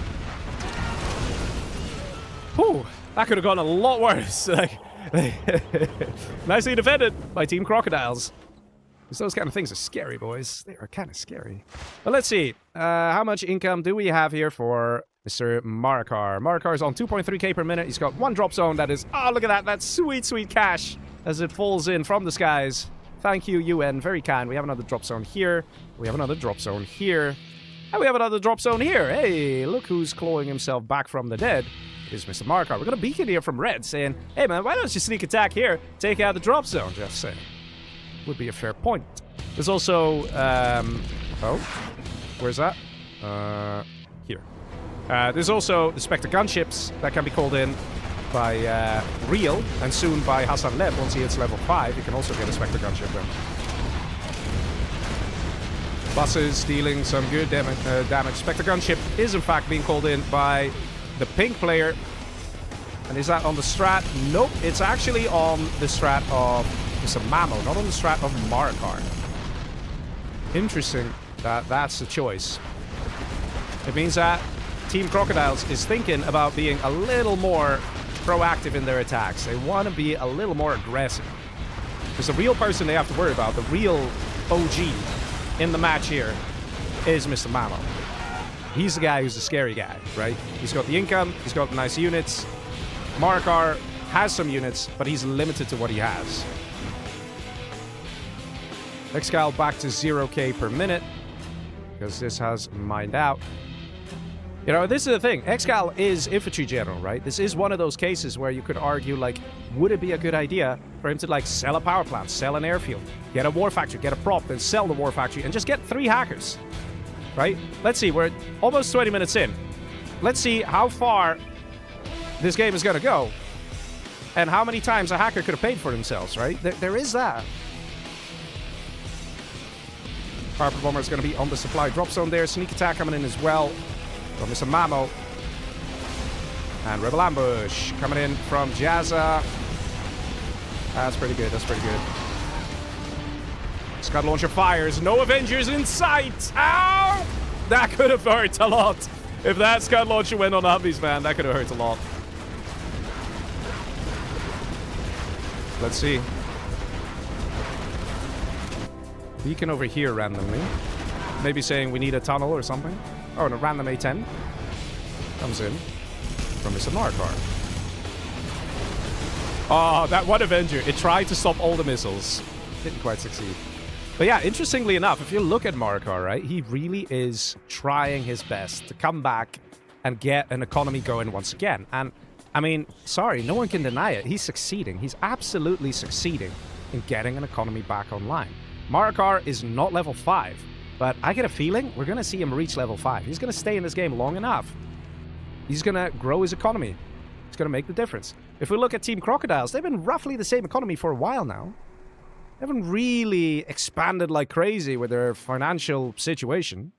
Whew, that could have gone a lot worse. Nicely defended by Team Crocodiles. Because those kind of things are scary, boys. They are kind of scary. But let's see. How much income do we have here for Mr. Marakar? Marakar's on 2.3k per minute. He's got one drop zone that is... Oh, look at that. That's sweet, sweet cash as it falls in from the skies. Thank you, UN. Very kind. We have another drop zone here. We have another drop zone here. And we have another drop zone here. Hey, look who's clawing himself back from the dead. It is Mr. Marakar. We're going to beacon here from red saying, hey, man, why don't you sneak attack here? Take out the drop zone. Just saying. Would be a fair point. There's also, oh, where's that? Here. There's also the Spectre gunships that can be called in by ReaL and soon by Hassan Leb. Once he hits level 5, you can also get a Spectre gunship then. Buses dealing some good damage. Spectre gunship is in fact being called in by the pink player. And is that on the strat? Nope, it's actually on the strat of Mr. Mamo, not on the strat of Marakar. Interesting that that's the choice. It means that Team Crocodiles is thinking about being a little more proactive in their attacks. They want to be a little more aggressive. Because the real person they have to worry about, the real OG in the match here, is Mr. Mamo. He's the guy who's the scary guy, right? He's got the income, he's got the nice units. Marakar has some units, but he's limited to what he has. ExCaL back to 0k per minute, because this has mined out. You know, this is the thing. ExCaL is infantry general, right? This is one of those cases where you could argue, like, would it be a good idea for him to, like, sell a power plant, sell an airfield, get a war factory, get a prop, then sell the war factory, and just get 3 hackers, right? Let's see. We're almost 20 minutes in. Let's see how far this game is going to go and how many times a hacker could have paid for themselves, right? There is that. Harper Bomber is going to be on the supply drop zone there. Sneak attack coming in as well from Mr. Mamo. And Rebel Ambush coming in from Jazza. That's pretty good. That's pretty good. Scud Launcher fires. No Avengers in sight. Ow! That could have hurt a lot. If that Scud Launcher went on Humvees, man, that could have hurt a lot. Let's see. Beacon over here randomly. Maybe saying we need a tunnel or something. Oh, and a random A10 comes in from Mr. Marakar. Oh, that one Avenger. It tried to stop all the missiles. Didn't quite succeed. But yeah, interestingly enough, if you look at Marakar, right, he really is trying his best to come back and get an economy going once again. And, I mean, sorry, no one can deny it. He's succeeding. He's absolutely succeeding in getting an economy back online. Marakar is not level 5, but I get a feeling we're going to see him reach level 5. He's going to stay in this game long enough. He's going to grow his economy. It's going to make the difference. If we look at Team Crocodiles, they've been roughly the same economy for a while now. They haven't really expanded like crazy with their financial situation.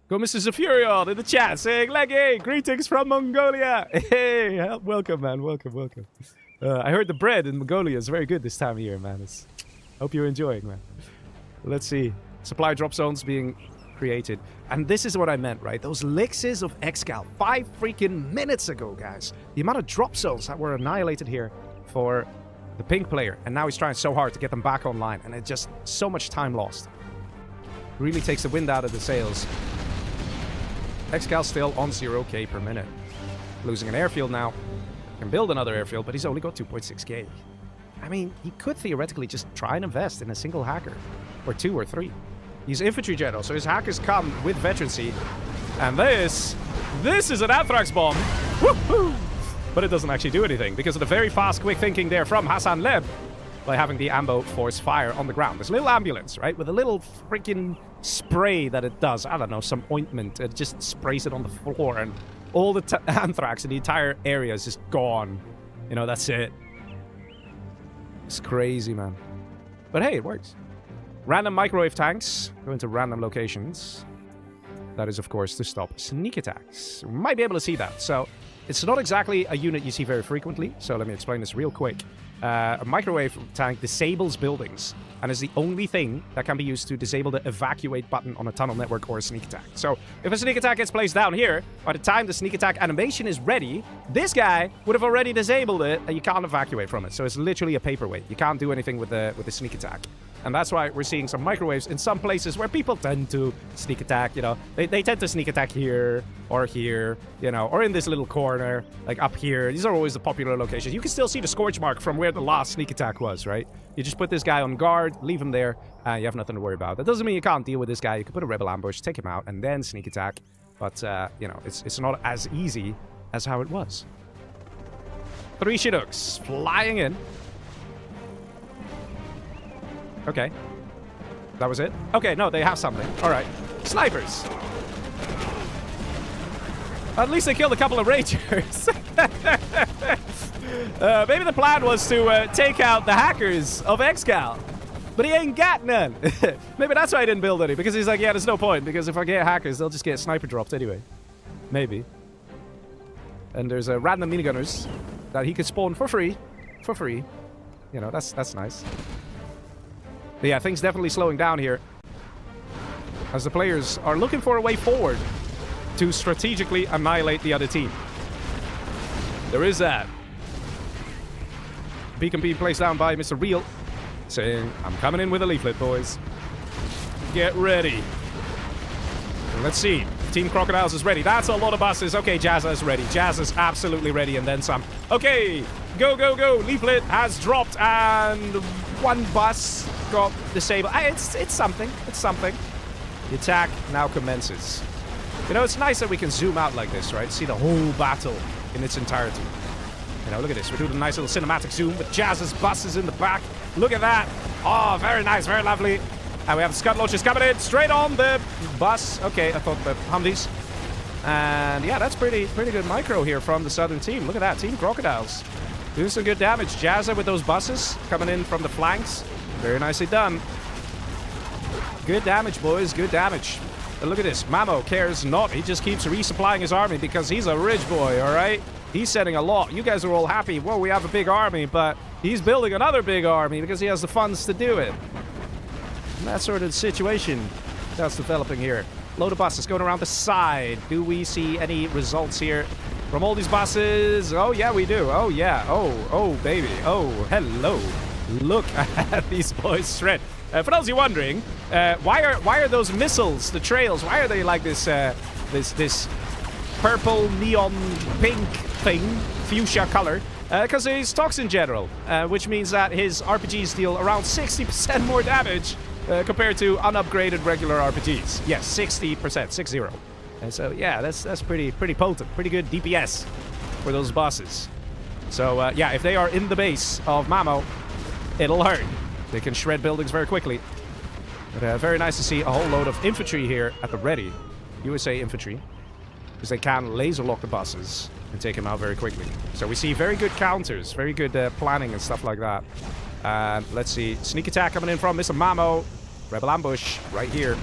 Go Mr. Zafurion in the chat saying, Leggy, greetings from Mongolia. Hey, welcome, man. Welcome, welcome. I heard the bread in Mongolia is very good this time of year, man. Hope you're enjoying, man. Let's see. Supply drop zones being created. And this is what I meant, right? Those elixers of ExCaL 5 freaking minutes ago, guys. The amount of drop zones that were annihilated here for the pink player. And now he's trying so hard to get them back online. And it's just so much time lost. Really takes the wind out of the sails. ExCaL still on 0k per minute. Losing an airfield now. Can build another airfield, but he's only got 2.6k. I mean, he could theoretically just try and invest in a single hacker. Or 2 or 3. He's infantry general, so his hackers come with veterancy. And this is an anthrax bomb. Woohoo! But it doesn't actually do anything because of the very fast, quick thinking there from Hassan Leb by having the ambo force fire on the ground. There's a little ambulance, right? With a little freaking spray that it does. I don't know, some ointment. It just sprays it on the floor and all the anthrax in the entire area is just gone. You know, that's it. It's crazy, man. But hey, it works. Random microwave tanks go into random locations. That is, of course, to stop sneak attacks. We might be able to see that. So it's not exactly a unit you see very frequently, so let me explain this real quick. A microwave tank disables buildings and is the only thing that can be used to disable the evacuate button on a tunnel network or a sneak attack. So if a sneak attack gets placed down here, by the time the sneak attack animation is ready, this guy would have already disabled it and you can't evacuate from it. So it's literally a paperweight. You can't do anything with the sneak attack. And that's why we're seeing some microwaves in some places where people tend to sneak attack, you know. They tend to sneak attack here, you know, or in this little corner, like up here. These are always the popular locations. You can still see the scorch mark from where the last sneak attack was, right? You just put this guy on guard, leave him there, and you have nothing to worry about. That doesn't mean you can't deal with this guy. You can put a rebel ambush, take him out, and then sneak attack. But, you know, it's not as easy as how it was. 3 Chidooks flying in. Okay. That was it? Okay, no, they have something. Alright. Snipers! At least they killed a couple of Ragers. Maybe the plan was to take out the hackers of ExCaL. But he ain't got none. Maybe that's why he didn't build any. Because he's like, yeah, there's no point. Because if I get hackers, they'll just get sniper dropped anyway. Maybe. And there's random minigunners that he could spawn for free. For free. You know, that's nice. But yeah, things definitely slowing down here. As the players are looking for a way forward to strategically annihilate the other team. There is that. Beacon being placed down by Mr. ReaL, saying, I'm coming in with a leaflet, boys. Get ready. And let's see. Team Crocodiles is ready. That's a lot of buses. Okay, Jazza is ready. Jazza's absolutely ready, and then some. Okay, go, go, go. Leaflet has dropped, and one bus got disabled. It's something. It's something. The attack now commences. You know, it's nice that we can zoom out like this, right? See the whole battle in its entirety. You know, look at this. We're doing a nice little cinematic zoom with Jazza's buses in the back. Look at that. Oh, very nice, very lovely. And we have Scud launchers coming in straight on the bus. Okay, I thought the Humvees. And yeah, that's pretty good micro here from the southern team. Look at that, Team Crocodiles. Doing some good damage. Jazza with those buses coming in from the flanks. Very nicely done. Good damage, boys. Good damage. And look at this. Mamo cares not. He just keeps resupplying his army because he's a rich boy, all right? He's sending a lot. You guys are all happy. Whoa, we have a big army, but he's building another big army because he has the funds to do it. And that sort of situation that's developing here. Load of buses going around the side. Do we see any results here from all these buses? Oh, yeah, we do. Oh, yeah. Oh, baby. Oh, hello. Look at these boys shred. For those of you wondering, why are those missiles, the trails, why are they like this this purple neon pink thing, fuchsia color? Because he's Toxin General, which means that his RPGs deal around 60% more damage compared to unupgraded regular RPGs. Yes, 60%, 60. And so yeah, that's pretty potent, pretty good DPS for those bosses. So yeah, if they are in the base of Mamo, it'll hurt. They can shred buildings very quickly. But very nice to see a whole load of infantry here at the ready. USA infantry. Because they can laser lock the buses and take them out very quickly. So we see very good counters, very good planning and stuff like that. And let's see, sneak attack coming in from Mr. Mamo. Rebel ambush right here.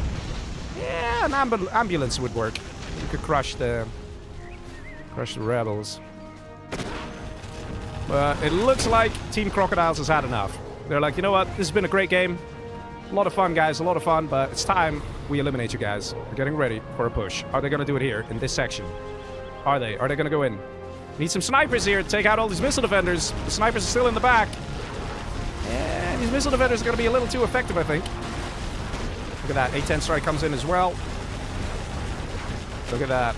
Yeah, an ambulance would work. You could crush the rebels. But it looks like Team Crocodiles has had enough. They're like, you know what? This has been a great game. A lot of fun, guys. A lot of fun. But it's time we eliminate you guys. We're getting ready for a push. Are they going to do it here in this section? Are they? Are they going to go in? Need some snipers here to take out all these missile defenders. The snipers are still in the back. And these missile defenders are going to be a little too effective, I think. Look at that. A-10 strike comes in as well. Look at that.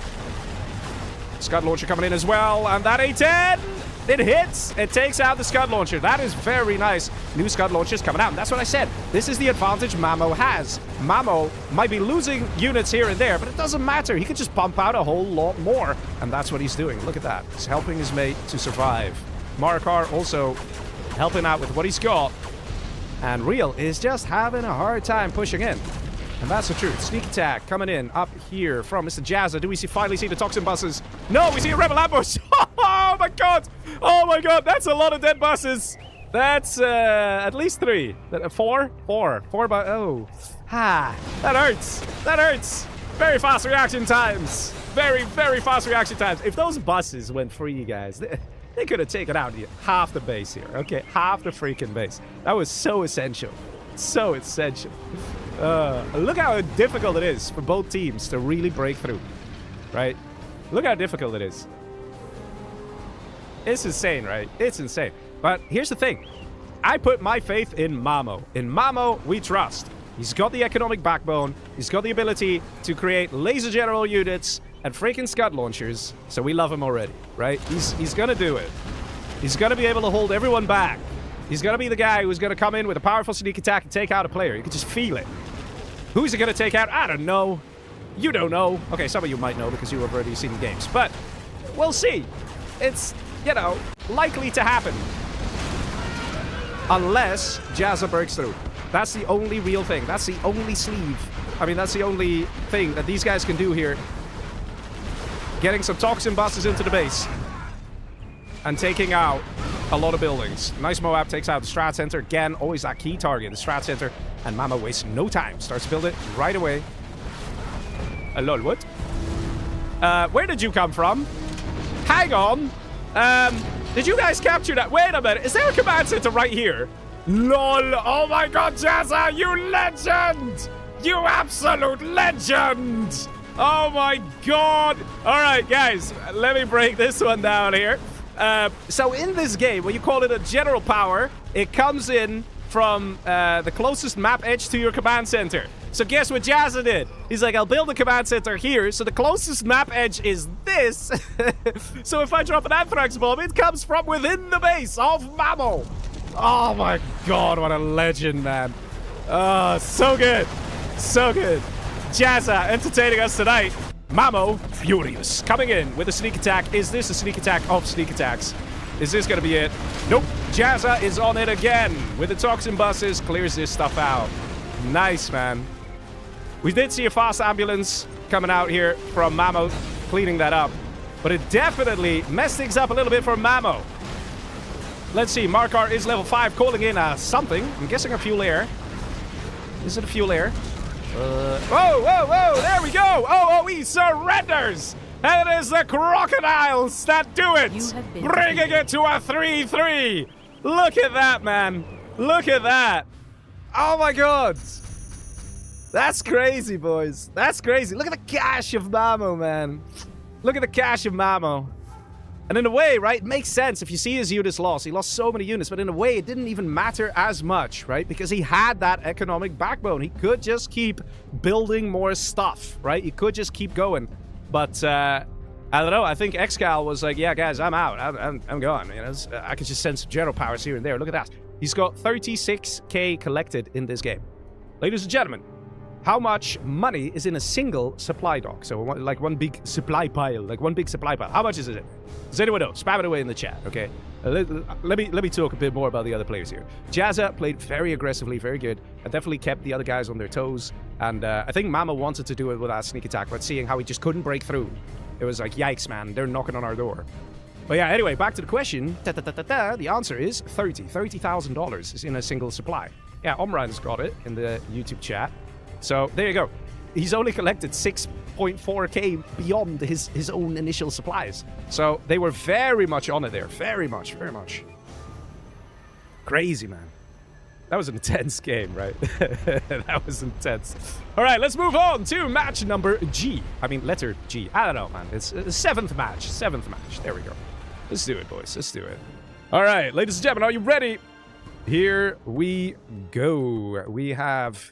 Scud launcher coming in as well. And that A-10... it hits. It takes out the Scud launcher. That is very nice. New Scud launchers coming out. And that's what I said. This is the advantage Mamo has. Mamo might be losing units here and there, but it doesn't matter. He can just pump out a whole lot more. And that's what he's doing. Look at that. He's helping his mate to survive. Marakar also helping out with what he's got. And ReaL is just having a hard time pushing in. And that's the truth. Sneak attack coming in up here from Mr. Jazza. Do we finally see the Toxin buses? No, we see a Rebel ambush. Oh my god. Oh my god. That's a lot of dead buses. That's at least 3. 4? 4. 4 by... oh. Ha. That hurts. That hurts. Very fast reaction times. Very, very fast reaction times. If those buses went free, guys, they could have taken out half the base here. Okay, half the freaking base. That was so essential. So essential. Look how difficult it is for both teams to really break through. Right? Look how difficult it is. It's insane, right? It's insane. But here's the thing. I put my faith in Mamo. In Mamo, we trust. He's got the economic backbone. He's got the ability to create laser general units and freaking scud launchers. So we love him already, right? He's gonna do it. He's gonna be able to hold everyone back. He's gonna be the guy who's gonna come in with a powerful sneak attack and take out a player. You can just feel it. Who's he gonna take out? I don't know. You don't know. Okay, some of you might know because you've already seen the games. But we'll see. It's, you know, likely to happen. Unless Jazza breaks through. That's the only real thing. That's the only sleeve. I mean, that's the only thing that these guys can do here. Getting some toxin buses into the base. And taking out a lot of buildings. Nice Moab takes out the Strat Center. Again, always that key target, the Strat Center. And Mamo wastes no time. Starts to build it right away. Lol, what? Where did you come from? Hang on. Did you guys capture that? Wait a minute. Is there a command center right here? LOL. Oh my god, Jazza, you legend! You absolute legend! Oh my god. All right, guys, let me break this one down here. So in this game, when you call it a general power, it comes in from the closest map edge to your command center. So guess what Jazza did? He's like, I'll build a command center here, so the closest map edge is this. So if I drop an Anthrax bomb, it comes from within the base of Mamo. Oh my god, what a legend, man. Oh, so good. So good. Jazza entertaining us tonight. Mamo, furious, coming in with a sneak attack. Is this a sneak attack of sneak attacks? Is this gonna be it? Nope. Jazza is on it again with the toxin buses, clears this stuff out. Nice, man. We did see a fast ambulance coming out here from Mamo, cleaning that up. But it definitely messed things up a little bit for Mamo. Let's see, Marakar is level 5, calling in something. I'm guessing a fuel air. Is it a fuel air? Whoa, whoa, whoa, there we go! OoE surrenders! And it is the Crocodiles that do it! Bringing it to a 3-3! Look at that, man! Look at that! Oh my god! That's crazy, boys. That's crazy. Look at the cash of Mamo, man. Look at the cash of Mamo. And in a way, right, it makes sense if you see his units lost. He lost so many units, but in a way, it didn't even matter as much, right? Because he had that economic backbone. He could just keep building more stuff, right? He could just keep going. But, I don't know. I think ExCaL was like, yeah, guys, I'm out. I'm gone. You know, I could just send some general powers here and there. Look at that. He's got 36k collected in this game. Ladies and gentlemen, how much money is in a single supply dock? So like one big supply pile, like one big supply pile. How much is it? Does anyone know? Spam it away in the chat, okay? Let me talk a bit more about the other players here. Jazza played very aggressively, very good, and definitely kept the other guys on their toes. And I think Mamo wanted to do it with that sneak attack, but seeing how he just couldn't break through, it was like, yikes, man, they're knocking on our door. But yeah, anyway, back to the question. The answer is $30,000 is in a single supply. Yeah, Omran's got it in the YouTube chat. So there you go. He's only collected 6.4k beyond his own initial supplies. So they were very much on it there. Very much, very much. Crazy, man. That was an intense game, right? That was intense. All right, let's move on to match number G. I mean, letter G. I don't know, man. It's the seventh match. Seventh match. There we go. Let's do it, boys. Let's do it. All right, ladies and gentlemen, are you ready? Here we go. We have...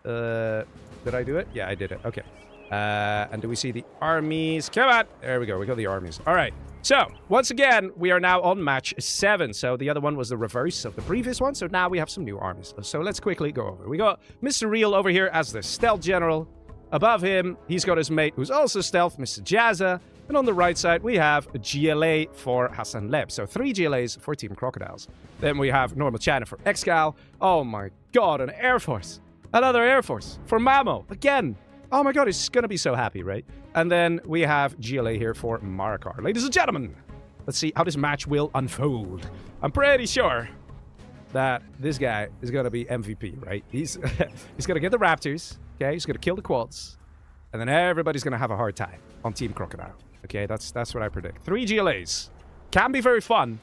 did I do it? Yeah, I did it. Okay. And do we see the armies? Come on! There we go. We got the armies. All right. So, once again, we are now on match 7. So, the other one was the reverse of the previous one. So, now we have some new armies. So, let's quickly go over. We got Mr. ReaL over here as the stealth general. Above him, he's got his mate who's also stealth, Mr. Jazza. And on the right side, we have a GLA for Hassan Leb. So, 3 GLAs for Team Crocodiles. Then we have normal China for ExCaL. Oh my god, an Air Force. Another Air Force for Mamo. Again. Oh my god, he's gonna be so happy, right? And then we have GLA here for Marakar. Ladies and gentlemen, let's see how this match will unfold. I'm pretty sure that this guy is gonna be MVP, right? He's gonna get the Raptors, okay? He's gonna kill the quads. and then everybody's going to have a hard time on Team Crocodile. Okay, that's what I predict. 3 GLAs. Can be very fun,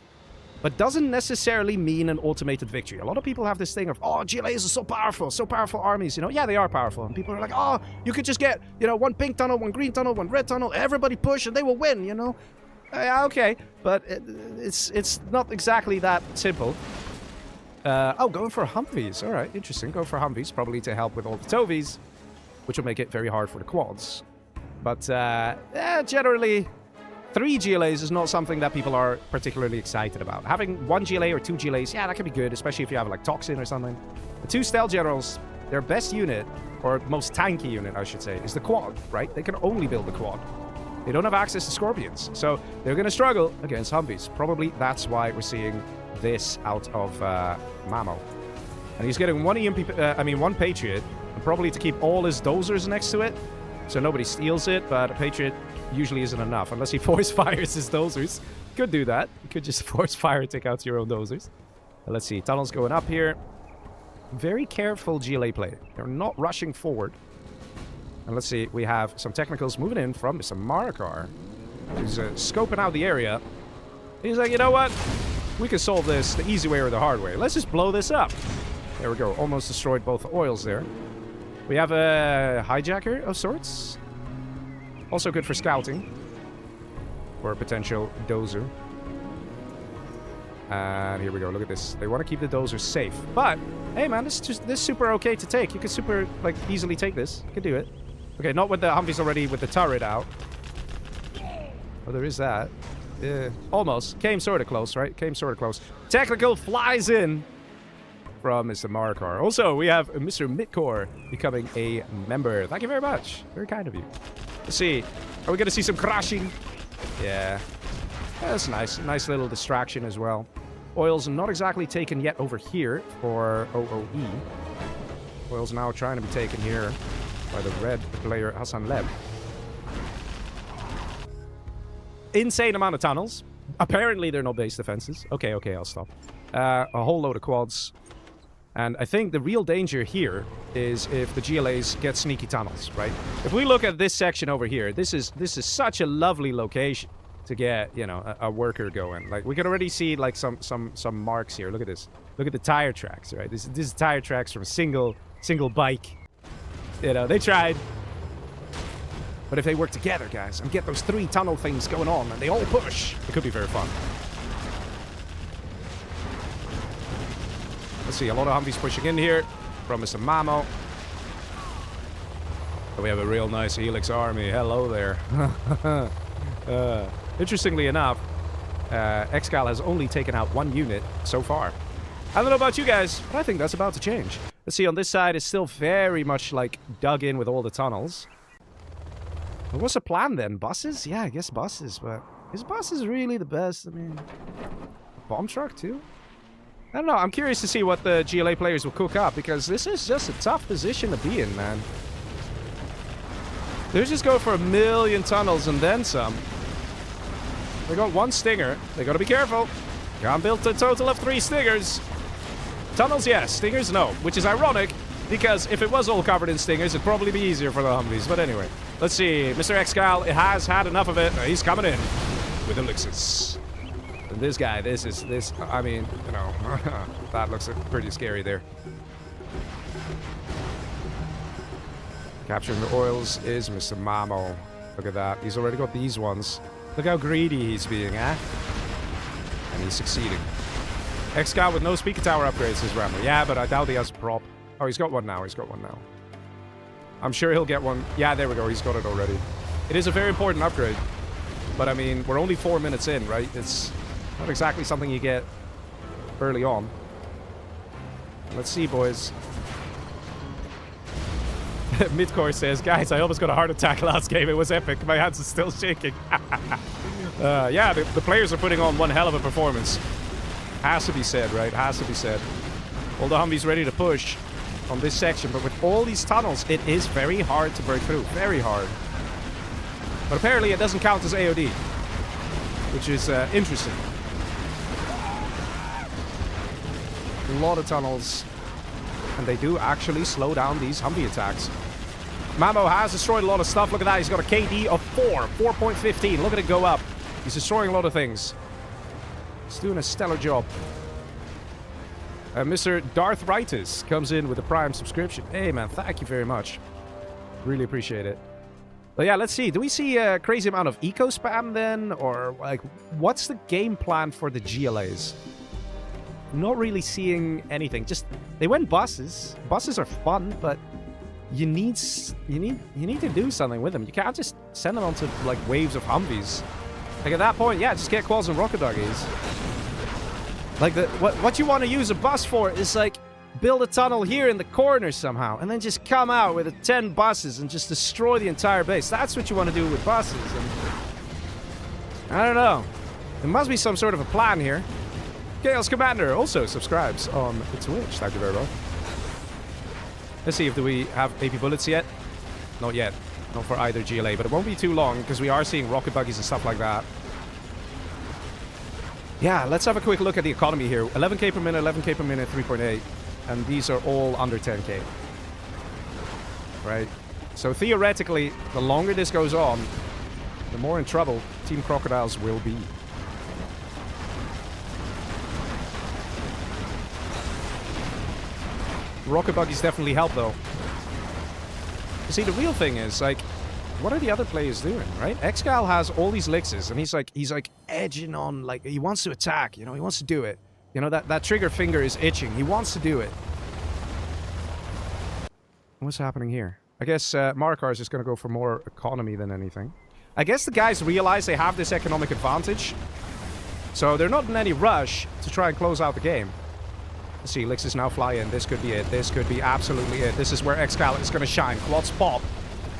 but doesn't necessarily mean an automated victory. A lot of people have this thing of, oh, GLAs are so powerful armies, you know? Yeah, they are powerful. And people are like, oh, you could just get, you know, one pink tunnel, one green tunnel, one red tunnel, everybody push and they will win, you know? Yeah, okay, but it's not exactly that simple. Oh, going for Humvees. All right, interesting. Go for Humvees, probably to help with all the Tovies, which will make it very hard for the quads. But generally, 3 GLAs is not something that people are particularly excited about. Having 1 GLA or 2 GLAs, yeah, that can be good, especially if you have like Toxin or something. The 2 Stealth Generals, their best unit, or most tanky unit, I should say, is the quad, right? They can only build the quad. They don't have access to Scorpions, so they're going to struggle against Humvees. Probably that's why we're seeing this out of Mamo. And he's getting one one Patriot, and probably to keep all his dozers next to it, so nobody steals it, but a Patriot usually isn't enough, unless he force fires his dozers. You could do that. You could just force fire and take out your own dozers. Let's see, tunnels going up here. Very careful GLA play. They're not rushing forward. And let's see, we have some technicals moving in from Mr. Marakar, who's scoping out the area. He's like, you know what? We can solve this the easy way or the hard way. Let's just blow this up. There we go. Almost destroyed both the oils there. We have a hijacker of sorts. Also good for scouting. For a potential dozer. And here we go. Look at this. They want to keep the dozer safe. But, hey man, this is super okay to take. You can super, like, easily take this. You can do it. Okay, not with the Humvees already with the turret out. Oh, there is that. Almost. Came sort of close, right? Came sort of close. Technical flies in from Mr. Marakar. Also, we have Mr. Midcore becoming a member. Thank you very much. Very kind of you. Let's see. Are we going to see some crashing? Yeah. That's nice. Nice little distraction as well. Oil's not exactly taken yet over here for OoE. Oil's now trying to be taken here by the red player Hassan Leb. Insane amount of tunnels. Apparently they're not base defenses. Okay, I'll stop. A whole load of quads. And I think the real danger here is if the GLAs get sneaky tunnels, right? If we look at this section over here, this is such a lovely location to get, you know, a worker going. Like, we can already see like some marks here. Look at this. Look at the tire tracks, right? This is tire tracks from a single bike. You know, they tried. But if they work together, guys, and get those 3 tunnel things going on, and they all push, it could be very fun. Let's see, a lot of Humvees pushing in here from Mr. Mamo. We have a real nice Helix army. Hello there. Interestingly enough, ExCaL has only taken out 1 unit so far. I don't know about you guys, but I think that's about to change. Let's see, on this side, it's still very much, like, dug in with all the tunnels. What's the plan then? Buses? Yeah, I guess buses, but is buses really the best? I mean, bomb truck too? I don't know. I'm curious to see what the GLA players will cook up, because this is just a tough position to be in, man. They're just going for 1,000,000 tunnels and then some. They got 1 stinger. They gotta be careful. Can't build a total of 3 stingers. Tunnels, yes. Stingers, no. Which is ironic, because if it was all covered in stingers, it'd probably be easier for the Humvees. But anyway, let's see. Mr. ExCaL has had enough of it. He's coming in with elixirs. And this guy, I mean, you know, that looks pretty scary there. Capturing the oils is Mr. Mamo. Look at that. He's already got these ones. Look how greedy he's being, eh? And he's succeeding. ExCaL with no speaker tower upgrades is Rammer. Yeah, but I doubt he has a prop. Oh, he's got one now. He's got one now. I'm sure he'll get one. Yeah, there we go. He's got it already. It is a very important upgrade. But, I mean, we're only 4 minutes in, right? It's not exactly something you get early on. Let's see, boys. Midcore says, guys, I almost got a heart attack last game. It was epic. My hands are still shaking. Yeah, the players are putting on one hell of a performance. Has to be said, right? Has to be said. All the Humvees ready to push on this section, but with all these tunnels, it is very hard to break through. Very hard. But apparently it doesn't count as AOD, which is interesting. A lot of tunnels, and they do actually slow down these Humvee attacks. Mamo has destroyed a lot of stuff. Look at that. He's got a KD of 4.15. Look at it go up. He's destroying a lot of things. He's doing a stellar job. Mr. Darthritis comes in with a Prime subscription. Hey, man, thank you very much. Really appreciate it. But yeah, let's see. Do we see a crazy amount of eco spam then? Or, like, what's the game plan for the GLAs? Not really seeing anything. Just, they went buses. Buses are fun, but you need to do something with them. You can't just send them onto, like, waves of Humvees. Like, at that point, yeah, just get quads and rocket doggies. Like, what you want to use a bus for is, like, build a tunnel here in the corner somehow, and then just come out with 10 buses and just destroy the entire base. That's what you want to do with buses. And I don't know. There must be some sort of a plan here. Chaos Commander also subscribes on Twitch. Thank you very much. Let's see if we have AP bullets yet. Not yet. Not for either GLA, but it won't be too long because we are seeing rocket buggies and stuff like that. Yeah, let's have a quick look at the economy here. 11k per minute, 11k per minute, 3.8. And these are all under 10k. Right? So theoretically, the longer this goes on, the more in trouble Team Crocodiles will be. Rocket buggies definitely help, though. You see, the real thing is, like, what are the other players doing, right? ExCaL has all these elixirs, and he's like edging on, like, he wants to attack, you know, he wants to do it. You know, that trigger finger is itching. He wants to do it. What's happening here? I guess Marakar is just going to go for more economy than anything. I guess the guys realize they have this economic advantage, so they're not in any rush to try and close out the game. Let's see, elixirs now fly in. This could be it. This could be absolutely it. This is where ExCaL is going to shine. Quads pop.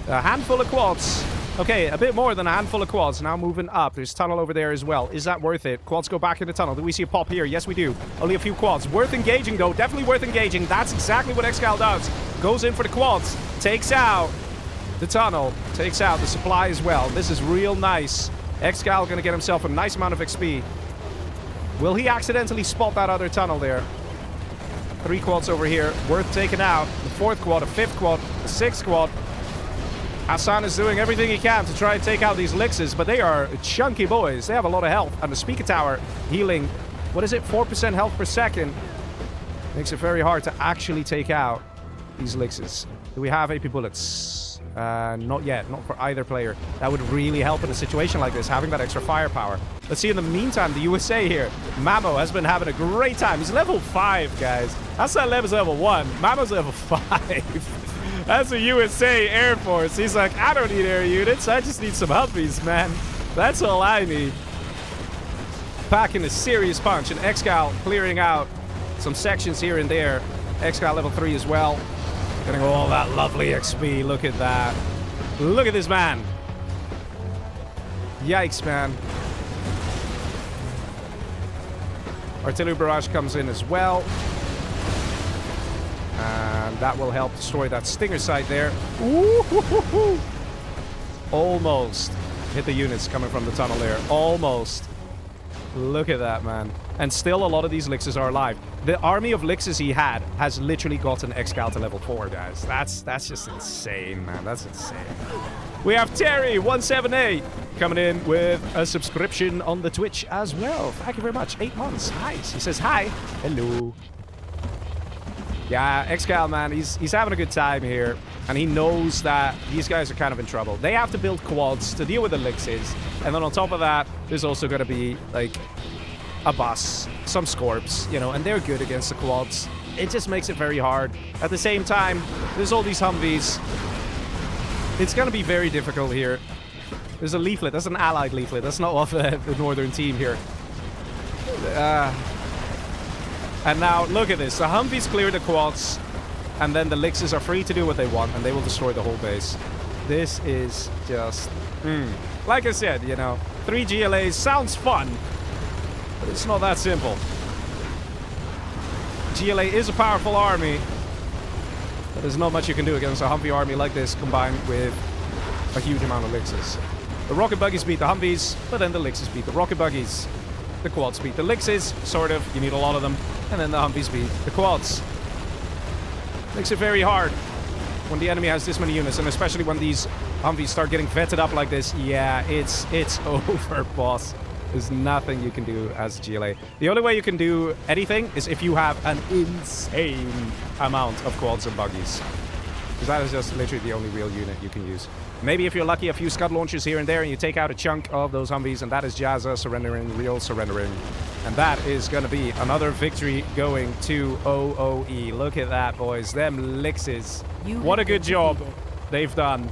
A handful of quads. Okay, a bit more than a handful of quads. Now moving up. There's tunnel over there as well. Is that worth it? Quads go back in the tunnel. Do we see a pop here? Yes, we do. Only a few quads. Worth engaging, though. Definitely worth engaging. That's exactly what ExCaL does. Goes in for the quads. Takes out the tunnel. Takes out the supply as well. This is real nice. ExCaL going to get himself a nice amount of XP. Will he accidentally spot that other tunnel there? 3 quads over here. Worth taking out. The 4th quad, a 5th quad, a 6th quad. Hassan is doing everything he can to try and take out these elixirs, but they are chunky boys. They have a lot of health. And the speaker tower healing, what is it, 4% health per second. Makes it very hard to actually take out these elixirs. Do we have AP bullets? Not yet. Not for either player. That would really help in a situation like this, having that extra firepower. Let's see in the meantime, the USA here. Mamo has been having a great time. He's level 5, guys. Hassan is level 1. Mamo's level 5. That's a USA Air Force. He's like, I don't need air units. I just need some Humvees, man. That's all I need. Packing a serious punch. And ExCaL clearing out some sections here and there. ExCaL level 3 as well. Getting all that lovely XP. Look at that. Look at this man. Yikes, man. Artillery barrage comes in as well. And that will help destroy that stinger site there. Ooh, almost hit the units coming from the tunnel there. Almost. Look at that, man. And still a lot of these elixirs are alive. The army of elixirs he had has literally gotten ExCaL to level 4, guys. That's just insane, man. That's insane. We have Terry178 coming in with a subscription on the Twitch as well. Thank you very much. 8 months. Nice. He says hi. Hello. Yeah, ExCaL, man, he's having a good time here. And he knows that these guys are kind of in trouble. They have to build quads to deal with elixirs. And then on top of that, there's also going to be, like, a bus, some Scorps, you know, and they're good against the quads. It just makes it very hard. At the same time, there's all these Humvees. It's going to be very difficult here. There's a leaflet. That's an allied leaflet. That's not off the northern team here. And now, look at this. The Humvees clear the quads, and then the elixirs are free to do what they want, and they will destroy the whole base. This is just... Like I said, you know, 3 GLAs sounds fun, but it's not that simple. GLA is a powerful army, but there's not much you can do against a Humvee army like this, combined with a huge amount of elixirs. The rocket buggies beat the Humvees, but then the elixirs beat the rocket buggies. The quads beat the elixirs, sort of. You need a lot of them. And then the Humvees beat the quads. Makes it very hard. when the enemy has this many units, and especially when these Humvees start getting vetted up like this, yeah, it's over, boss. There's nothing you can do as GLA. The only way you can do anything is if you have an insane amount of quads and buggies. Because that is just literally the only real unit you can use. Maybe if you're lucky, a few Scud launchers here and there, and you take out a chunk of those Humvees, and that is Jazza surrendering, ReaL surrendering. And that is going to be another victory going to OoE. Look at that, boys. Them Lixes. What a good job they've done.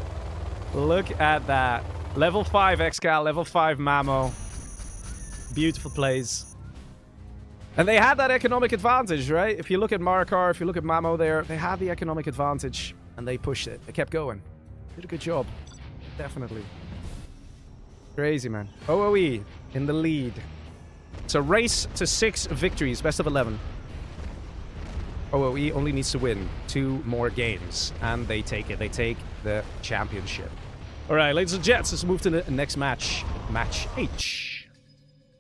Look at that. Level 5 ExCaL, level 5 Mamo. Beautiful plays. And they had that economic advantage, right? If you look at Marakar, if you look at Mamo there, they had the economic advantage. And they pushed it. They kept going. Did a good job. Definitely. Crazy, man. OoE in the lead. It's a race to 6 victories, best of 11. OoE only needs to win 2 more games, and they take it. They take the championship. All right, ladies and gents, let's move to the next match. Match H.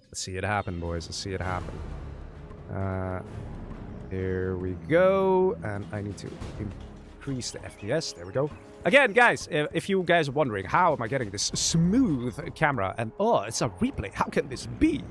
Let's see it happen, boys. Let's see it happen. Here we go, and I need to increase the FPS. There we go. Again, guys, if you guys are wondering, how am I getting this smooth camera? And, oh, it's a replay. How can this be?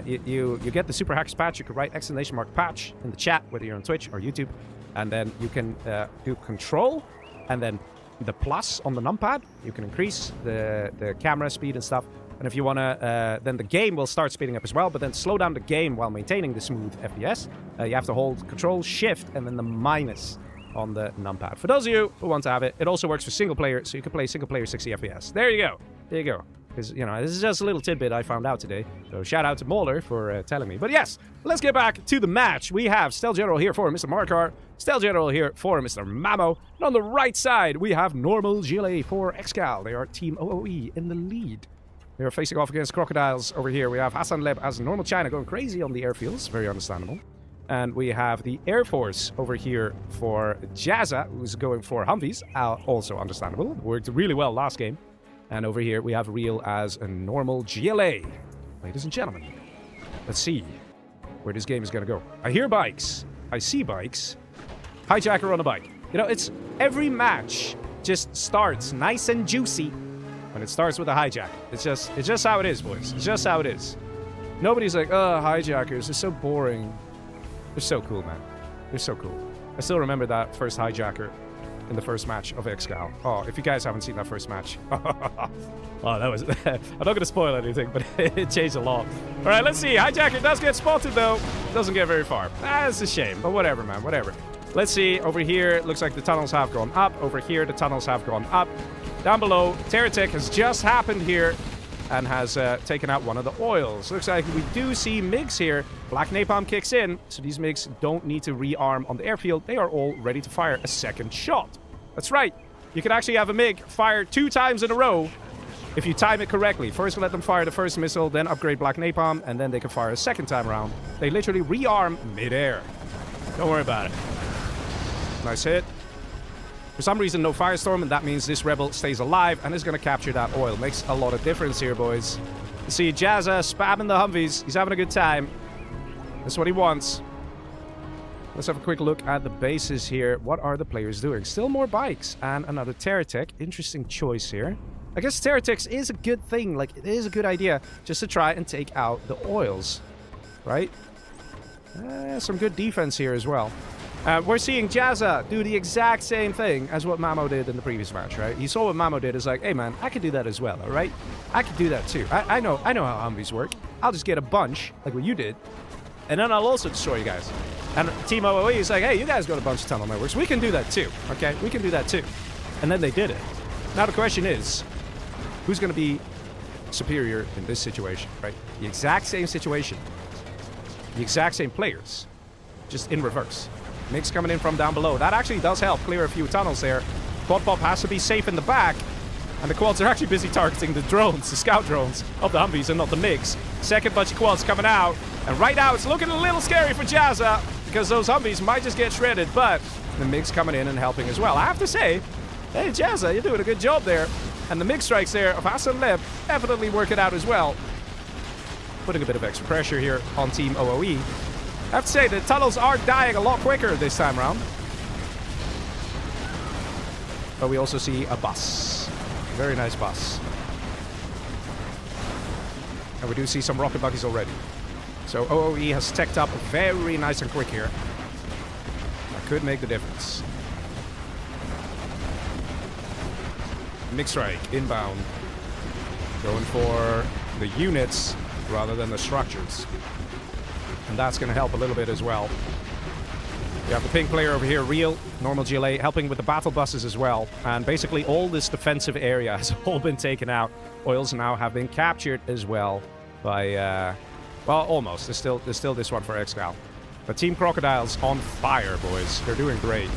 You get the Super Hackers patch. You can write ! patch in the chat, whether you're on Twitch or YouTube. And then you can do control, and then the plus on the numpad. You can increase the camera speed and stuff. And if you want to, then the game will start speeding up as well. But then to slow down the game while maintaining the smooth FPS, you have to hold control, shift, and then the minus on the numpad. For those of you who want to have it, it also works for single player, so you can play single player 60 FPS. There you go. There you go. Because, you know, this is just a little tidbit I found out today. So shout out to Molder for telling me. But yes, let's get back to the match. We have Stealth General here for Mr. Marakar, Stealth General here for Mr. Mamo. And on the right side, we have normal GLA for ExCaL. They are Team OoE in the lead. They are facing off against Crocodiles over here. We have Hassan Leb as normal China going crazy on the airfields. Very understandable. And we have the Air Force over here for Jazza, who's going for Humvees. Also understandable. Worked really well last game. And over here we have ReaL as a normal GLA. Ladies and gentlemen, let's see where this game is going to go. I hear bikes. I see bikes. Hijacker on a bike. You know, it's every match just starts nice and juicy when it starts with a hijack. It's just how it is, boys. It's just how it is. Nobody's like, oh, hijackers. It's so boring. They're so cool, man. They're so cool. I still remember that first hijacker in the first match of ExCaL. Oh, if you guys haven't seen that first match. Oh, that was... I'm not going to spoil anything, but it changed a lot. All right, let's see. Hijacker does get spotted, though. Doesn't get very far. That's a shame, but whatever, man. Whatever. Let's see. Over here, it looks like the tunnels have gone up. Over here, the tunnels have gone up. Down below, Terratech has just happened here and has taken out one of the oils. Looks like we do see MiGs here. Black Napalm kicks in, so these MiGs don't need to rearm on the airfield. They are all ready to fire a second shot. That's right. You can actually have a MiG fire 2 times in a row if you time it correctly. First, let them fire the first missile, then upgrade Black Napalm, and then they can fire a second time around. They literally rearm mid-air. Don't worry about it. Nice hit. For some reason, no Firestorm, and that means this Rebel stays alive and is going to capture that oil. Makes a lot of difference here, boys. You see Jazza spamming the Humvees. He's having a good time. That's what he wants. Let's have a quick look at the bases here. What are the players doing? Still more bikes and another Terratech. Interesting choice here. I guess Terratechs is a good thing. Like, it is a good idea just to try and take out the oils. Right? Some good defense here as well. We're seeing Jazza do the exact same thing as what Mamo did in the previous match, right? He saw what Mamo did. It's like, hey, man, I can do that as well, all right? I can do that too. I know how Humvees work. I'll just get a bunch, like what you did, and then I'll also destroy you guys. And Team OoE is like, hey, you guys got a bunch of tunnel networks. We can do that too, okay? We can do that too. And then they did it. Now the question is, who's going to be superior in this situation, right? The exact same situation. The exact same players, just in reverse. MiGs coming in from down below. That actually does help clear a few tunnels there. Quad Pop has to be safe in the back. And the quads are actually busy targeting the drones, the scout drones of the Humvees and not the MiGs. Second bunch of quads coming out. And right now it's looking a little scary for Jazza because those Humvees might just get shredded. But the MiGs coming in and helping as well. I have to say, hey, Jazza, you're doing a good job there. And the MiG strikes there of Hassan Leb definitely work it out as well. Putting a bit of extra pressure here on Team OoE. I have to say, the tunnels are dying a lot quicker this time around. but we also see a bus. Very nice bus. And we do see some rocket buggies already. So OoE has teched up very nice and quick here. That could make the difference. Mix strike, inbound. Going for the units rather than the structures. And that's going to help a little bit as well. We have the pink player over here, ReaL, normal GLA, helping with the battle buses as well. And basically all this defensive area has all been taken out. Oils now have been captured as well by, well, almost. There's still this one for ExCaL. But Team Crocodiles on fire, boys. They're doing great.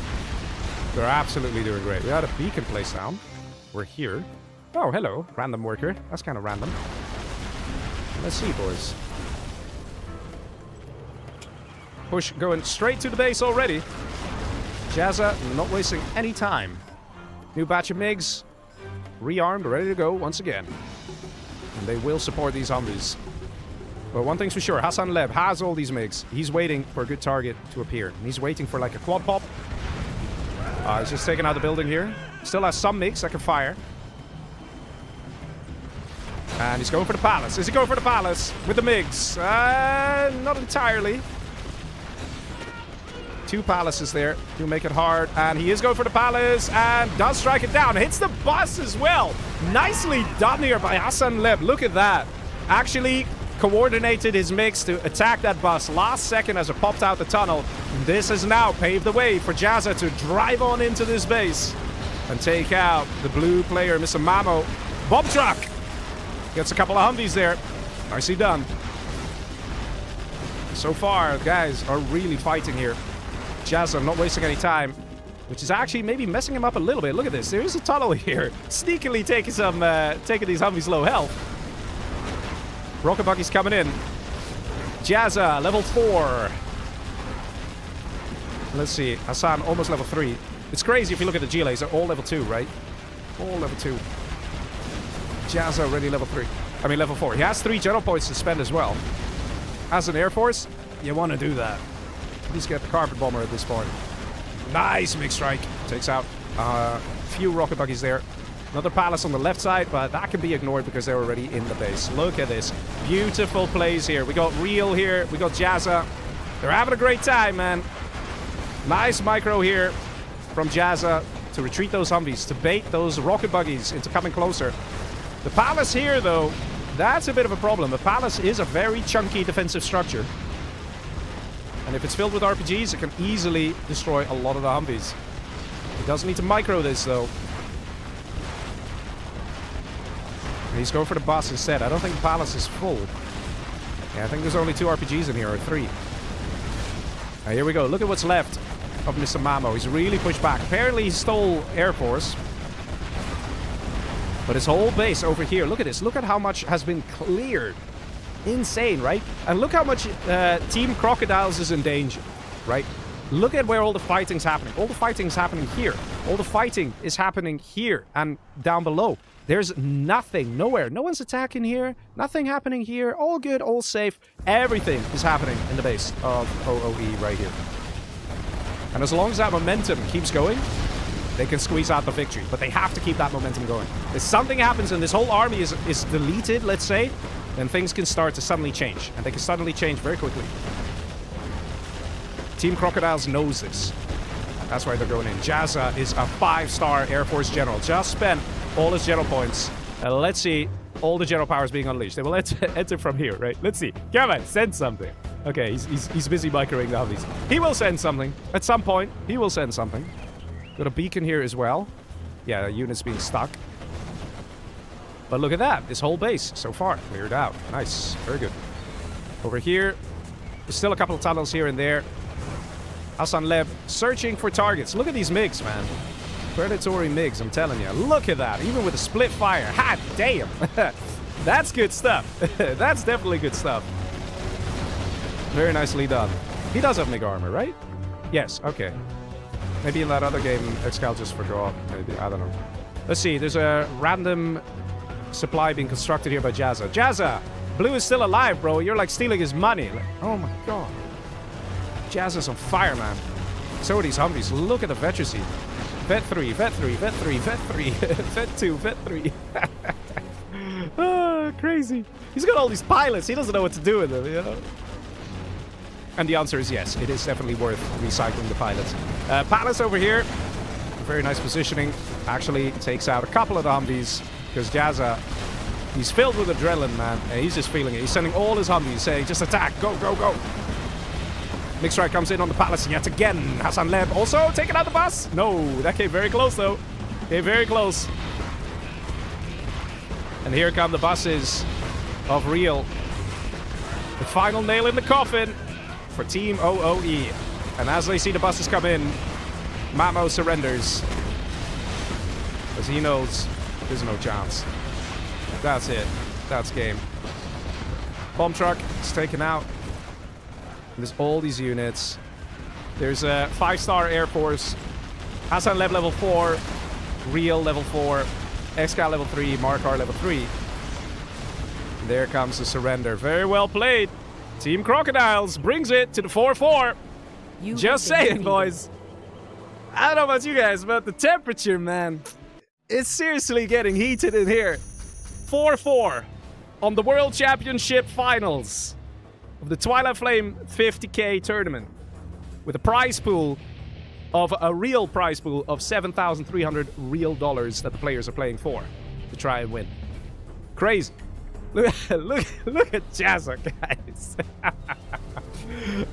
They're absolutely doing great. We had a beacon placed down. We're here. Oh, hello, random worker. That's kind of random. Let's see, boys. Push going straight to the base already. Jazza not wasting any time. New batch of MiGs. Rearmed, ready to go once again. And they will support these Humvees. But one thing's for sure, Hassan Leb has all these MiGs. He's waiting for a good target to appear. And he's waiting for like a quad pop. He's just taking out the building here. Still has some MiGs that can fire. And he's going for the palace. Is he going for the palace with the MiGs? Not entirely. 2 palaces there to make it hard. And he is going for the palace and does strike it down. Hits the bus as well. Nicely done here by Hassan Leb. Look at that. Actually coordinated his MiGs to attack that bus last second as it popped out the tunnel. This has now paved the way for Jazza to drive on into this base and take out the blue player, Mr. Mamo. Bomb truck gets a couple of Humvees there. Nicely done. So far, the guys are really fighting here. Jazza not wasting any time, which is actually maybe messing him up a little bit. Look at this. There is a tunnel here. Sneakily taking these Humvees low health. Rocket buggies coming in. Jazza, level 4. Let's see. Hassan, almost level 3. It's crazy if you look at the GLAs. They're all level 2, right? All level 2. Jazza already level 3. I mean, level 4. He has 3 general points to spend as well. As an Air Force, you want to do that. At least get the carpet bomber at this point. Nice mix strike. Takes out a few rocket buggies there. Another palace on the left side, but that can be ignored because they're already in the base. Look at this. Beautiful plays here. We got ReaL here. We got Jazza. They're having a great time, man. Nice micro here from Jazza to retreat those Humvees, to bait those rocket buggies into coming closer. The palace here, though, that's a bit of a problem. The palace is a very chunky defensive structure. And if it's filled with RPGs, it can easily destroy a lot of the Humvees. He does need to micro this, though. He's going for the bus instead. I don't think the palace is full. Yeah, I think there's only 2 RPGs in here, or 3. Here we go. Look at what's left of Mr. Mamo. He's really pushed back. Apparently he stole Air Force. But his whole base over here, look at this. Look at how much has been cleared. Insane, right? And look how much Team Crocodiles is in danger, right? Look at where all the fighting's happening. All the fighting's happening here. All the fighting is happening here and down below. There's nothing, nowhere. No one's attacking here. Nothing happening here. All good, all safe. Everything is happening in the base of OoE right here. And as long as that momentum keeps going, they can squeeze out the victory. But they have to keep that momentum going. If something happens and this whole army is deleted, let's say, then things can start to suddenly change. And they can suddenly change very quickly. Team Crocodiles knows this. That's why they're going in. Jazza is a 5-star Air Force general. Just spent all his general points. Let's see all the general powers being unleashed. They will enter from here, right? Let's see. Come on, send something. Okay, he's busy microing the Humvees. He will send something. At some point, he will send something. Got a beacon here as well. Yeah, the unit's being stuck. But look at that. This whole base so far cleared out. Nice. Very good. Over here, there's still a couple of tunnels here and there. Hassan Leb searching for targets. Look at these MiGs, man. Predatory MiGs, I'm telling you. Look at that. Even with a split fire. Ha, damn. That's good stuff. That's definitely good stuff. Very nicely done. He does have MiG armor, right? Yes, okay. Maybe in that other game, ExCaL just forgot. Maybe, I don't know. Let's see. There's a random supply being constructed here by Jazza. Jazza! Blue is still alive, bro. You're like stealing his money. Like, oh my god. Jazza's on fire, man. So are these Humvees. Look at the veterancy. Vet 3, Vet 3, Vet 3, Vet 3, Vet 2, Vet 3. Ah, crazy. He's got all these pilots. He doesn't know what to do with them, you know? And the answer is yes. It is definitely worth recycling the pilots. Palace over here. Very nice positioning. Actually takes out a couple of the Humvees because Jazza, he's filled with adrenaline, man. And he's just feeling it. He's sending all his Humvees saying, just attack. Go, go, go. Mixrite comes in on the Palace yet again. Hassan Leb also taking out the bus. No, that came very close, though. Came very close. And here come the buses of ReaL. The final nail in the coffin for Team OoE. And as they see the buses come in, Mamo surrenders. Because he knows there's no chance. That's it. That's game. Bomb truck is taken out. There's all these units. There's a 5-star Air Force. Hassan Leb level 4. ReaL level 4. ExCaL level 3. Marakar level 3. There comes the surrender. Very well played. Team Crocodiles brings it to the 4-4. Just saying, boys. I don't know about you guys, but the temperature, man. It's seriously getting heated in here. 4-4 on the World Championship Finals of the Twilight Flame 50K tournament, with a prize pool of a real prize pool of $7,300 real dollars that the players are playing for to try and win. Crazy. Look at Jazza, guys.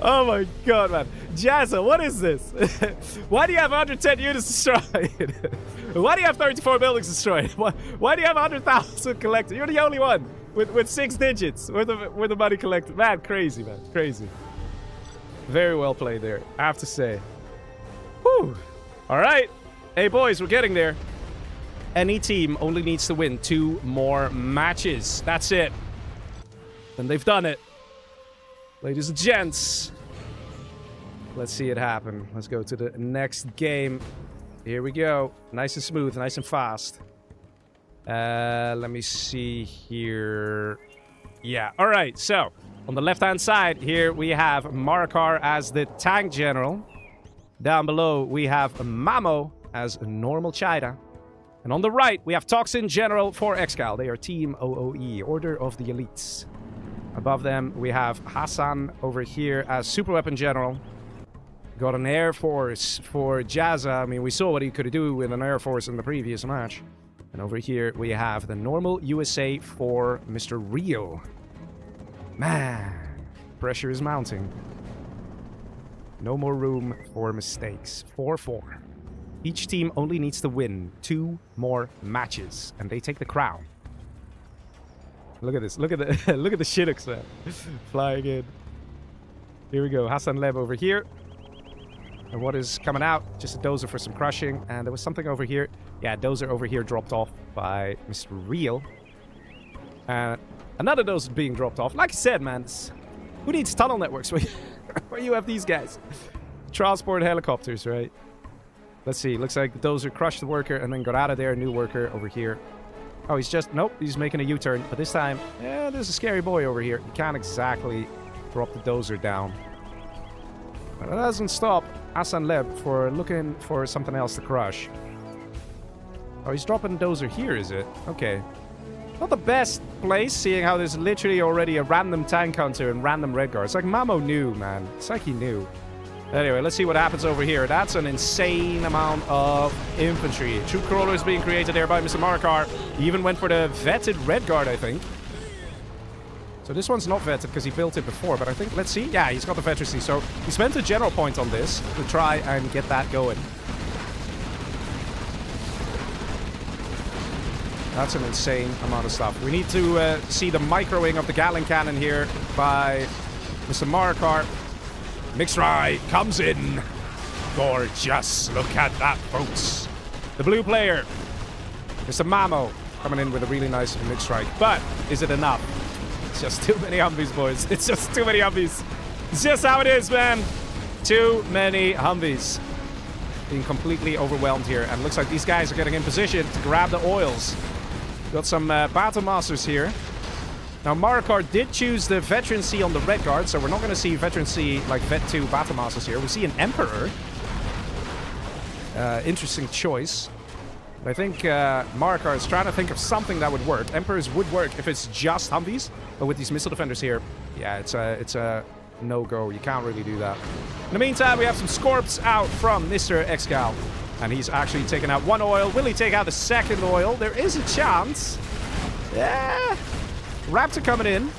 Oh my god, man. Jazza, what is this? Why do you have 110 units destroyed? Why do you have 34 buildings destroyed? Why do you have 100,000 collected? You're the only one with 6 digits with the money collected. Man, crazy, man. Crazy. Very well played there, I have to say. Whew. All right. Hey, boys, we're getting there. Any team only needs to win 2 more matches. That's it. And they've done it. Ladies and gents. Let's see it happen. Let's go to the next game. Here we go. Nice and smooth, nice and fast. Let me see here. Yeah, all right. So, on the left-hand side here, we have Marakar as the tank general. Down below, we have Mamo as a normal China. And on the right, we have Toxin General for ExCaL. They are Team OoE, Order of the Elites. Above them, we have Hassan over here as Superweapon General. Got an Air Force for Jazza. I mean, we saw what he could do with an Air Force in the previous match. And over here, we have the normal USA for Mr. ReaL. Man, pressure is mounting. No more room for mistakes. 4-4. Each team only needs to win 2 more matches, and they take the crown. Look at this. Look at the look at the Shinnocks, man. Flying in. Here we go. Hassan Leb over here. And what is coming out? Just a dozer for some crushing. And there was something over here. Yeah, dozer over here dropped off by Mr. ReaL. And another dozer being dropped off. Like I said, man, who needs tunnel networks where you have these guys? Transport helicopters, right? Let's see. Looks like the dozer crushed the worker and then got out of there. New worker over here. Oh, he's just... Nope, he's making a U-turn. But this time, yeah, there's a scary boy over here. He can't exactly drop the dozer down. But that doesn't stop Hassan Leb for looking for something else to crush. Oh, he's dropping dozer here, is it? Okay. Not the best place, seeing how there's literally already a random tank hunter and random red guard. It's like Mamo knew, man. It's like he knew. Anyway, let's see what happens over here. That's an insane amount of infantry. Troop crawler is being created there by Mr. Marakar. He even went for the vetted red guard, I think. So this one's not vetted because he built it before, but I think, let's see. Yeah, he's got the veterancy. So he spent a general point on this to try and get that going. That's an insane amount of stuff. We need to see the microing of the Gatling cannon here by Mr. Marakar. Mixrite comes in. Gorgeous. Look at that, folks. The blue player, Mr. Mamo, coming in with a really nice Mixrite. But is it enough? It's just too many Humvees, boys. It's just too many Humvees. It's just how it is, man. Too many Humvees. Being completely overwhelmed here. And looks like these guys are getting in position to grab the oils. Got some Battle Masters here. Now, Marakar did choose the veterancy on the red guard, so we're not going to see veterancy like Vet 2 Battle Masters here. We see an Emperor. interesting choice. But I think Marakar is trying to think of something that would work. Emperors would work if it's just Humvees, but with these missile defenders here, yeah, it's a no-go. You can't really do that. In the meantime, we have some Scorps out from Mr. ExCaL, and he's actually taken out one oil. Will he take out the second oil? There is a chance. Yeah. Raptor coming in.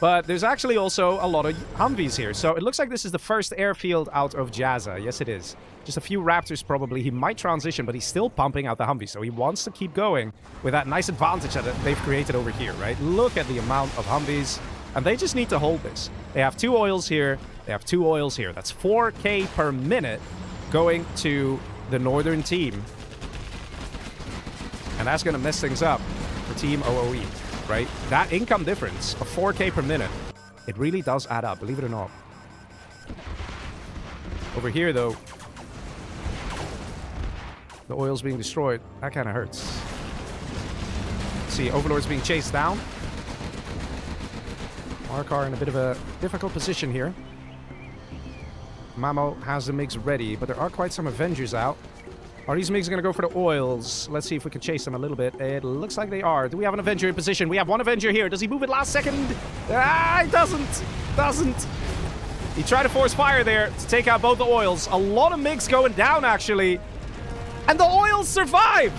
But there's actually also a lot of Humvees here. So it looks like this is the first airfield out of Jazza. Yes, it is. Just a few Raptors probably. He might transition, but he's still pumping out the Humvees. So he wants to keep going with that nice advantage that they've created over here, right? Look at the amount of Humvees. And they just need to hold this. They have 2 oils here. They have 2 oils here. That's 4K per minute going to the northern team. And that's going to mess things up for Team OoE. Right? That income difference of 4K per minute, it really does add up, believe it or not. Over here, though, the oil's being destroyed. That kind of hurts. See, Overlord's being chased down. Marakar in a bit of a difficult position here. Mamo has the MiGs ready, but there are quite some Avengers out. Are these MiGs going to go for the oils? Let's see if we can chase them a little bit. It looks like they are. Do we have an Avenger in position? We have one Avenger here. Does he move it last second? Ah, he doesn't. Doesn't. He tried to force fire there to take out both the oils. A lot of MiGs going down, actually. And the oils survive.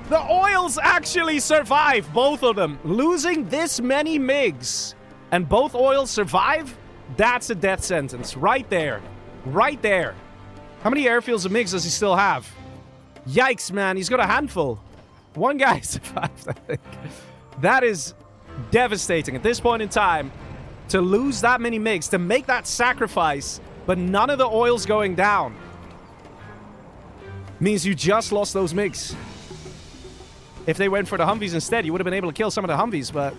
The oils actually survive, both of them. Losing this many MiGs and both oils survive? That's a death sentence. Right there. Right there. How many airfields of MiGs does he still have? Yikes, man. He's got a handful. One guy survived, I think. That is devastating at this point in time. To lose that many MiGs, to make that sacrifice, but none of the oils going down, means you just lost those MiGs. If they went for the Humvees instead, you would have been able to kill some of the Humvees, but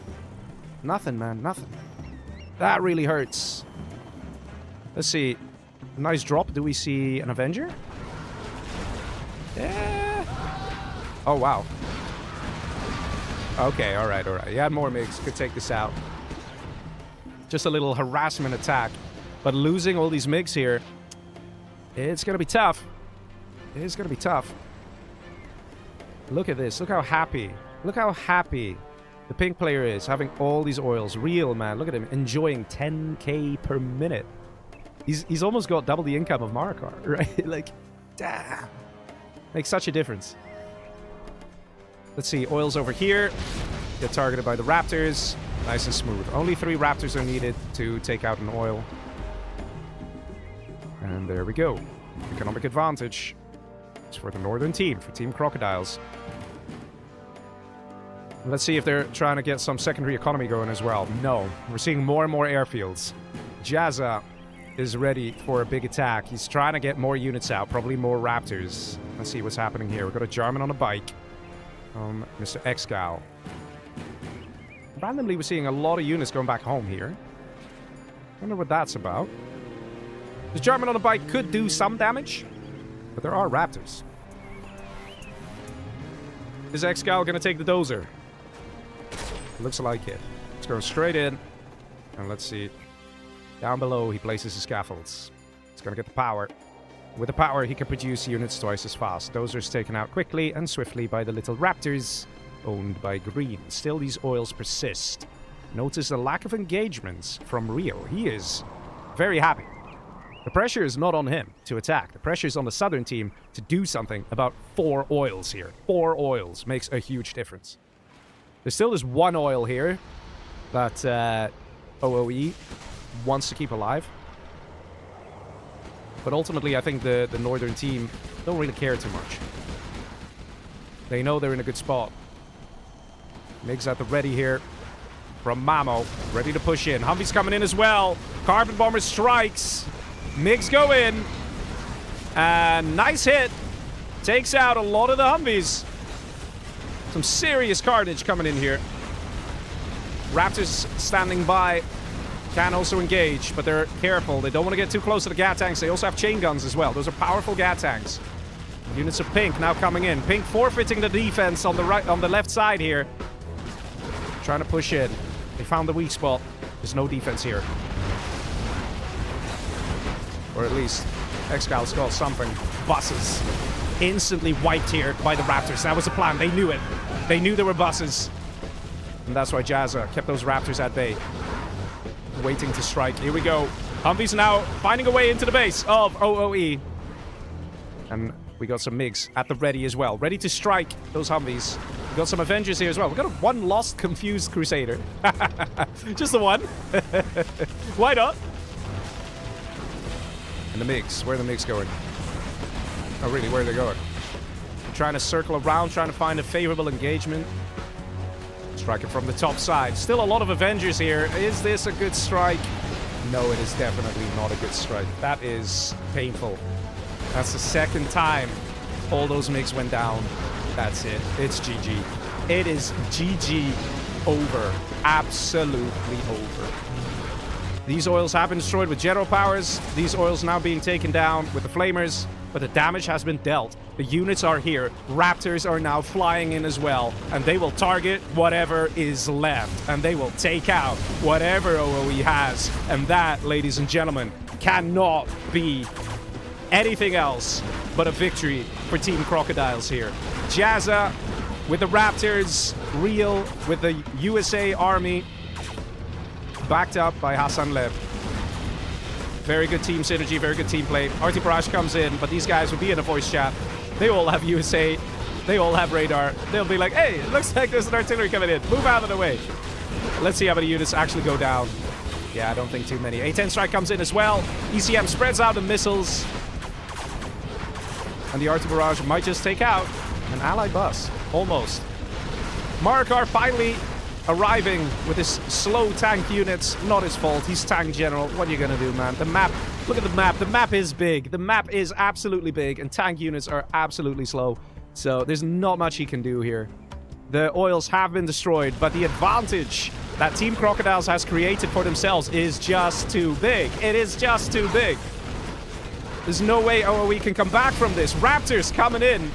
nothing, man. Nothing. That really hurts. Let's see. Nice drop. Do we see an Avenger? Yeah. Oh, wow. Okay, alright, alright. He had more MiGs. Could take this out. Just a little harassment attack. But losing all these MiGs here, it's going to be tough. It is going to be tough. Look at this. Look how happy. Look how happy the pink player is having all these oils. ReaL, man. Look at him enjoying 10K per minute. He's almost got double the income of Marakar, right? Like, damn. Makes such a difference. Let's see. Oils over here. Get targeted by the Raptors. Nice and smooth. Only 3 Raptors are needed to take out an oil. And there we go. Economic advantage. It's for the northern team, for Team Crocodiles. Let's see if they're trying to get some secondary economy going as well. No. We're seeing more and more airfields. Jazza is ready for a big attack. He's trying to get more units out, probably more Raptors. Let's see what's happening here. We've got a Jarmen on a bike. Mr. ExCaL. Randomly, we're seeing a lot of units going back home here. Wonder what that's about. The Jarmen on a bike could do some damage, but there are Raptors. Is ExCaL going to take the dozer? Looks like it. Let's go straight in. And let's see. Down below, he places his scaffolds. He's going to get the power. With the power, he can produce units twice as fast. Dozers taken out quickly and swiftly by the little Raptors, owned by Green. Still, these oils persist. Notice the lack of engagements from ReaL. He is very happy. The pressure is not on him to attack. The pressure is on the southern team to do something about 4 oils here. 4 oils makes a huge difference. There's still this 1 oil here that OoE wants to keep alive. But ultimately, I think the northern team don't really care too much. They know they're in a good spot. MiGs at the ready here from Mamo. Ready to push in. Humvee's coming in as well. Carbon Bomber strikes. MiGs go in. And nice hit. Takes out a lot of the Humvees. Some serious carnage coming in here. Raptors standing by. Can also engage, but they're careful. They don't want to get too close to the Gat tanks. They also have chain guns as well. Those are powerful Gat tanks. Units of Pink now coming in. Pink forfeiting the defense on the right, on the left side here. Trying to push in. They found the weak spot. There's no defense here. Or at least ExCal's got something. Buses. Instantly wiped here by the Raptors. That was the plan. They knew it. They knew there were buses. And that's why Jazza kept those Raptors at bay. Waiting to strike. Here we go. Humvees now finding a way into the base of OoE. And we got some MiGs at the ready as well. Ready to strike those Humvees. We got some Avengers here as well. We got a one lost, confused Crusader. Just the one. Why not? And the MiGs. Where are the MiGs going? Oh, really? Where are they going? They're trying to circle around, trying to find a favorable engagement. Striking from the top side. Still a lot of Avengers here. Is this a good strike? No, it is definitely not a good strike. That is painful. That's the second time all those MiGs went down. That's it. It's GG. It is GG over. Absolutely over. These oils have been destroyed with general powers. These oils now being taken down with the flamers. But the damage has been dealt. The units are here. Raptors are now flying in as well. And they will target whatever is left. And they will take out whatever OoE has. And that, ladies and gentlemen, cannot be anything else but a victory for Team Crocodiles here. Jazza with the Raptors. ReaL with the USA Army. Backed up by Hassan Leb. Very good team synergy, very good team play. RT Barrage comes in, but these guys will be in a voice chat. They all have USA. They all have radar. They'll be like, hey, it looks like there's an artillery coming in. Move out of the way. Let's see how many units actually go down. Yeah, I don't think too many. A-10 strike comes in as well. ECM spreads out the missiles. And the RT Barrage might just take out an allied bus. Almost. Marakar finally arriving with his slow tank units. Not his fault. He's tank general. What are you going to do, man? The map. Look at the map. The map is big. The map is absolutely big. And tank units are absolutely slow. So there's not much he can do here. The oils have been destroyed. But the advantage that Team Crocodiles has created for themselves is just too big. It is just too big. There's no way OoE can come back from this. Raptors coming in.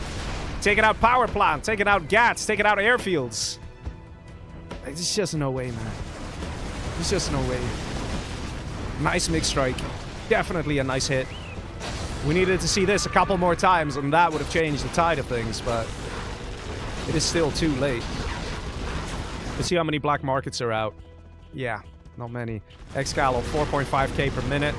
Taking out power plant. Taking out GATs. Taking out airfields. There's just no way, man. There's just no way. Nice MiG strike. Definitely a nice hit. We needed to see this a couple more times, and that would have changed the tide of things, but it is still too late. Let's see how many black markets are out. Yeah, not many. ExCaL of 4.5k per minute.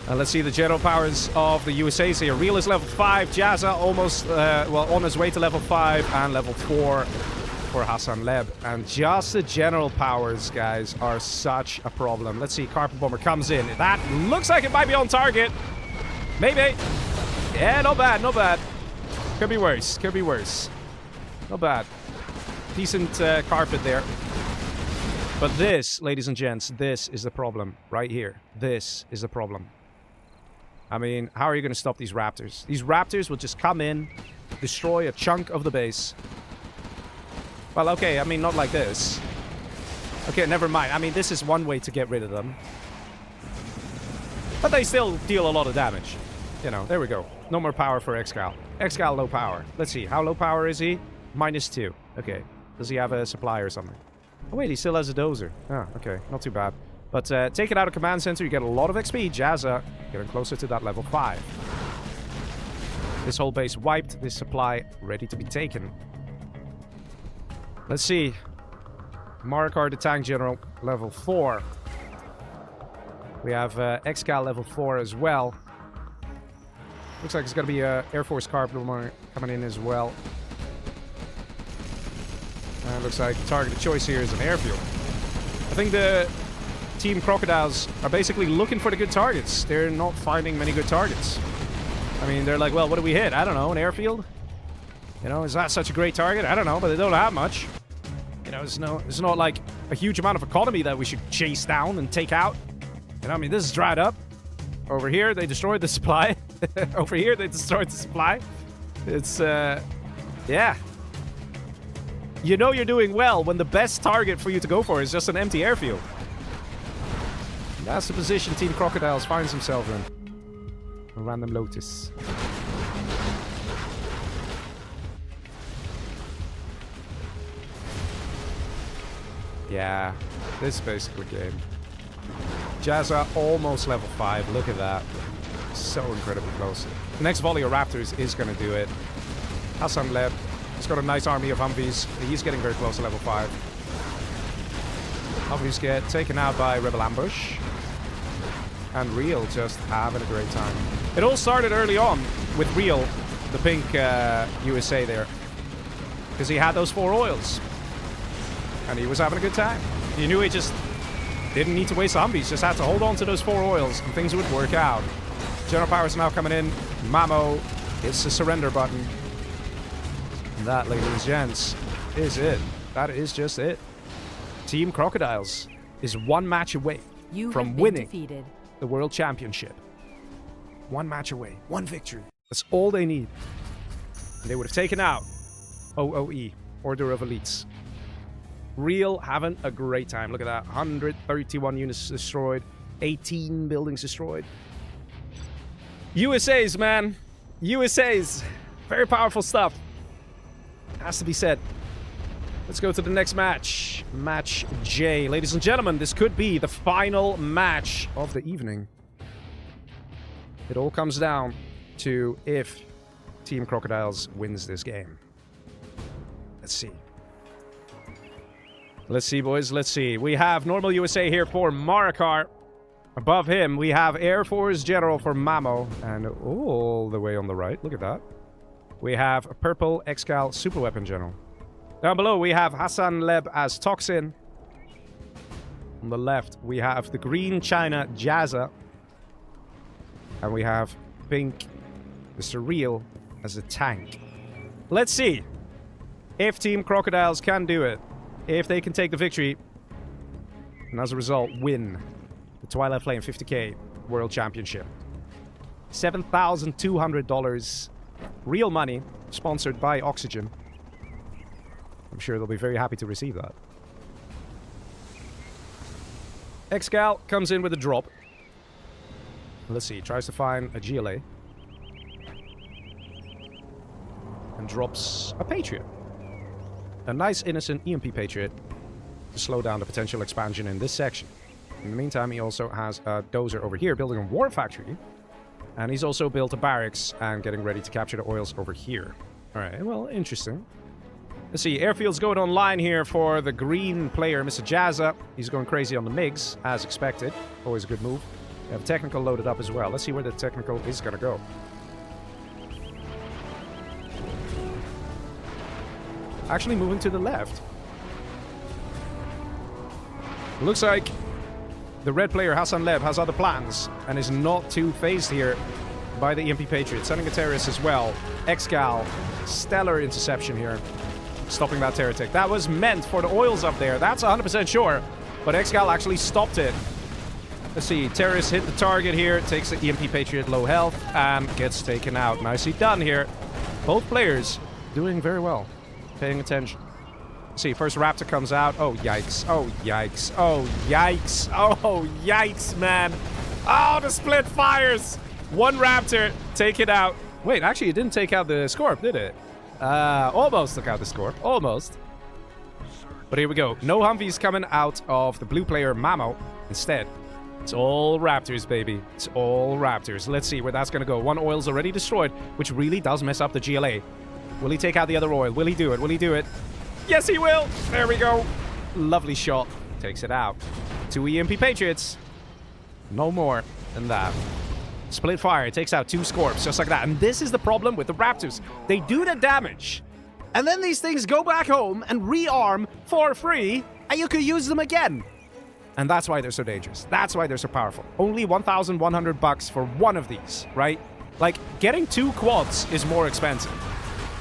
And let's see the general powers of the USA's here. ReaL is level 5. Jazza almost, well, on his way to level 5. And level 4 for Hassan Leb. And just the general powers, guys, are such a problem. Let's see, Carpet Bomber comes in. That looks like it might be on target. Maybe. Yeah, not bad, not bad. Could be worse, could be worse. Not bad. Decent carpet there. But this, ladies and gents, this is the problem right here. This is the problem. I mean, how are you going to stop these Raptors? These Raptors will just come in, destroy a chunk of the base. Well, okay, I mean, not like this. Okay, never mind. I mean, this is one way to get rid of them. But they still deal a lot of damage. You know, there we go. No more power for ExCaL. ExCaL low power. Let's see, how low power is he? -2. Okay. Does he have a supply or something? Oh, wait, he still has a dozer. Oh, okay. Not too bad. But take it out of command center, you get a lot of XP. Jazza getting closer to that level 5. This whole base wiped. This supply ready to be taken. Let's see. Marakar, the tank general, level 4. We have ExCaL level 4 as well. Looks like it's going to be a Air Force Carpet Bomber coming in as well. And looks like the targeted choice here is an airfield. I think the Team Crocodiles are basically looking for the good targets. They're not finding many good targets. I mean, they're like, well, what do we hit? I don't know, an airfield? You know, is that such a great target? I don't know, but they don't have much. You know, it's not like a huge amount of economy that we should chase down and take out. You know, I mean, this is dried up. Over here, they destroyed the supply. Over here, they destroyed the supply. It's, yeah. You know you're doing well when the best target for you to go for is just an empty airfield. That's the position Team Crocodiles finds himself in. A random Lotus. Yeah, this is basically game. Jazza almost level 5. Look at that. So incredibly close. The next volley of Raptors is going to do it. Hassan Leb. He's got a nice army of Humvees. He's getting very close to level 5. Humvees get taken out by Rebel Ambush. And ReaL just having a great time. It all started early on with ReaL, the pink USA there. Because he had those 4 oils. And he was having a good time. You knew he just didn't need to waste Humvees. Just had to hold on to those 4 oils and things would work out. General Power's now coming in. Mamo hits the surrender button. And that, ladies and gents, is it. That is just it. Team Crocodiles is 1 match away from winning the World Championship. 1 match away. 1 victory. That's all they need. And they would have taken out OoE, Order of Elites. ReaL having a great time. Look at that. 131 units destroyed. 18 buildings destroyed. USAs, man. USAs. Very powerful stuff. Has to be said. Let's go to the next match. Match J. Ladies and gentlemen, this could be the final match of the evening. It all comes down to if Team Crocodiles wins this game. Let's see. Let's see, boys. Let's see. We have normal USA here for Marakar. Above him, we have Air Force General for Mamo. And all the way on the right, look at that. We have a purple ExCaL Superweapon General. Down below, we have Hassan Leb as Toxin. On the left, we have the green China Jazza. And we have pink Mr. ReaL as a tank. Let's see if Team Crocodiles can do it. If they can take the victory. And as a result, win the Twilight Flame 50k World Championship. $7,200 real money, sponsored by Oxygen. I'm sure they'll be very happy to receive that. ExCaL comes in with a drop. Let's see, tries to find a GLA. And drops a Patriot. A nice, innocent EMP Patriot to slow down the potential expansion in this section. In the meantime, he also has a dozer over here building a war factory. And he's also built a barracks and getting ready to capture the oils over here. Alright, well, interesting. Let's see, airfield's going online here for the green player, Mr. Jazza. He's going crazy on the MiGs, as expected. Always a good move. We have technical loaded up as well. Let's see where the technical is going to go. Actually moving to the left. Looks like the red player, Hassan Leb, has other plans and is not too phased here by the EMP Patriot. Sending a terrorist as well. ExCaL, stellar interception here. Stopping that terror tick. That was meant for the oils up there. That's 100% sure. But ExCaL actually stopped it. Let's see. Terrorist hit the target here. Takes the EMP Patriot low health and gets taken out. Nicely done here. Both players doing very well. Paying attention. Let's see, first Raptor comes out. Oh, yikes. Oh, yikes. Oh, yikes. Oh, yikes, man. Oh, the split fires. 1 Raptor taken out. Wait, actually, it didn't take out the Scorp, did it? Almost took out the Scorp. Almost. But here we go. No Humvees coming out of the blue player Mamo. Instead, it's all Raptors, baby. It's all Raptors. Let's see where that's going to go. 1 oil's already destroyed, which really does mess up the GLA. Will he take out the other oil? Will he do it? Will he do it? Yes, he will! There we go. Lovely shot. Takes it out. 2 EMP Patriots. No more than that. Split fire. Takes out 2 Scorps, just like that. And this is the problem with the Raptors. They do the damage. And then these things go back home and rearm for free, and you could use them again. And that's why they're so dangerous. That's why they're so powerful. Only $1,100 for 1 of these, right? Like, getting 2 quads is more expensive.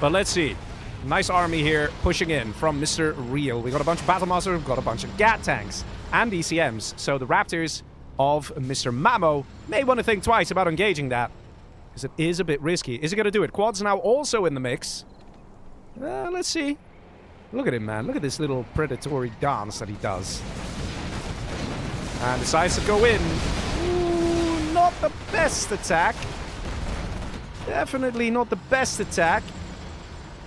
But let's see. Nice army here, pushing in from Mr. ReaL. We got a bunch of Battle Monsters, we've got a bunch of GAT tanks and ECMs. So the Raptors of Mr. Mamo may want to think twice about engaging that, because it is a bit risky. Is he going to do it? Quad's now also in the mix. Let's see. Look at him, man. Look at this little predatory dance that he does. And decides to go in. Ooh, not the best attack. Definitely not the best attack.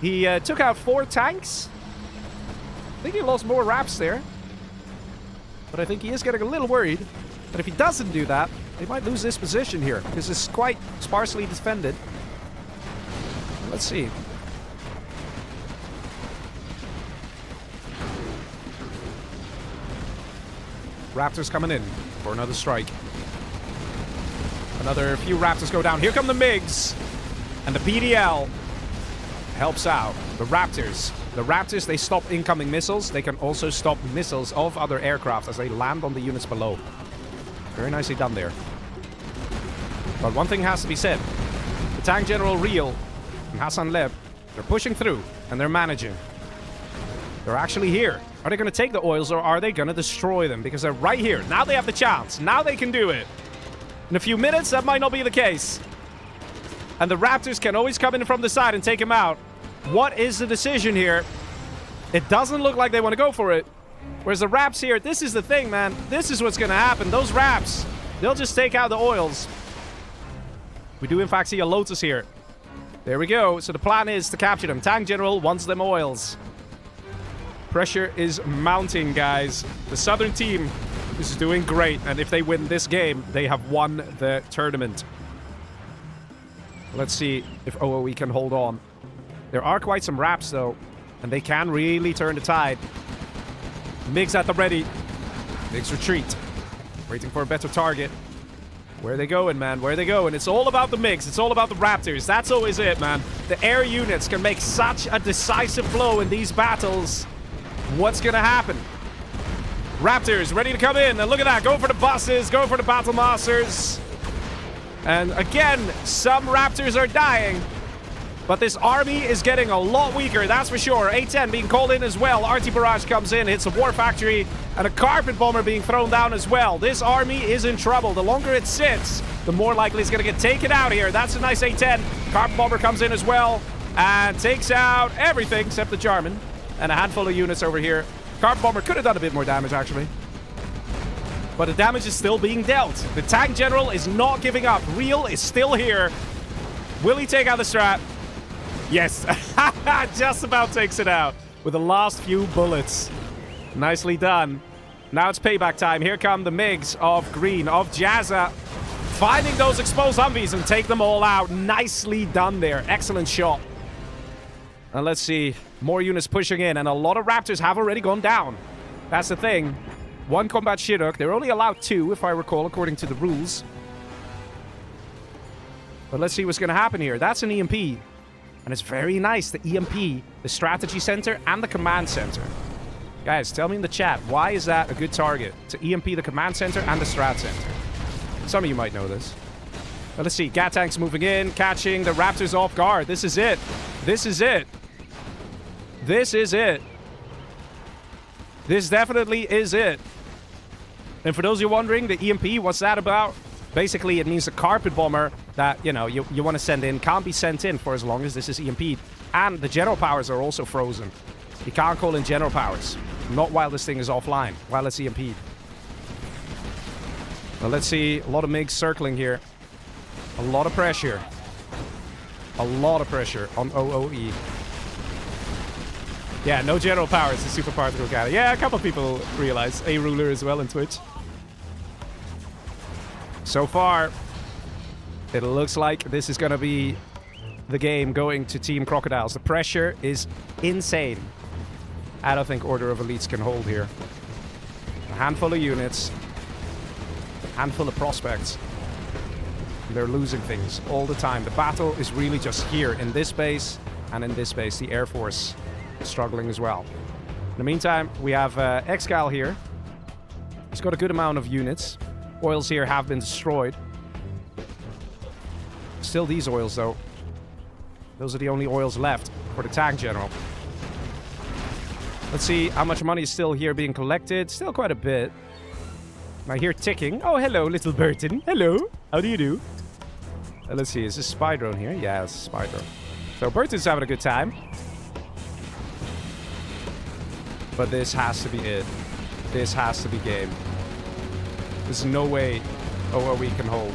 He took out 4 tanks. I think he lost more Raps there. But I think he is getting a little worried But if he doesn't do that, they might lose this position here, because it's quite sparsely defended. Let's see. Raptors coming in for another strike. Another few Raptors go down. Here come the MiGs. And the PDL helps out. The Raptors, they stop incoming missiles. They can also stop missiles of other aircraft as they land on the units below. Very nicely done there. But one thing has to be said. The Tank General ReaL and Hassan Leb, they're pushing through and they're managing. They're actually here. Are they going to take the oils or are they going to destroy them? Because they're right here. Now they have the chance. Now they can do it. In a few minutes, that might not be the case. And the Raptors can always come in from the side and take him out. What is the decision here? It doesn't look like they want to go for it. Whereas the Raps here, this is the thing, man. This is what's going to happen. Those Raps, they'll just take out the oils. We do, in fact, see a Lotus here. There we go. So the plan is to capture them. Tank General wants them oils. Pressure is mounting, guys. The Southern team is doing great. And if they win this game, they have won the tournament. Let's see if OoE can hold on. There are quite some Raps, though. And they can really turn the tide. MiGs at the ready. MiGs retreat. Waiting for a better target. Where are they going, man? Where are they going? It's all about the MiGs. It's all about the Raptors. That's always it, man. The air units can make such a decisive blow in these battles. What's going to happen? Raptors ready to come in. And look at that. Go for the buses. Go for the Battle Masters. And again, some Raptors are dying. But this army is getting a lot weaker, that's for sure. A-10 being called in as well. RT Barrage comes in, hits a War Factory, and a Carpet Bomber being thrown down as well. This army is in trouble. The longer it sits, the more likely it's going to get taken out here. That's a nice A-10. Carpet Bomber comes in as well and takes out everything except the Jarmen. And a handful of units over here. Carpet Bomber could have done a bit more damage, actually. But the damage is still being dealt. The Tank General is not giving up. ReaL is still here. Will he take out the strat? Yes, just about takes it out with the last few bullets. Nicely done. Now it's payback time. Here come the MiGs of Green, of Jazza. Finding those exposed Humvees and take them all out. Nicely done there. Excellent shot. And let's see. More units pushing in. And a lot of Raptors have already gone down. That's the thing. One combat Chinook. They're only allowed 2, if I recall, according to the rules. But let's see what's going to happen here. That's an EMP. And it's very nice, the EMP, the Strategy Center, and the Command Center. Guys, tell me in the chat, why is that a good target? To EMP the Command Center and the Strat Center. Some of you might know this. But let's see, Gat Tanks moving in, catching the Raptors off guard. This is it. This is it. This is it. This definitely is it. And for those of you wondering, the EMP, what's that about? Basically, it means the Carpet Bomber that, you know, you want to send in can't be sent in for as long as this is EMP'd. And the General Powers are also frozen. You can't call in General Powers. Not while this thing is offline, while it's EMP'd. Well, let's see. A lot of MiGs circling here. A lot of pressure. A lot of pressure on OoE. Yeah, no General Powers, the Super Particle Cannon. Yeah, a couple of people realize. A Ruler as well in Twitch. So far, it looks like this is going to be the game going to Team Crocodiles. The pressure is insane. I don't think Order of Elites can hold here. A handful of units. A handful of prospects. They're losing things all the time. The battle is really just here in this base and in this base. The Air Force is struggling as well. In the meantime, we have ExCaL here. He's got a good amount of units. Oils here have been destroyed. Still these oils, though. Those are the only oils left for the Tank General. Let's see how much money is still here being collected. Still quite a bit. I hear ticking. Oh, hello, little Burton. Hello. How do you do? Let's see. Is this Spy Drone here? Yeah, it's a Spy Drone. So Burton's having a good time. But this has to be it. This has to be game. There's no way OoE can hold.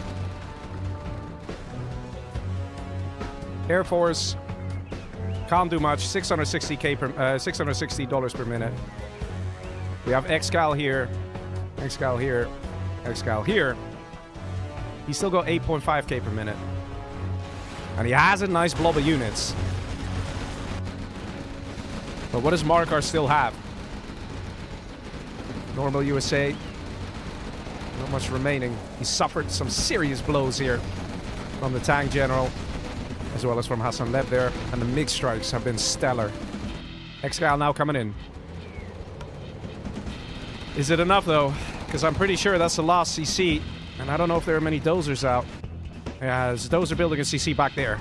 Air Force can't do much. $660 per minute. We have ExCaL here. ExCaL here. ExCaL here. He's still got 8.5k per minute. And he has a nice blob of units. But what does Marakar still have? Normal USA. Not much remaining. He suffered some serious blows here from the tank general, as well as from Hassan Leb there. And the MiG strikes have been stellar. ExCaL now coming in. Is it enough though? Because I'm pretty sure that's the last CC. And I don't know if there are many dozers out. Yeah, there's a dozer building a CC back there.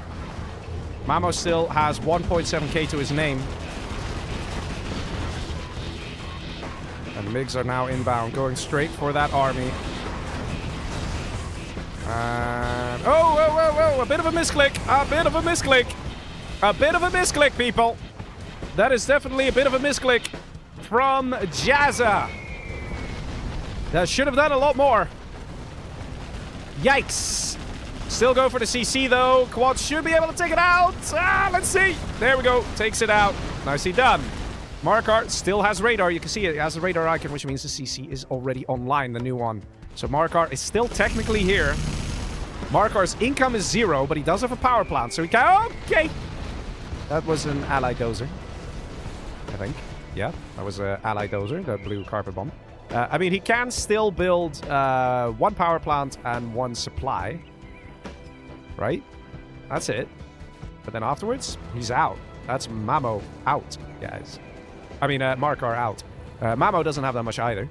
Mamo still has 1.7k to his name. And the MiGs are now inbound, going straight for that army. And... oh, whoa, whoa, whoa! A bit of a misclick! A bit of a misclick! A bit of a misclick, people! That is definitely a bit of a misclick from Jazza. That should have done a lot more. Yikes! Still go for the CC though. Quad should be able to take it out. Let's see. There we go. Takes it out. Nicely done. Marakar still has radar. You can see it has a radar icon, which means the CC is already online, the new one. So Marakar is still technically here. Marakar's income is 0, but he does have a power plant, so he can... okay. That was an ally dozer, I think. Yeah, that was an ally dozer, the blue carpet bomb. I mean, he can still build 1 power plant and 1 supply. Right? That's it. But then afterwards, he's out. That's Mamo out, guys. I mean, Marakar out. Mamo doesn't have that much either.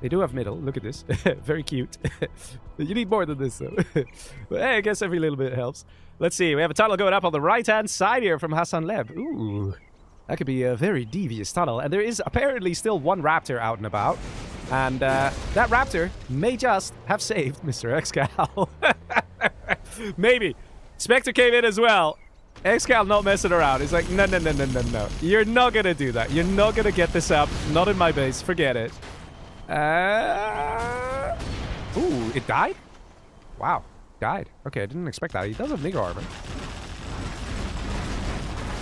They do have middle. Look at this. Very cute. You need more than this, though. But hey, I guess every little bit helps. Let's see. We have a tunnel going up on the right-hand side here from Hassan Leb. Ooh. That could be a very devious tunnel. And there is apparently still 1 raptor out and about. And that raptor may just have saved Mr. ExCaL. Maybe. Spectre came in as well. ExCaL not messing around. He's like, no, no, no, no, no, no. You're not going to do that. You're not going to get this up. Not in my base. Forget it. Ooh, it died? Wow. Died. Okay, I didn't expect that. He does have MiG armor.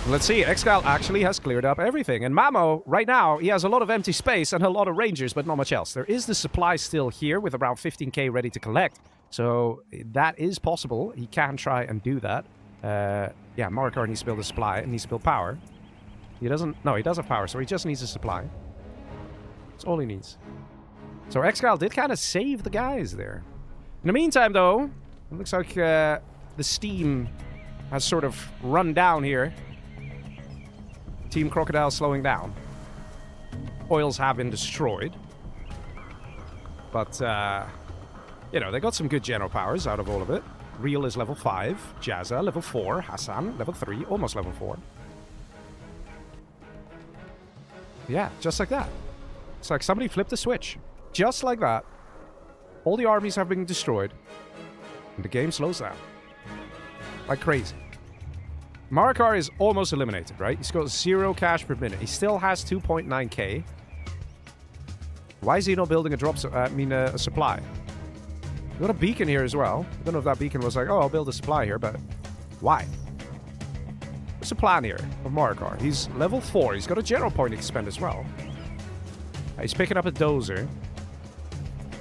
Let's see, ExCaL actually has cleared up everything. And Mamo, right now, he has a lot of empty space and a lot of rangers, but not much else. There is the supply still here with around 15k ready to collect. So that is possible. He can try and do that. Yeah, Marakar needs to build a supply and needs to build power. He doesn't... no, he does have power, so he just needs a supply. That's all he needs. So ExCaL did kind of save the guys there. In the meantime, though, it looks like the steam has sort of run down here. Team Crocodiles slowing down. Oils have been destroyed. But, you know, they got some good general powers out of all of it. ReaL is level 5. Jazza, level 4. Hassan, level 3. Almost level 4. Yeah, just like that. It's like somebody flipped a switch. Just like that. All the armies have been destroyed. And the game slows down. Like crazy. Marakar is almost eliminated, right? He's got 0 cash per minute. He still has 2.9k. Why is he not building a drop... a supply? We've got a beacon here as well. I don't know if that beacon was like, oh, I'll build a supply here, but... why? What's the plan here of Marakar? He's level 4. He's got a general point he can spend as well. He's picking up a dozer.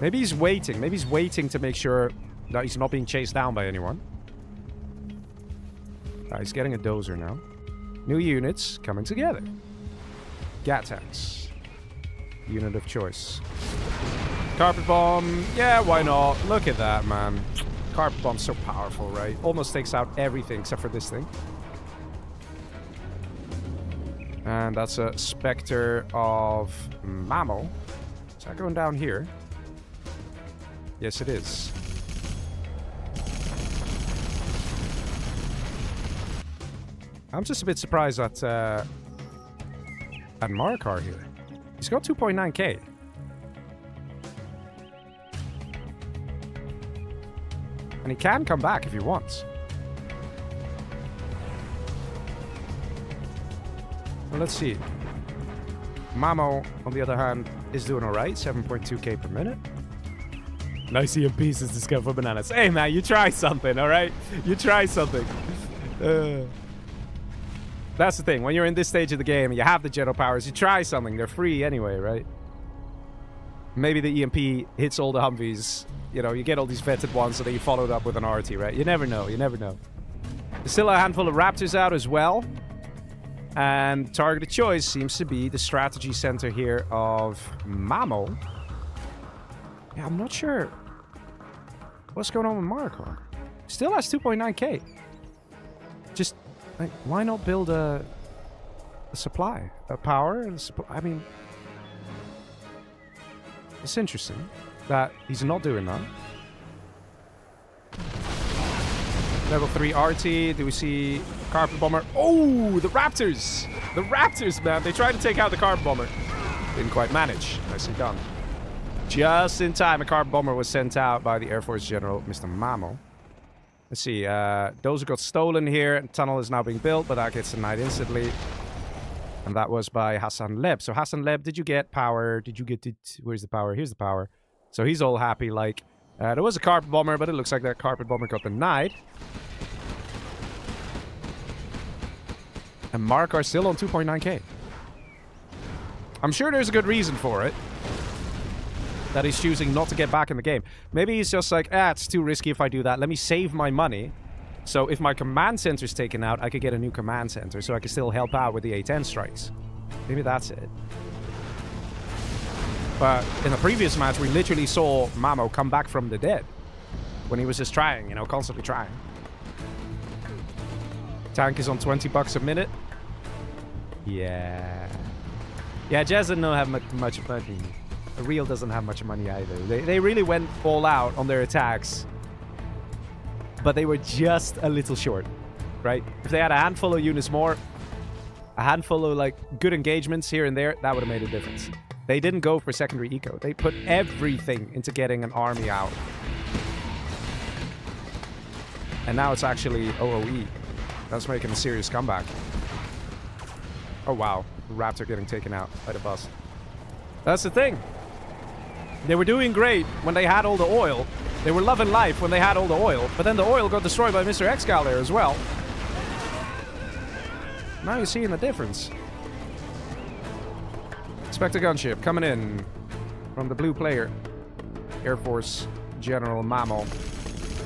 Maybe he's waiting. Maybe he's waiting to make sure that he's not being chased down by anyone. He's getting a dozer now. New units coming together. Gat tanks. Unit of choice. Carpet bomb. Yeah, why not? Look at that, man. Carpet bomb's so powerful, right? Almost takes out everything except for this thing. And that's a Spectre of Mamo. Is that going down here? Yes, it is. I'm just a bit surprised at Marakar here. He's got 2.9k. And he can come back if he wants. Well, let's see. Mamo, on the other hand, is doing alright. 7.2k per minute. Nice EMP pieces discovered for bananas. Hey, man, you try something, alright? You try something. That's the thing. When you're in this stage of the game and you have the general powers, you try something. They're free anyway, right? Maybe the EMP hits all the Humvees. You know, you get all these vetted ones, so then you followed up with an RT, right? You never know. You never know. There's still a handful of Raptors out as well. And targeted choice seems to be the strategy center here of Mamo. Yeah, I'm not sure what's going on with Marakar. Still has 2.9k. Just, like, why not build a supply? A power and a supply? I mean, it's interesting that he's not doing that. Level 3 RT. Do we see Carpet Bomber? Oh, the Raptors! The Raptors, man. They tried to take out the Carpet Bomber. Didn't quite manage. Nicely done. Just in time, a Carpet Bomber was sent out by the Air Force General, Mr. Mamo. Let's see. Those got stolen here. The tunnel is now being built, but that gets denied instantly. And that was by Hassan Leb. So Hassan Leb, did you get power? Did you get it? Where's the power? Here's the power. So he's all happy, like... there was a Carpet Bomber, but it looks like that Carpet Bomber got denied. And Marakar still on 2.9k. I'm sure there's a good reason for it. That he's choosing not to get back in the game. Maybe he's just like, it's too risky if I do that. Let me save my money. So if my command center is taken out, I could get a new command center. So I can still help out with the A10 strikes. Maybe that's it. But in the previous match, we literally saw Mamo come back from the dead. When he was just trying, you know, constantly trying. Tank is on 20 bucks a minute. Yeah. Yeah, Jazza doesn't have much money. ReaL doesn't have much money either. They really went all out on their attacks. But they were just a little short, right? If they had a handful of units more, a handful of, like, good engagements here and there, that would have made a difference. They didn't go for secondary eco. They put everything into getting an army out. And now it's actually OoE. That's making a serious comeback. Oh, wow. The Raptor getting taken out by the bus. That's the thing. They were doing great when they had all the oil. They were loving life when they had all the oil. But then the oil got destroyed by Mr. ExCaL there as well. Now you're seeing the difference. Expect a gunship coming in from the blue player. Air Force General Mamo.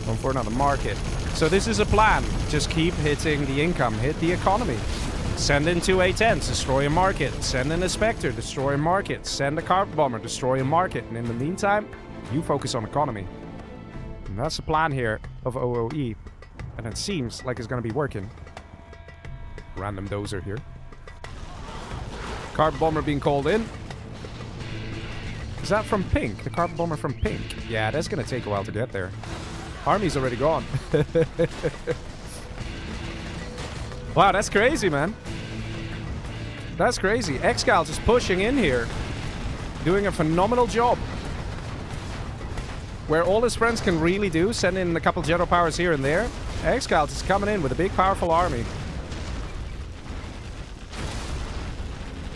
Going for another market. So this is a plan. Just keep hitting the income. Hit the economy. Send in 2 A10s, destroy a market. Send in a Spectre, destroy a market. Send a Carpet Bomber, destroy a market. And in the meantime, you focus on economy. And that's the plan here of OoE. And it seems like it's going to be working. Random dozer here. Carpet Bomber being called in. Is that from Pink? The Carpet Bomber from Pink? Yeah, that's going to take a while to get there. Army's already gone. Wow, that's crazy, man. That's crazy. ExCaL just pushing in here. Doing a phenomenal job. Where all his friends can really do, send in a couple General Powers here and there. ExCaL just coming in with a big, powerful army.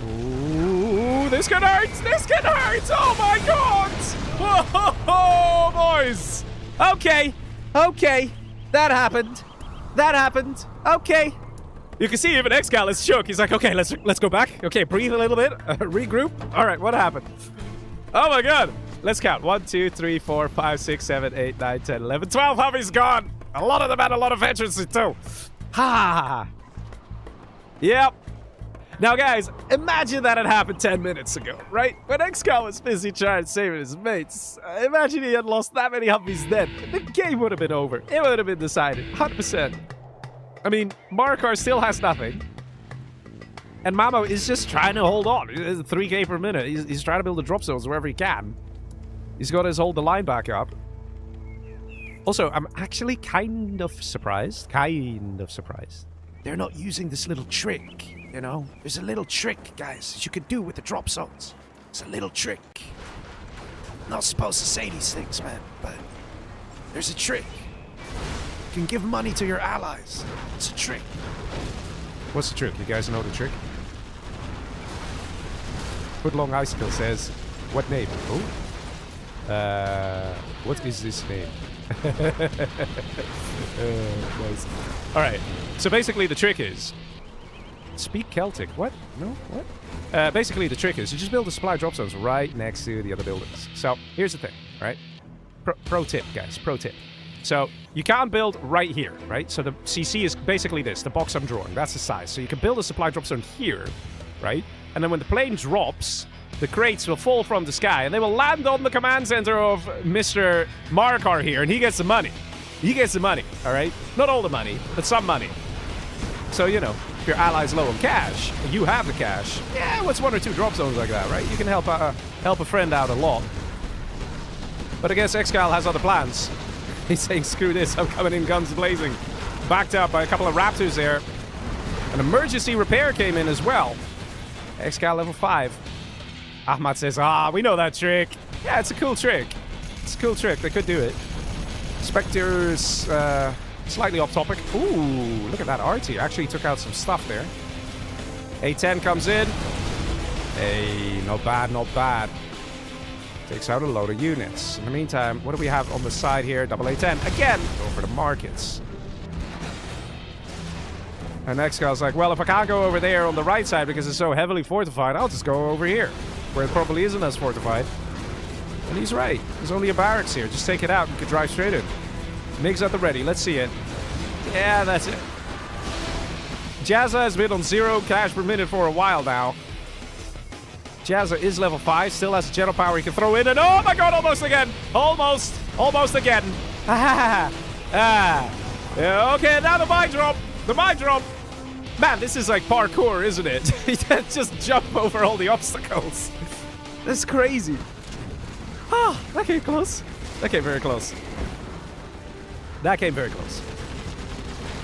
Ooh, this can hurt! This can hurt! Oh my god! Whoa, boys! Okay. Okay. That happened. That happened. Okay. You can see even ExCaL is shook. He's like, okay, let's go back. Okay, breathe a little bit. Regroup. All right, what happened? Oh my god. Let's count. 1, 2, 3, 4, 5, 6, 7, 8, 9, 10, 11, 12 Humvees gone. A lot of them had a lot of veterans too. Ha! Yep. Now, guys, imagine that had happened 10 minutes ago, right? When ExCaL was busy trying to save his mates. Imagine he had lost that many Humvees then. The game would have been over. It would have been decided. 100%. I mean, Marakar still has nothing. And Mamo is just trying to hold on. 3k per minute. He's trying to build the drop zones wherever he can. He's got his hold the line back up. Also, I'm actually kind of surprised. They're not using this little trick, you know? There's a little trick, guys, that you can do with the drop zones. It's a little trick. I'm not supposed to say these things, man, but there's a trick. You can give money to your allies. It's a trick. What's the trick? You guys know the trick? Footlong Icicle says, what name? Oh? What is this name? Nice. Alright, so basically the trick is Speak Celtic. What? No? What? Basically, the trick is you just build the supply drop zones right next to the other buildings. So, here's the thing, right? Pro tip, guys. Pro tip. So, you can't build right here, right? So, the CC is basically this, the box I'm drawing. That's the size. So, you can build a supply drop zone here, right? And then when the plane drops, the crates will fall from the sky, and they will land on the command center of Mr. Marakar here, and he gets the money. He gets the money, all right? Not all the money, but some money. So, you know, if your ally's low on cash, and you have the cash, yeah, what's 1 or 2 drop zones like that, right? You can help a friend out a lot. But I guess ExCaL has other plans. He's saying, screw this, I'm coming in guns blazing. Backed up by a couple of Raptors there. An emergency repair came in as well. ExCaL level 5. Ahmad says, we know that trick. Yeah, it's a cool trick. It's a cool trick. They could do it. Spectres, slightly off topic. Ooh, look at that arty. Actually took out some stuff there. A10 comes in. Hey, not bad, not bad. Takes out a load of units. In the meantime, what do we have on the side here? Double A10. Again, go for the markets. And ExCal's like, well, if I can't go over there on the right side because it's so heavily fortified, I'll just go over here, where it probably isn't as fortified. And he's right. There's only a barracks here. Just take it out and you can drive straight in. MiGs at the ready. Let's see it. Yeah, that's it. Jazza has been on 0 cash per minute for a while now. Jazza is level 5. Still has general power he can throw in. And oh my god, almost again. Almost. Almost again. Yeah, okay, now the mine drop. The mine drop. Man, this is like parkour, isn't it? He just jump over all the obstacles. That's crazy. Ah, that came close. That came very close. That came very close.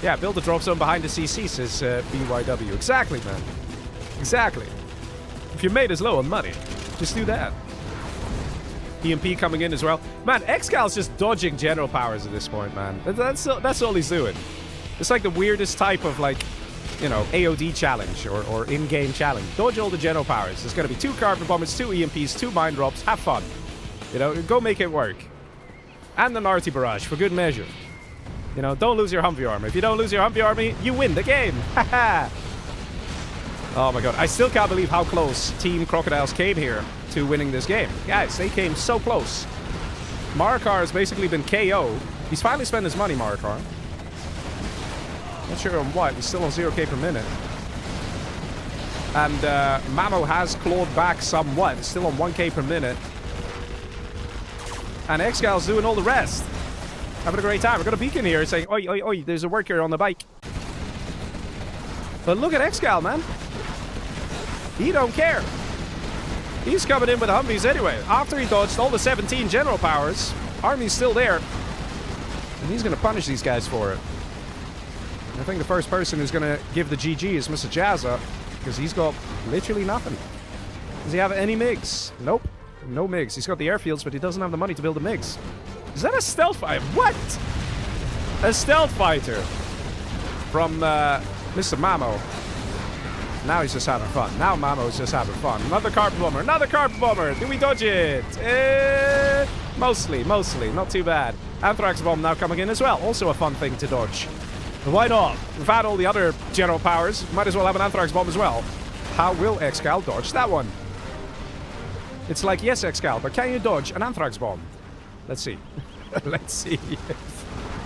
Yeah, build a drop zone behind the CC, says BYW. Exactly, man. Exactly. If your mate is low on money, just do that. EMP coming in as well. Man, ExCal's just dodging general powers at this point, man. That's all he's doing. It's like the weirdest type of, like, you know, AOD challenge or in-game challenge. Dodge all the general powers. There's going to be 2 carpet bombers, 2 EMPs, 2 mine drops. Have fun. You know, go make it work. And an arty barrage for good measure. You know, don't lose your Humvee army. If you don't lose your Humvee army, you win the game. Haha. Oh my god, I still can't believe how close Team Crocodiles came here to winning this game. Guys, they came so close. Marakar has basically been KO'd. He's finally spent his money, Marakar. Not sure on what. He's still on 0k per minute. And Mamo has clawed back somewhat. He's still on 1k per minute. And ExCal's doing all the rest. Having a great time. We've got a beacon here saying, oi, oi, oi, there's a worker on the bike. But look at ExCal, man. He don't care. He's coming in with Humvees anyway. After he dodged all the 17 general powers, army's still there. And he's going to punish these guys for it. I think the first person who's going to give the GG is Mr. Jazza, because he's got literally nothing. Does he have any MiGs? Nope. No MiGs. He's got the airfields, but he doesn't have the money to build the MiGs. Is that a stealth fighter? What? A stealth fighter from Mr. Mamo. Now he's just having fun. Now Mamo's just having fun. Another carpet bomber. Another carpet bomber. Do we dodge it? Mostly. Not too bad. Anthrax bomb now coming in as well. Also a fun thing to dodge. Why not? We've had all the other general powers. Might as well have an Anthrax bomb as well. How will ExCaL dodge that one? It's like, yes, ExCaL, but can you dodge an Anthrax bomb? Let's see. Let's see.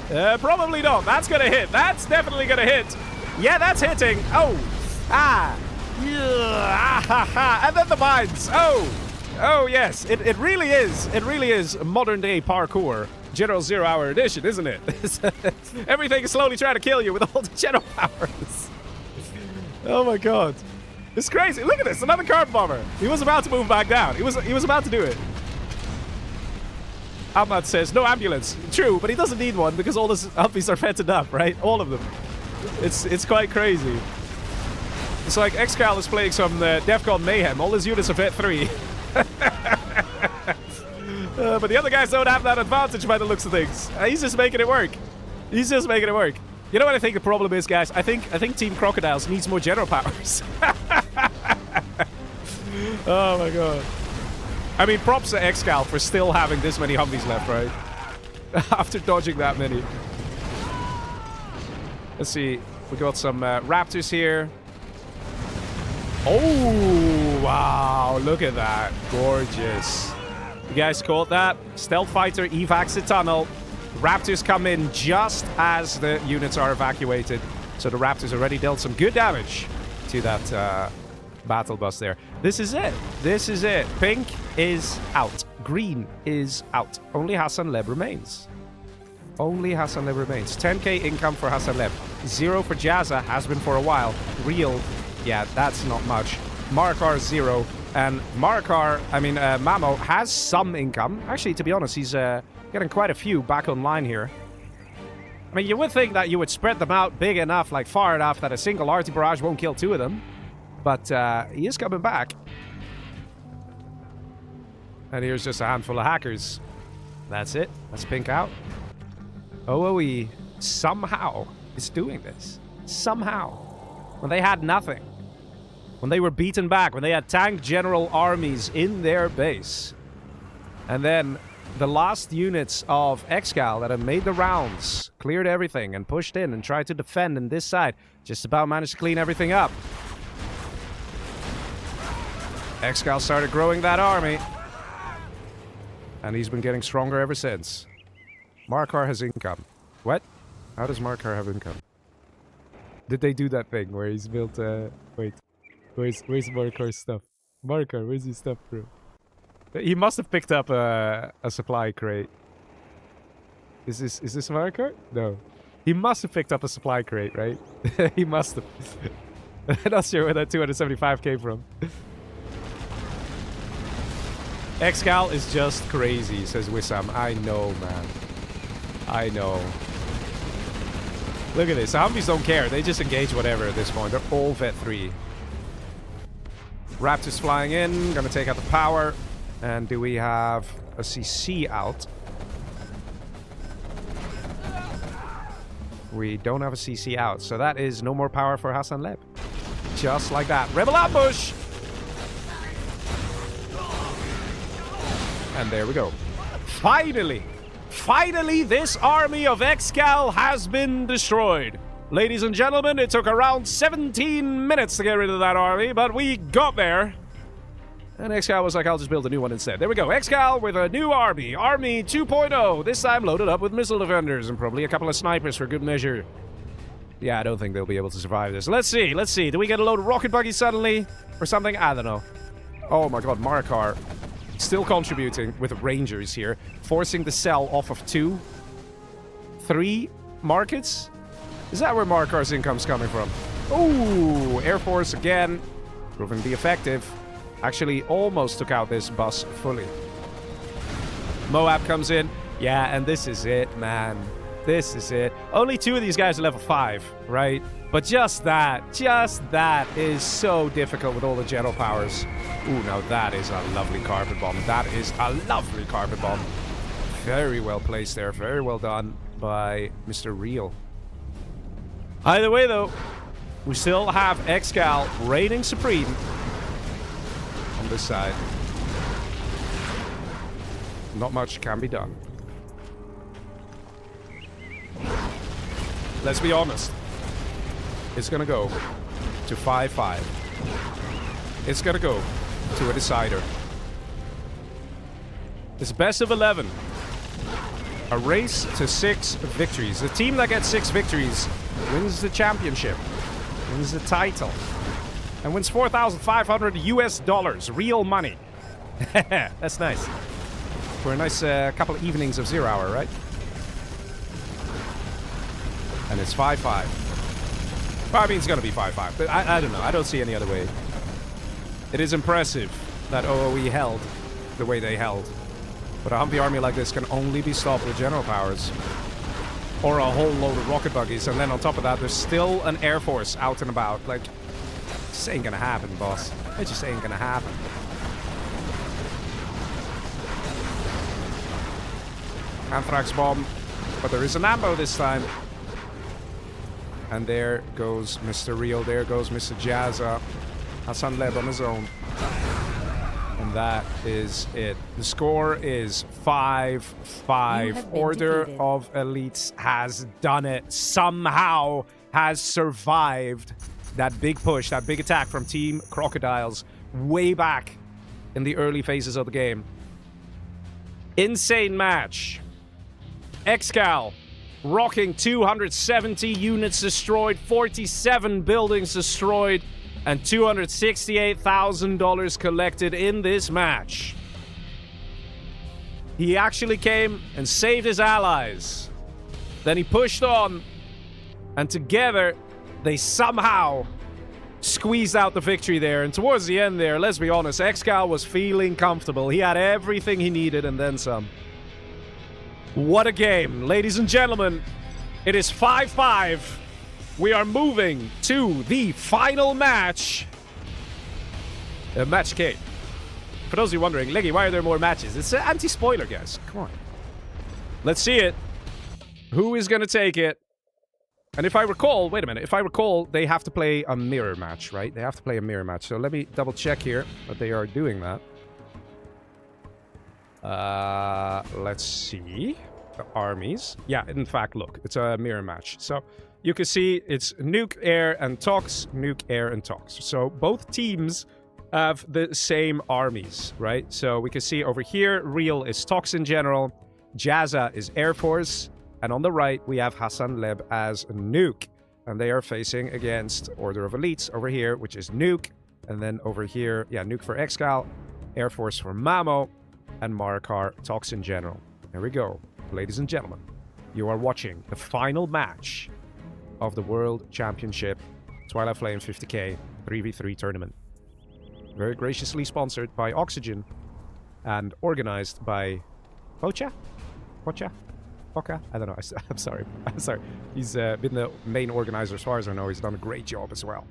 Probably not. That's gonna hit. That's definitely gonna hit. Yeah, that's hitting. Oh. Ah. Yeah. Ah, ha, ha. And then the mines. Oh. Oh, yes. It really is. It really is modern day parkour. General 0 Hour Edition, isn't it? Everything is slowly trying to kill you with all the general powers. Oh my god. It's crazy. Look at this. Another carpet bomber. He was about to move back down. He was about to do it. Ahmad says, no ambulance. True, but he doesn't need one because all the Humvees are fetted up, right? All of them. It's quite crazy. It's like ExCaL is playing some DEFCON mayhem. All his units are Vet 3. But the other guys don't have that advantage by the looks of things. He's just making it work. He's just making it work. You know what I think the problem is, guys? I think Team Crocodiles needs more general powers. Oh my god. I mean, props to ExCaL for still having this many Humvees left, right? After dodging that many. Let's see. We got some Raptors here. Oh, wow. Look at that. Gorgeous. You guys caught that? Stealth fighter evacs the tunnel. Raptors come in just as the units are evacuated. So the Raptors already dealt some good damage to that battle bus there. This is it. This is it. Pink is out. Green is out. Only Hassan Leb remains. Only Hassan Leb remains. 10k income for Hassan Leb. 0 for Jazza. Has been for a while. ReaL, yeah, that's not much. Marakar 0. And Marakar, Mamo has some income. Actually, to be honest, he's getting quite a few back online here. I mean, you would think that you would spread them out big enough, like far enough, that a single arty barrage won't kill 2 of them. But he is coming back. And here's just a handful of hackers. That's it. That's Pink out. OoE somehow is doing this. Somehow. When they had nothing. When they were beaten back. When they had tank general armies in their base. And then the last units of ExCaL that have made the rounds, cleared everything and pushed in and tried to defend on this side. Just about managed to clean everything up. ExCaL started growing that army. And he's been getting stronger ever since. Marakar has income. What? How does Marakar have income? Did they do that thing where he's built wait. Where's Marakar's stuff? Marakar, where's his stuff, bro? He must have picked up a supply crate. Is this Marakar? No. He must have picked up a supply crate, right? He must have. I'm not sure where that 275 came from. ExCaL is just crazy, says Wissam. I know, man. I know. Look at this. The Humvees don't care. They just engage whatever at this point. They're all Vet 3. Raptors flying in. Gonna take out the power. And do we have a CC out? We don't have a CC out. So that is no more power for Hassan Leb. Just like that. Rebel ambush! And there we go. Finally! Finally, this army of ExCaL has been destroyed. Ladies and gentlemen, it took around 17 minutes to get rid of that army, but we got there. And ExCaL was like, I'll just build a new one instead. There we go. ExCaL with a new army. Army 2.0. This time loaded up with missile defenders and probably a couple of snipers for good measure. Yeah, I don't think they'll be able to survive this. Let's see. Let's see. Do we get a load of rocket buggies suddenly? Or something? I don't know. Oh my god, Marakar. Still contributing with Rangers here. Forcing the cell off of 2. 3 markets? Is that where Marakar's income's coming from? Ooh, Air Force again. Proving to be effective. Actually almost took out this bus fully. Moab comes in. Yeah, and this is it, man. This is it. Only 2 of these guys are level 5, right? But just that is so difficult with all the general powers. Ooh, now that is a lovely carpet bomb. That is a lovely carpet bomb. Very well placed there. Very well done by Mr. ReaL. Either way, though, we still have ExCaL reigning supreme on this side. Not much can be done. Let's be honest. It's gonna go to 5-5. It's gonna go to a decider. It's best of 11. A race to 6 victories. The team that gets 6 victories wins the championship, wins the title, and wins $4,500 US, real money. That's nice. For a nice couple of evenings of 0 hour, right? And it's 5-5. Well, I mean, it's gonna be 5-5, but I don't know. I don't see any other way. It is impressive that OoE held the way they held. But a Humvee army like this can only be stopped with general powers. Or a whole load of rocket buggies. And then on top of that, there's still an Air Force out and about. Like, it just ain't gonna happen, boss. It just ain't gonna happen. Anthrax bomb. But there is an ammo this time. And there goes Mr. ReaL. There goes Mr. Jazza. Hassan Leb on his own. And that is it. The score is 5-5. Order of Elites has done it. Somehow has survived that big push, that big attack from Team Crocodiles way back in the early phases of the game. Insane match. ExCaL rocking 270 units destroyed, 47 buildings destroyed, and $268,000 collected in this match. He actually came and saved his allies. Then he pushed on, and together they somehow squeezed out the victory there. And towards the end there, let's be honest, ExCaL was feeling comfortable. He had everything he needed and then some. What a game, ladies and gentlemen. It is 5-5. We are moving to the final match. Match K. For those of you wondering, Leggy, why are there more matches? It's an anti-spoiler, guys. Come on. Let's see it. Who is going to take it? And if I recall, wait a minute. If I recall, they have to play a mirror match, right? They have to play a mirror match. So let me double check here that they are doing that. Let's see. The armies. Yeah, in fact, look. It's a mirror match. So you can see it's Nuke, Air, and Tox. Nuke, Air, and Tox. So both teams have the same armies, right? So we can see over here, ReaL is Tox in general. Jazza is Air Force. And on the right, we have Hassan Leb as Nuke. And they are facing against Order of Elites over here, which is Nuke. And then over here, yeah, Nuke for ExCaL, Air Force for Mamo, and Marakar, Tox in general. There we go. Ladies and gentlemen, you are watching the final match of the World Championship Twilight Flame 50K 3v3 tournament. Very graciously sponsored by Oxygen and organized by Pocha? Pocha? Poca? I don't know. I'm sorry. I'm sorry. He's been the main organizer as far as I know. He's done a great job as well.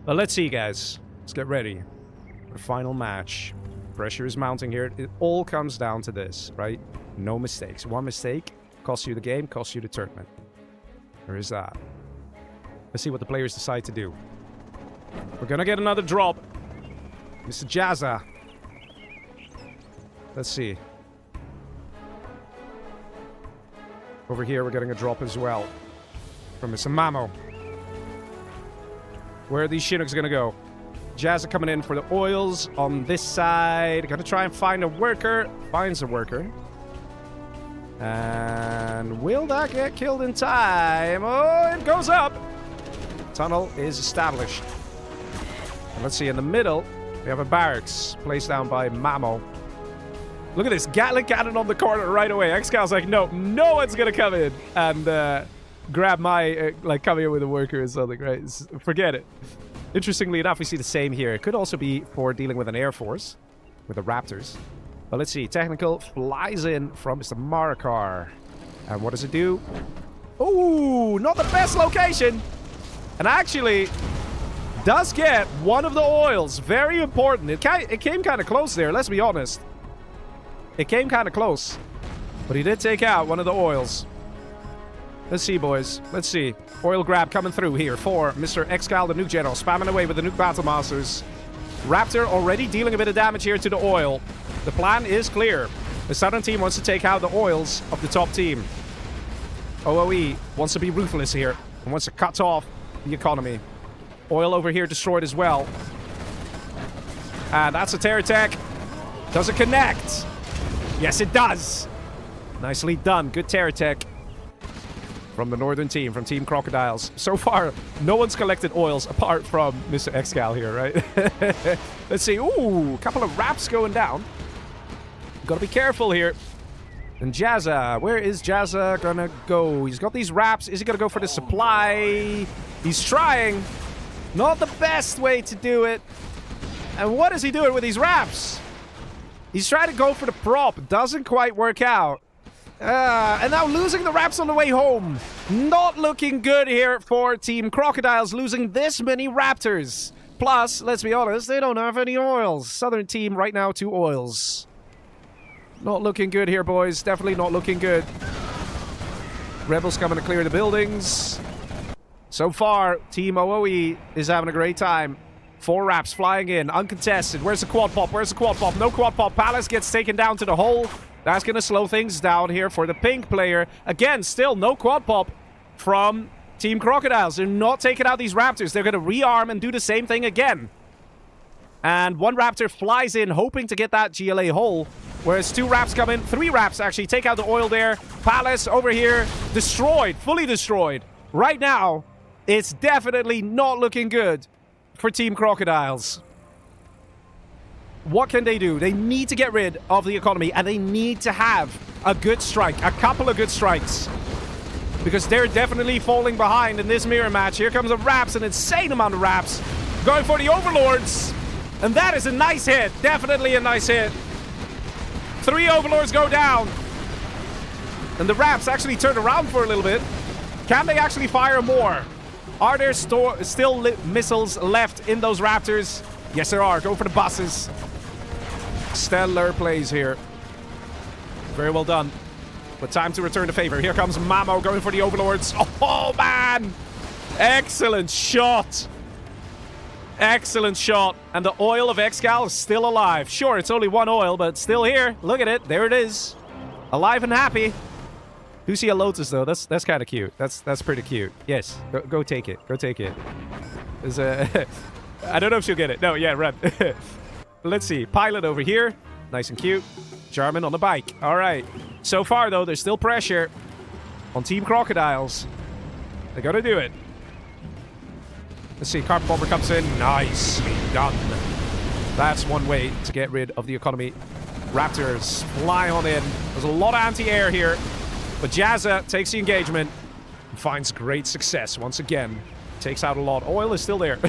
But let's see, guys. Let's get ready for the final match. Pressure is mounting here. It all comes down to this, right? No mistakes. One mistake costs you the game, costs you the tournament. There is that. Let's see what the players decide to do. We're gonna get another drop. Mr. Jazza. Let's see. Over here, we're getting a drop as well. From Mr. Mamo. Where are these Chinooks gonna go? Jazza coming in for the oils on this side. Gonna try and find a worker. Finds a worker. And will that get killed in time? Oh, it goes up. Tunnel is established. And let's see, in the middle, we have a barracks placed down by Mamo. Look at this, Gatling cannon on the corner right away. ExCal's like, no one's gonna come in and grab my, like, come here with a worker or something, right? Forget it. Interestingly enough, we see the same here. It could also be for dealing with an Air Force, with the Raptors. But let's see, Technical flies in from Mr. Marakar. And what does it do? Ooh, not the best location. And actually does get one of the oils. Very important. It came kind of close there, let's be honest. It came kind of close. But he did take out one of the oils. Let's see, boys. Let's see. Oil grab coming through here for Mr. ExCaL, the Nuke General. Spamming away with the Nuke Battle Masters. Raptor already dealing a bit of damage here to the oil. The plan is clear. The Southern team wants to take out the oils of the top team. OoE wants to be ruthless here and wants to cut off the economy. Oil over here destroyed as well. And that's a terror attack. Does it connect? Yes, it does. Nicely done. Good terror attack from the northern team, from Team Crocodiles. So far, no one's collected oils apart from Mr. ExCaL here, right? Let's see. Ooh, a couple of wraps going down. Gotta be careful here. And Jazza, where is Jazza gonna go? He's got these wraps. Is he gonna go for the supply? He's trying. Not the best way to do it. And what is he doing with these wraps? He's trying to go for the prop. Doesn't quite work out. And now losing the wraps on the way home. Not looking good here for Team Crocodiles, losing this many Raptors. Plus, let's be honest, they don't have any oils. Southern team right now, 2 oils. Not looking good here, boys. Definitely not looking good. Rebels coming to clear the buildings. So far, Team OoE is having a great time. 4 wraps flying in, uncontested. Where's the quad pop? Where's the quad pop? No quad pop. Palace gets taken down to the hole. That's going to slow things down here for the pink player. Again, still no quad pop from Team Crocodiles, they're not taking out these Raptors. They're going to rearm and do the same thing again. And one Raptor flies in, hoping to get that GLA hole. Whereas 2 Raps come in. 3 Raps actually take out the oil there. Palace over here, destroyed. Fully destroyed. Right now, it's definitely not looking good for Team Crocodiles. What can they do? They need to get rid of the economy. And they need to have a good strike. A couple of good strikes. Because they're definitely falling behind in this mirror match. Here comes the Raps, an insane amount of Raps. Going for the Overlords. And that is a nice hit. Definitely a nice hit. 3 Overlords go down. And the Raps actually turn around for a little bit. Can they actually fire more? Are there still missiles left in those Raptors? Yes, there are. Go for the buses. Stellar plays here. Very well done. But time to return the favor. Here comes Mamo going for the Overlords. Oh, man. Excellent shot. Excellent shot. And the oil of ExCaL is still alive. Sure, it's only 1 oil, but still here. Look at it. There it is. Alive and happy. Do see a Lotus, though. That's kind of cute. That's pretty cute. Yes. Go take it. Go take it. There's I don't know if she'll get it. No, yeah, run. Let's see. Pilot over here. Nice and cute. Jarmen on the bike. All right. So far, though, there's still pressure on Team Crocodiles. They gotta do it. Let's see. Carpet Bomber comes in. Nicely done. That's one way to get rid of the economy. Raptors fly on in. There's a lot of anti-air here. But Jazza takes the engagement and finds great success once again. Takes out a lot. Oil is still there.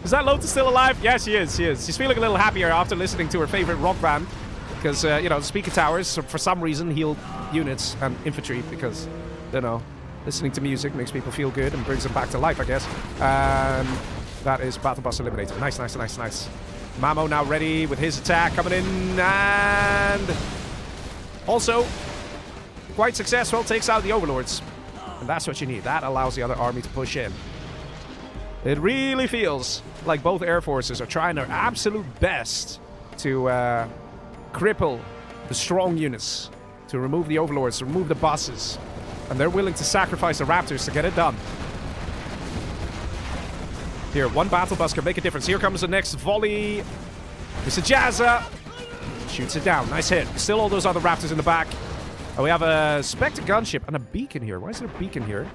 Is that Lotus still alive? Yes, she is. She is. She's feeling a little happier after listening to her favorite rock band. Because, you know, speaker towers, for some reason, heal units and infantry. Because, you know, listening to music makes people feel good and brings them back to life, I guess. And that is Battle Bus eliminated. Nice, nice, nice, nice. Mamo now ready with his attack coming in. And also, quite successful. Takes out the Overlords. And that's what you need. That allows the other army to push in. It really feels like both air forces are trying their absolute best to cripple the strong units, to remove the Overlords, to remove the buses. And they're willing to sacrifice the Raptors to get it done. Here, one battle bus can make a difference. Here comes the next volley. It's a Jazza. Shoots it down. Nice hit. Still all those other Raptors in the back. Oh, we have a Spectre gunship and a beacon here. Why is there a beacon here?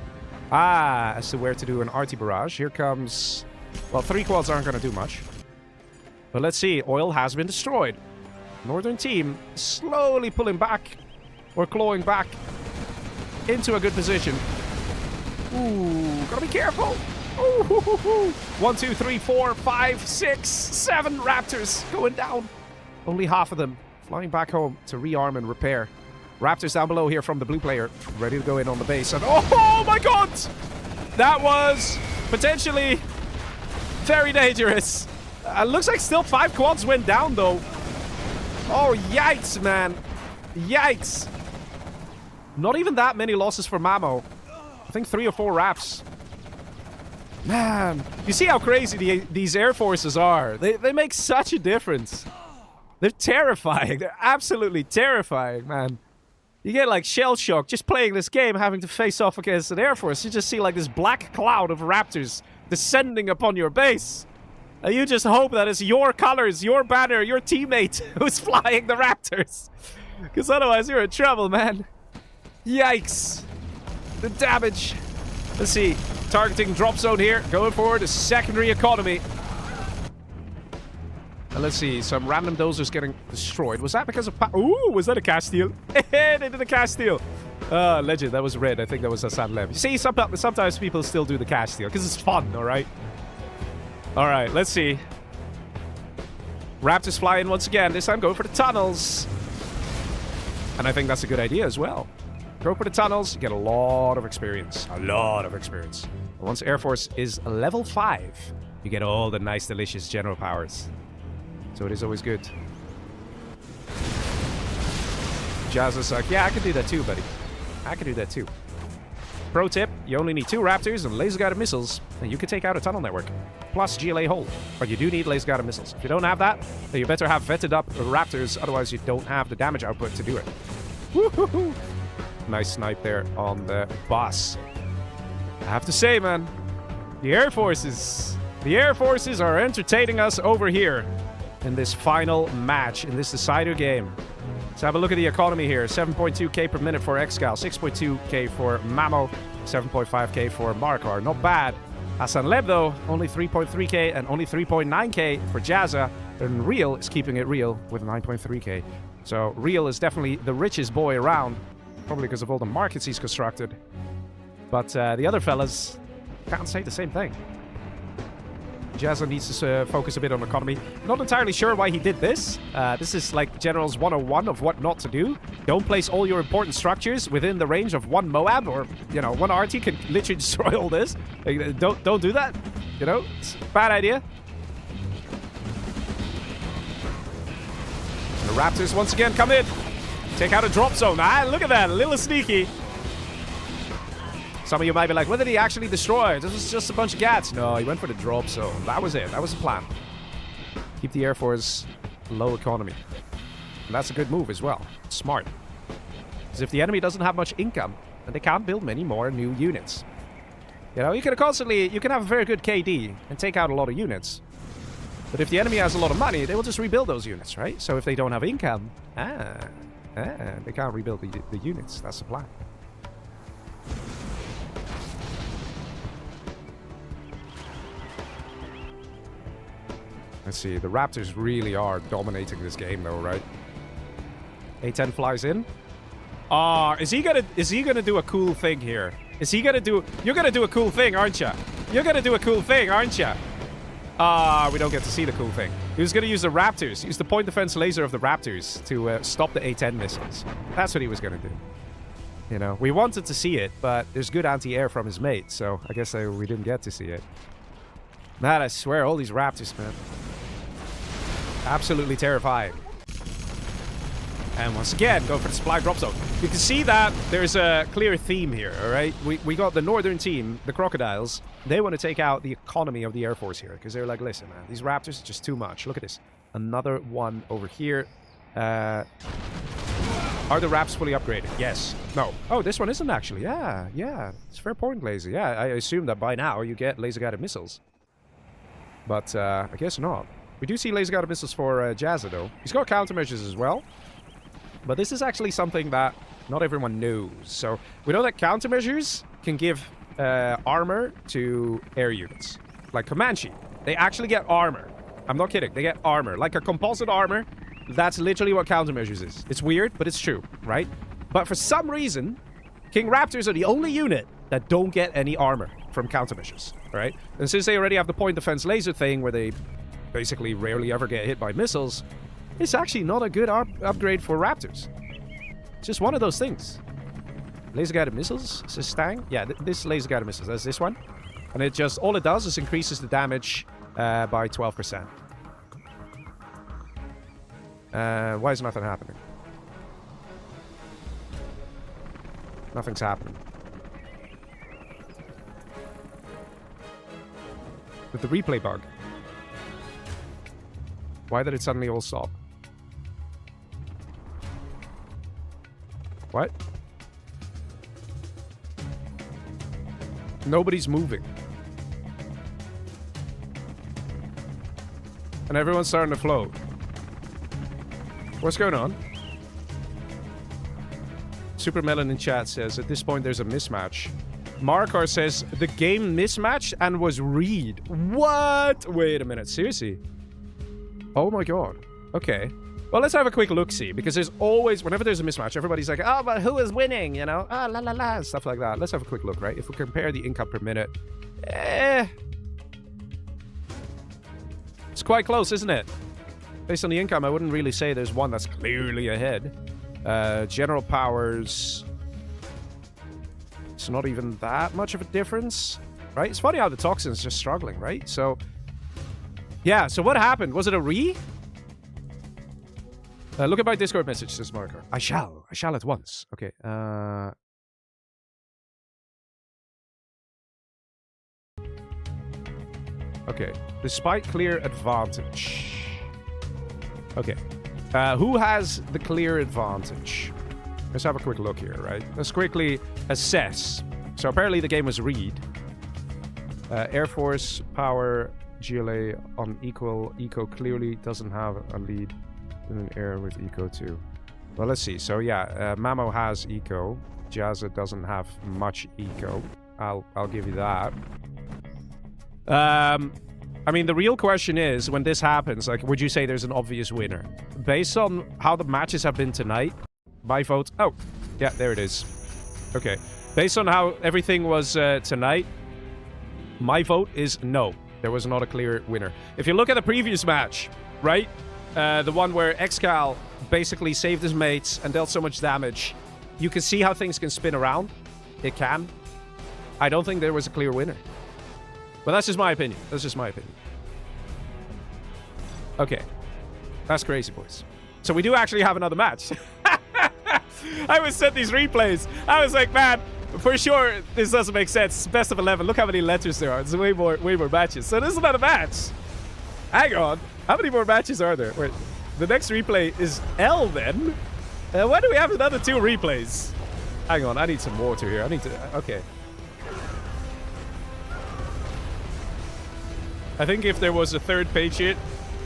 Ah, as to where to do an arty barrage. Here comes... Well, 3 quads aren't going to do much. But let's see. Oil has been destroyed. Northern team slowly pulling back or clawing back into a good position. Ooh, gotta be careful. Ooh, 1, 2, 3, 4, 5, 6, 7 Raptors going down. Only half of them flying back home to rearm and repair. Raptors down below here from the blue player, ready to go in on the base. And oh my god! That was potentially very dangerous. Looks like still 5 quads went down though. Oh, yikes, man. Yikes. Not even that many losses for Mamo. I think 3 or 4 Raps. Man, you see how crazy these air forces are. They make such a difference. They're terrifying. They're absolutely terrifying, man. You get like shell shock just playing this game, having to face off against an air force. You just see like this black cloud of Raptors descending upon your base. And you just hope that it's your colors, your banner, your teammate who's flying the Raptors. Because otherwise you're in trouble, man. Yikes. The damage. Let's see. Targeting drop zone here. Going for the secondary economy. And let's see. Some random dozers getting destroyed. Was that because of... Ooh, was that a cast steal? They did a cast steal. Legend. That was red. I think that was Hassan Lev. You see, sometimes people still do the cast steal. Because it's fun, alright? Alright, let's see. Raptors fly in once again. This time going for the tunnels. And I think that's a good idea as well. Go for the tunnels. You get a lot of experience. A lot of experience. Once Air Force is level 5, you get all the nice, delicious general powers. So it is always good. Jazza's like, yeah, I can do that too, buddy. I can do that too. Pro tip, you only need 2 Raptors and laser-guided missiles, and you can take out a tunnel network. Plus GLA hull. But you do need laser-guided missiles. If you don't have that, then you better have vetted up Raptors, otherwise you don't have the damage output to do it. Woohoo! Nice snipe there on the boss. I have to say, man, the Air Forces are entertaining us over here in this final match, in this decider game. Let's have a look at the economy here. 7.2k per minute for ExCaL, 6.2k for Mamo, 7.5k for Marakar. Not bad. Hassan Leb, though, only 3.3k and only 3.9k for Jazza. And ReaL is keeping it real with 9.3k. So ReaL is definitely the richest boy around, probably because of all the markets he's constructed. But the other fellas can't say the same thing. Jazza needs to focus a bit on economy. Not entirely sure why he did this. This is like General's 101 of what not to do. Don't place all your important structures within the range of one Moab, or, you know, one RT can literally destroy all this. Like, don't do that. You know, it's a bad idea. And the Raptors once again come in. Take out a drop zone. Ah, look at that. A little sneaky. Some of you might be like, what did he actually destroy? This was just a bunch of gats. No, he went for the drop zone. That was it. That was the plan. Keep the Air Force low economy. And that's a good move as well. Smart. Because if the enemy doesn't have much income, then they can't build many more new units. You know, you can have a very good KD and take out a lot of units. But if the enemy has a lot of money, they will just rebuild those units, right? So if they don't have income, they can't rebuild the units. That's the plan. Let's see, the Raptors really are dominating this game though, right? A10 flies in. Is he gonna do a cool thing here? You're gonna do a cool thing, aren't you? You're gonna do a cool thing, aren't you? We don't get to see the cool thing. He was gonna use the Raptors, use the point defense laser of the Raptors to stop the A10 missiles. That's what he was gonna do. You know, we wanted to see it, but there's good anti-air from his mate, so I guess we didn't get to see it. Man, I swear, all these Raptors, man. Absolutely terrifying. And once again, go for the supply drop zone. You can see that there's a clear theme here, all right? We got the northern team, the Crocodiles. They want to take out the economy of the Air Force here, because they're like, listen, man, these Raptors are just too much. Look at this. Another one over here. Are the Raps fully upgraded? Yes. No. Oh, this one isn't actually. Yeah. It's a fair point, Laser. Yeah, I assume that by now you get laser-guided missiles. But I guess not. We do see laser-guided missiles for Jazza, though. He's got countermeasures as well. But this is actually something that not everyone knows. So we know that countermeasures can give armor to air units. Like Commanche. They actually get armor. I'm not kidding. They get armor. Like a composite armor. That's literally what countermeasures is. It's weird, but it's true, right? But for some reason, King Raptors are the only unit that don't get any armor from countermeasures, right? And since they already have the point defense laser thing where they basically rarely ever get hit by missiles, it's actually not a good upgrade for Raptors. It's just one of those things. Laser-guided missiles? Is this Stang? Yeah, this laser-guided missiles. That's this one. And it just, all it does is increases the damage by 12%. Why is nothing happening? Nothing's happening. With the replay bug. Why did it suddenly all stop? What? Nobody's moving. And everyone's starting to float. What's going on? Supermelon in chat says, at this point there's a mismatch. Marakar says, the game mismatched and was read. What? Wait a minute, seriously? Oh my god. Okay. Well, let's have a quick look-see, because there's always, whenever there's a mismatch, everybody's like, oh, but who is winning, you know? Ah, la la la, stuff like that. Let's have a quick look, right? If we compare the income per minute, it's quite close, isn't it? Based on the income, I wouldn't really say there's one that's clearly ahead. General powers, it's not even that much of a difference, right? It's funny how the Toxin's just struggling, right? So, yeah, so what happened? Was it a re? Look at my Discord message, says Marakar. I shall at once. Okay, okay, despite clear advantage. Okay, who has the clear advantage? Let's have a quick look here, right? Let's quickly assess. So apparently the game was read. Air Force, Power, GLA on equal. Eco clearly doesn't have a lead in an air with Eco too. Well, let's see. So yeah, Mamo has Eco. Jazza doesn't have much Eco. I'll give you that. I mean, the real question is, when this happens, like, would you say there's an obvious winner? Based on how the matches have been tonight, my vote... Oh, yeah, there it is. Okay. Based on how everything was tonight, my vote is no. There was not a clear winner. If you look at the previous match, right? The one where ExCaL basically saved his mates and dealt so much damage, you can see how things can spin around. It can. I don't think there was a clear winner. But that's just my opinion. That's just my opinion. Okay. That's crazy, boys. So we do actually have another match. I was sent these replays. I was like, man, for sure, this doesn't make sense. It's best of 11. Look how many letters there are. It's way more matches. So this is another match. Hang on. How many more matches are there? Wait. The next replay is L then? Why do we have another 2 replays? Hang on. I need some water here. I need to... Okay. I think if there was a third page hit,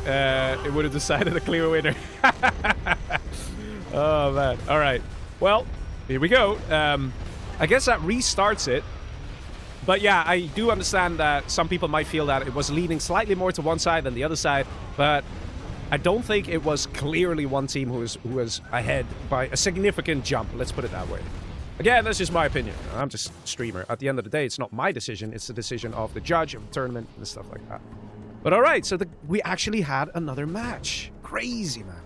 it would have decided a clear winner. Oh, man. All right. Well, here we go. I guess that restarts it. But yeah, I do understand that some people might feel that it was leaning slightly more to one side than the other side. But I don't think it was clearly one team who was ahead by a significant jump. Let's put it that way. Again, that's just my opinion. I'm just a streamer. At the end of the day, it's not my decision. It's the decision of the judge of the tournament and stuff like that. But all right, so we actually had another match. Crazy, man.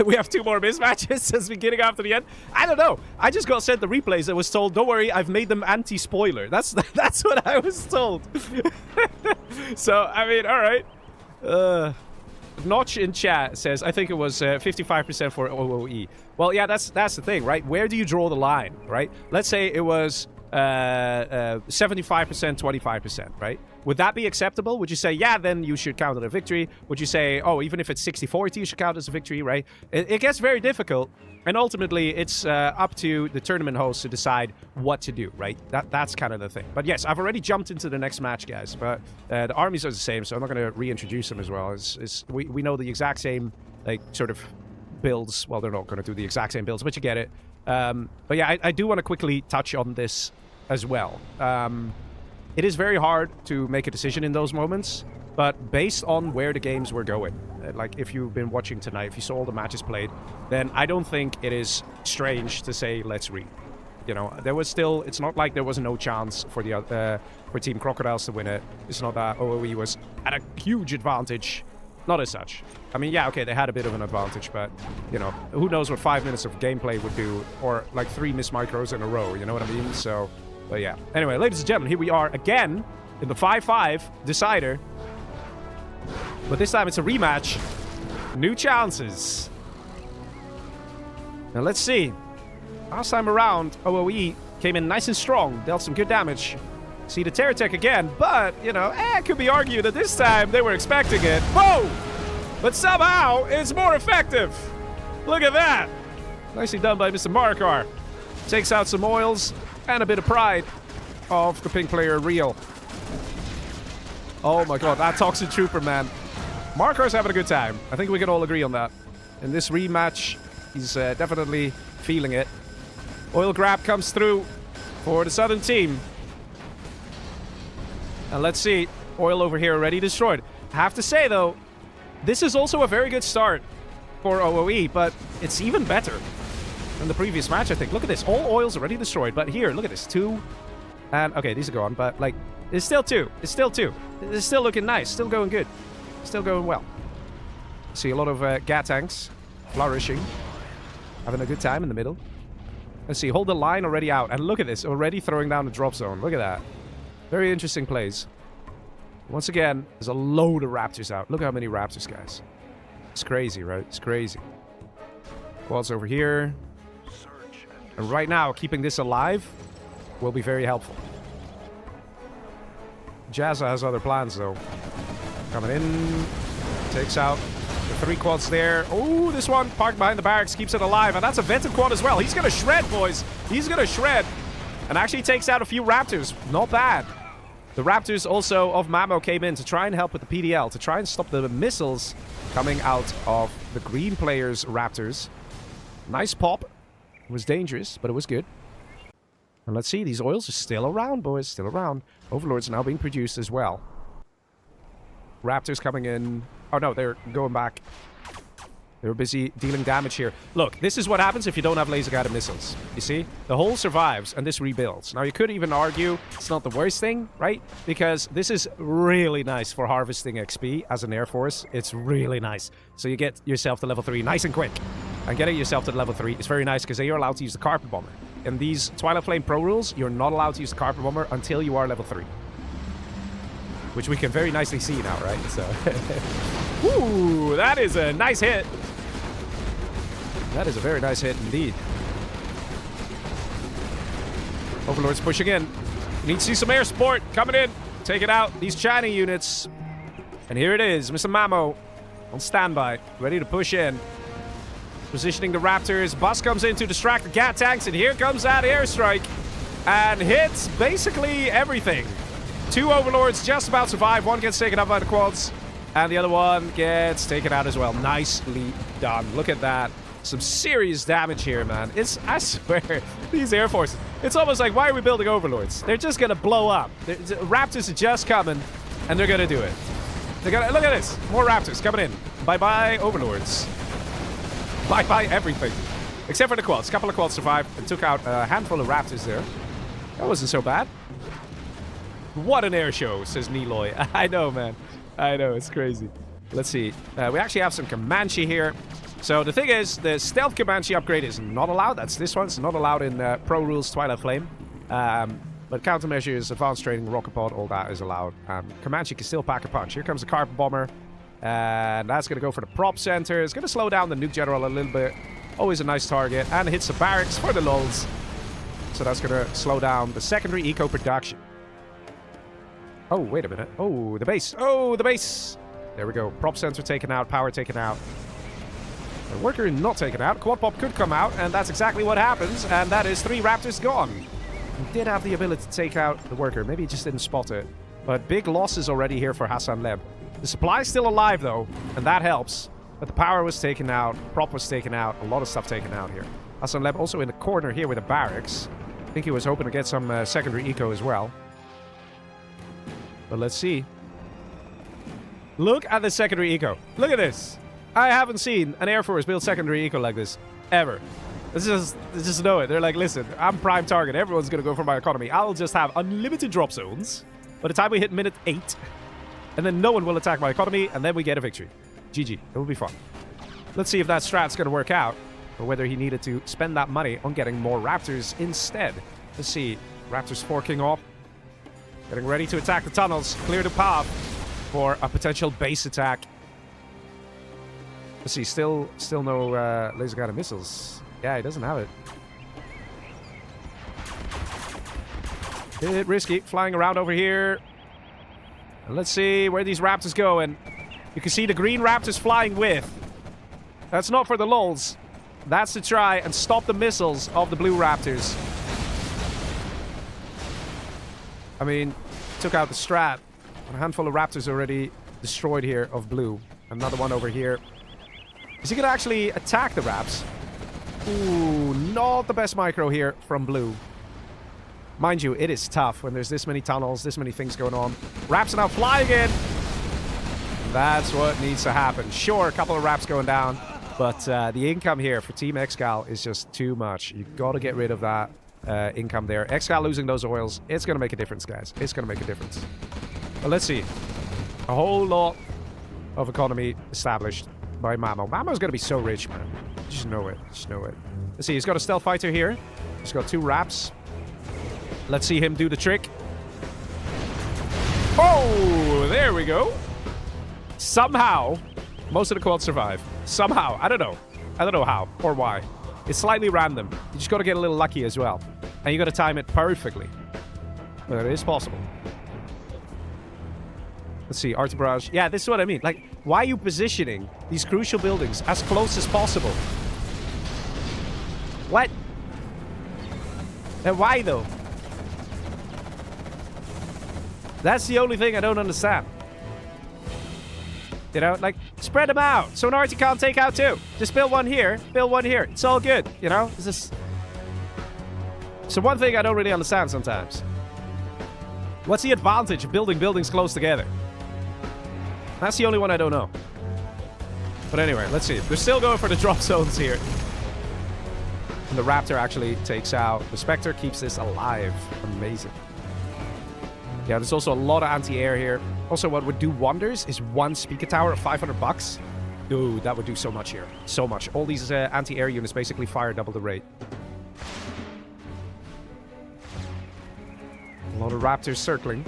We have 2 more mismatches since beginning after the end. I don't know. I just got sent the replays and was told, don't worry, I've made them anti-spoiler. That's what I was told. So, I mean, all right. Notch in chat says, I think it was 55% for OoE. Well, yeah, that's the thing, right? Where do you draw the line, right? Let's say it was 75%, 25%, right? Would that be acceptable? Would you say, yeah, then you should count it a victory? Would you say, oh, even if it's 60-40, you should count it as a victory, right? It gets very difficult. And ultimately, it's up to the tournament host to decide what to do, right? That's kind of the thing. But yes, I've already jumped into the next match, guys. But the armies are the same, so I'm not going to reintroduce them as well. We know the exact same, like, sort of builds. Well, they're not going to do the exact same builds, but you get it. But yeah, I do want to quickly touch on this as well. It is very hard to make a decision in those moments, but based on where the games were going, like if you've been watching tonight, if you saw all the matches played, then I don't think it is strange to say, let's read. You know, there was still, it's not like there was no chance for for Team Crocodiles to win it. It's not that OoE was at a huge advantage. Not as such. I mean, yeah, okay, they had a bit of an advantage, but, you know, who knows what 5 minutes of gameplay would do, or like 3 miss micros in a row, you know what I mean? So, but yeah. Anyway, ladies and gentlemen, here we are again in the 5-5 decider. But this time it's a rematch. New chances. Now let's see. Last time around, OoE came in nice and strong, dealt some good damage. See the Terror Tech again, but, you know, it could be argued that this time they were expecting it. Whoa! But somehow, it's more effective. Look at that. Nicely done by Mr. Marakar. Takes out some oils and a bit of pride of the pink player ReaL. Oh my god, that Toxic Trooper, man. Marakar's having a good time. I think we can all agree on that. In this rematch, he's definitely feeling it. Oil grab comes through for the Southern team. And let's see, oil over here already destroyed. I have to say, though, this is also a very good start for OoE, but it's even better than the previous match, I think. Look at this, all oil's already destroyed, but here, look at this, 2. And, okay, these are gone, but, like, it's still 2. It's still 2. It's still looking nice, still going good. Still going well. See a lot of GAT tanks flourishing. Having a good time in the middle. Let's see, hold the line already out. And look at this, already throwing down the drop zone. Look at that. Very interesting plays. Once again, there's a load of Raptors out. Look how many Raptors, guys. It's crazy, right? It's crazy. Quads over here. And right now, keeping this alive will be very helpful. Jazza has other plans, though. Coming in. Takes out the 3 quads there. Oh, this one parked behind the barracks. Keeps it alive. And that's a vented quad as well. He's going to shred, boys. He's going to shred. And actually takes out a few Raptors. Not bad. The Raptors also of Mamo came in to try and help with the PDL, to try and stop the missiles coming out of the green players' Raptors. Nice pop. It was dangerous, but it was good. And let's see, these oils are still around, boys, still around. Overlords are now being produced as well. Raptors coming in. Oh no, they're going back. They were busy dealing damage here. Look, this is what happens if you don't have laser-guided missiles. You see? The hull survives, and this rebuilds. Now, you could even argue it's not the worst thing, right? Because this is really nice for harvesting XP as an Air Force. It's really nice. So you get yourself to level 3 nice and quick. And getting yourself to level 3 is very nice because then you're allowed to use the Carpet Bomber. In these Twilight Flame Pro Rules, you're not allowed to use the Carpet Bomber until you are level 3. Which we can very nicely see now, right? So, ooh, that is a nice hit. That is a very nice hit indeed. Overlord's pushing in. We need to see some air support coming in. Take it out. These China units. And here it is. Mr. Mamo on standby. Ready to push in. Positioning the Raptors. Bus comes in to distract the Gat tanks. And here comes that airstrike. And hits basically everything. 2 Overlords just about survive. One gets taken out by the quads. And the other one gets taken out as well. Nicely done. Look at that. Some serious damage here, man. I swear, these Air Forces, it's almost like, why are we building Overlords? They're just gonna blow up. Raptors are just coming, and they're gonna do it. Look at this. More Raptors coming in. Bye-bye, Overlords. Bye-bye everything. Except for the quads. A couple of quads survived and took out a handful of Raptors there. That wasn't so bad. What an air show, says Niloy. I know, man. I know, it's crazy. Let's see. We actually have some Commanche here. So the thing is, the stealth Commanche upgrade is not allowed. That's this one. It's not allowed in Pro Rules Twilight Flame. But countermeasures, advanced training, rocket pod, all that is allowed. Commanche can still pack a punch. Here comes the Carpet Bomber. And that's going to go for the prop center. It's going to slow down the nuke general a little bit. Always a nice target. And hits the barracks for the lulz. So that's going to slow down the secondary eco production. Oh, wait a minute. Oh, the base. Oh, the base. There we go. Prop center taken out. Power taken out. The worker not taken out. Quad pop could come out, and that's exactly what happens. And that is 3 Raptors gone. He did have the ability to take out the worker. Maybe he just didn't spot it. But big losses already here for Hassan Leb. The supply is still alive, though, and that helps. But the power was taken out. Prop was taken out. A lot of stuff taken out here. Hassan Leb also in the corner here with the barracks. I think he was hoping to get some secondary eco as well. But let's see. Look at the secondary eco. Look at this. I haven't seen an Air Force build secondary eco like this. Ever. Let's just know it. They're like, listen, I'm prime target. Everyone's going to go for my economy. I'll just have unlimited drop zones. By the time we hit minute 8. And then no one will attack my economy. And then we get a victory. GG. It will be fun. Let's see if that strat's going to work out. Or whether he needed to spend that money on getting more Raptors instead. Let's see. Raptors forking off. Getting ready to attack the tunnels. Clear the path for a potential base attack. Let's see. Still no laser guided missiles. Yeah, he doesn't have it. Bit risky. Flying around over here. And let's see where these Raptors go. And you can see the green Raptors flying with. That's not for the lulz. That's to try and stop the missiles of the blue Raptors. I mean, took out the strat. A handful of Raptors already destroyed here of blue. Another one over here. Is he going to actually attack the Raps? Ooh, not the best micro here from blue. Mind you, it is tough when there's this many tunnels, this many things going on. Raps are now flying in. That's what needs to happen. Sure, a couple of Raps going down. But the income here for Team ExCaL is just too much. You've got to get rid of that income there. ExCaL losing those oils, it's going to make a difference, guys. It's going to make a difference. But let's see. A whole lot of economy established by Mamo. Mamo's going to be so rich, man. Just know it. Just know it. Let's see. He's got a stealth fighter here. He's got 2 Raps. Let's see him do the trick. Oh, there we go. Somehow, most of the quads survive. Somehow. I don't know. I don't know how or why. It's slightly random. You just got to get a little lucky as well. And you got to time it perfectly. But it is possible. Let's see. Art barrage. Yeah, this is what I mean. Like, why are you positioning these crucial buildings as close as possible? What? And why, though? That's the only thing I don't understand. You know, like, spread them out. So an arty can't take out two. Just build one here, build one here. It's all good, you know? It's just... So one thing I don't really understand sometimes. What's the advantage of building buildings close together? That's the only one I don't know. But anyway, let's see. They're still going for the drop zones here. And the Raptor actually takes out. The Spectre keeps this alive. Amazing. Yeah, there's also a lot of anti-air here. Also, what would do wonders is one speaker tower at 500 bucks. Dude, that would do so much here. So much. All these anti-air units basically fire double the rate. A lot of Raptors circling.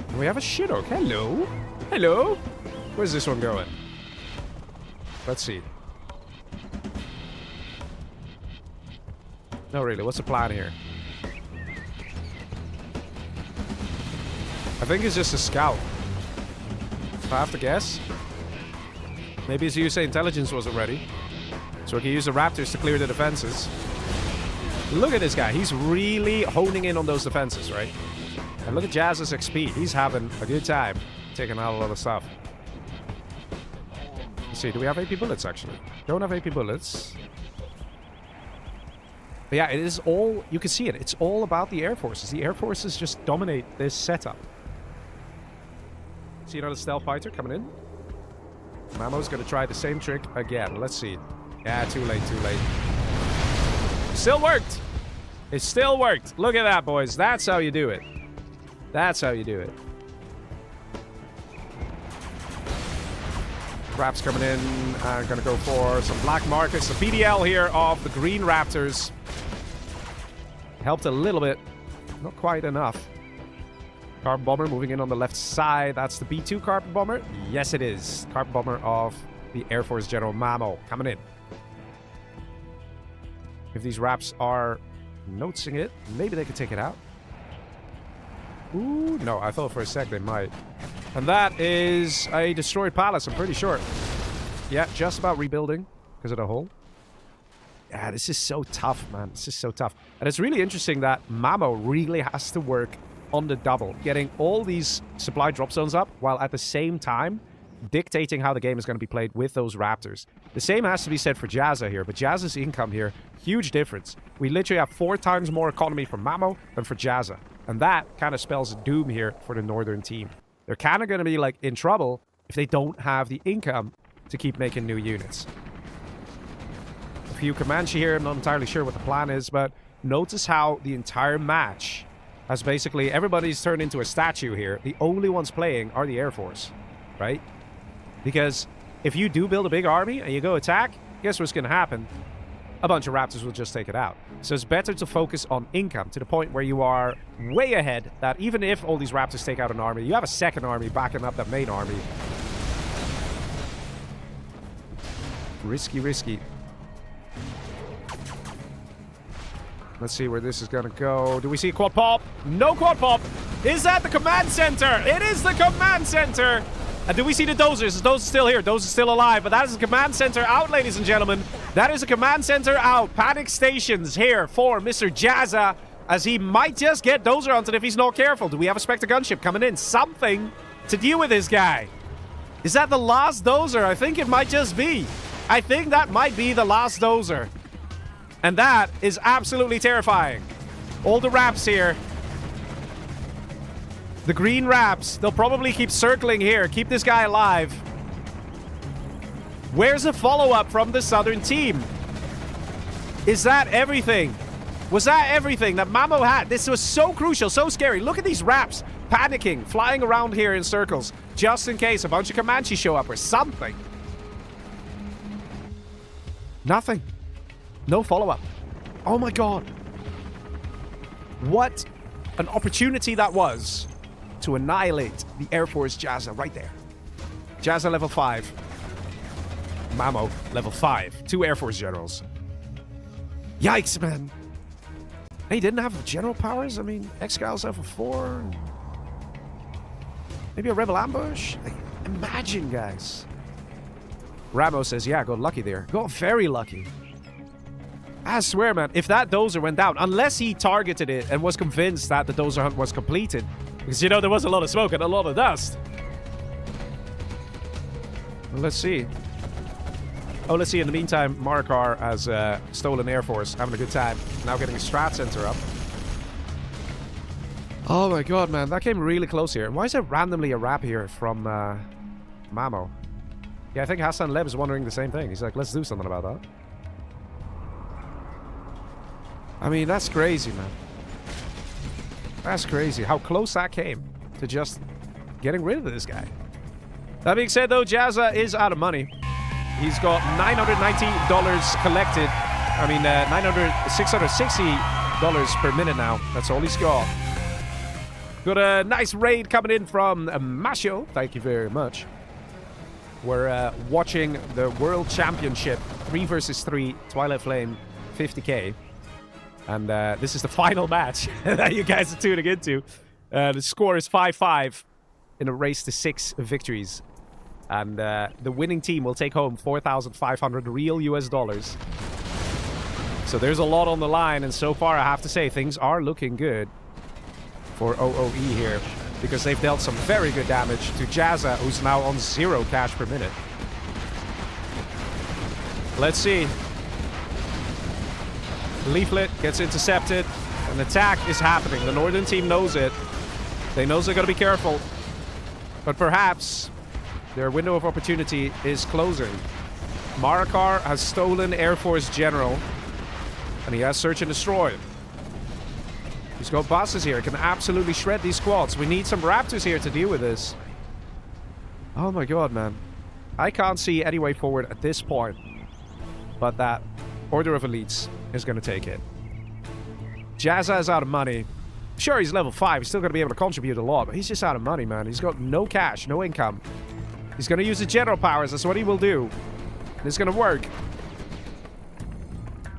And we have a Chinook. Hello. Hello. Where's this one going? Let's see. No, really. What's the plan here? I think it's just a scout. If I have to guess. Maybe his USA intelligence wasn't ready. So he can use the Raptors to clear the defenses. Look at this guy. He's really honing in on those defenses, right? And look at Jazza's XP. He's having a good time taking out a lot of stuff. Let's see. Do we have AP bullets, actually? Don't have AP bullets. But yeah, it is all... You can see it. It's all about the Air Forces. The Air Forces just dominate this setup. See another stealth fighter coming in. Mamo's going to try the same trick again. Let's see. Yeah, too late, too late. Still worked. It still worked. Look at that, boys. That's how you do it. That's how you do it. Raps coming in. I'm going to go for some black markets. The PDL here of the green Raptors. Helped a little bit. Not quite enough. Carbon Bomber moving in on the left side. That's the B2 Carbon Bomber. Yes, it is. Carbon Bomber of the Air Force General Mamo coming in. If these Raps are noticing it, maybe they could take it out. Ooh, no, I thought for a sec they might. And that is a destroyed palace, I'm pretty sure. Yeah, just about rebuilding because of the hole. Yeah, this is so tough, man. This is so tough. And it's really interesting that Mamo really has to work on the double, getting all these supply drop zones up, while at the same time dictating how the game is going to be played with those Raptors. The same has to be said for Jazza here, but Jazza's income here, huge difference. We literally have 4 times more economy for Mamo than for Jazza. And that kind of spells doom here for the northern team. They're kind of going to be like in trouble if they don't have the income to keep making new units. A few Commanche here, I'm not entirely sure what the plan is, but notice how the entire match has basically, everybody's turned into a statue here. The only ones playing are the Air Force, right? Because if you do build a big army and you go attack, guess what's going to happen? A bunch of Raptors will just take it out. So it's better to focus on income to the point where you are way ahead, that even if all these Raptors take out an army, you have a second army backing up that main army. Risky, risky. Let's see where this is going to go. Do we see a quad pop? No quad pop. Is that the command center? It is the command center. And do we see the dozers? Is Dozer still here? Dozer still alive. But that is a command center out, ladies and gentlemen. That is a command center out. Panic stations here for Mr. Jazza, as he might just get Dozer onto it if he's not careful. Do we have a Spectre gunship coming in? Something to deal with this guy. Is that the last Dozer? I think it might just be. I think that might be the last Dozer. And that is absolutely terrifying. All the Raps here. The green Raps. They'll probably keep circling here. Keep this guy alive. Where's the follow-up from the southern team? Is that everything? Was that everything that Mamo had? This was so crucial, so scary. Look at these Raps panicking, flying around here in circles, just in case a bunch of Commanche show up or something. Nothing. No follow-up. Oh my god. What an opportunity that was to annihilate the Air Force Jazza right there. Jazza level 5. Mamo level 5. 2 Air Force generals. Yikes, man. He didn't have general powers? I mean, ExCaL's level 4. Maybe a rebel ambush? Like, imagine, guys. Ramos says, yeah, got lucky there. Got very lucky. I swear, man, if that dozer went down, unless he targeted it and was convinced that the dozer hunt was completed, because, you know, there was a lot of smoke and a lot of dust. Well, let's see. Oh, let's see. In the meantime, Marakar has stolen Air Force, having a good time. Now getting a strat center up. Oh my god, man. That came really close here. And why is there randomly a rap here from Mamo? Yeah, I think Hassan Leb is wondering the same thing. He's like, let's do something about that. I mean, that's crazy, man. That's crazy. How close that came to just getting rid of this guy. That being said, though, Jazza is out of money. He's got $990 collected. I mean, $660 per minute now. That's all he's got. Got a nice raid coming in from Masho. Thank you very much. We're watching the World Championship 3 vs 3 Twilight Flame 50k. And this is the final match that you guys are tuning into. The score is 5-5 in a race to 6 victories. And the winning team will take home 4,500 real US dollars. So there's a lot on the line. And so far, I have to say, things are looking good for OoE here. Because they've dealt some very good damage to Jazza, who's now on 0 cash per minute. Let's see. Leaflet gets intercepted. An attack is happening. The northern team knows it. They know they're going to be careful. But perhaps their window of opportunity is closing. Marakar has stolen Air Force General. And he has Search and Destroy. He's got buses here. He can absolutely shred these squads. We need some Raptors here to deal with this. Oh my god, man. I can't see any way forward at this point. But that Order of Elites is going to take it. Jazza is out of money. Sure, he's level 5. He's still going to be able to contribute a lot. But he's just out of money, man. He's got no cash, no income. He's going to use the general powers. That's what he will do. And it's going to work.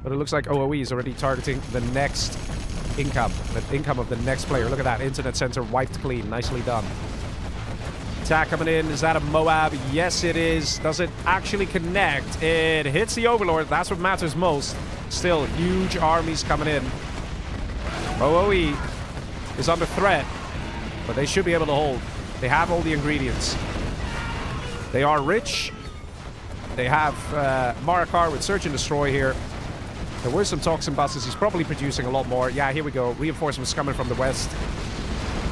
But it looks like OoE is already targeting the next income. The income of the next player. Look at that. Internet center wiped clean. Nicely done. Attack coming in. Is that a Moab? Yes, it is. Does it actually connect? It hits the Overlord. That's what matters most. Still, huge armies coming in. OoE is under threat. But they should be able to hold. They have all the ingredients. They are rich. They have Marakar with Search and Destroy here. There were some Toxin buses. He's probably producing a lot more. Yeah, here we go. Reinforcements coming from the west.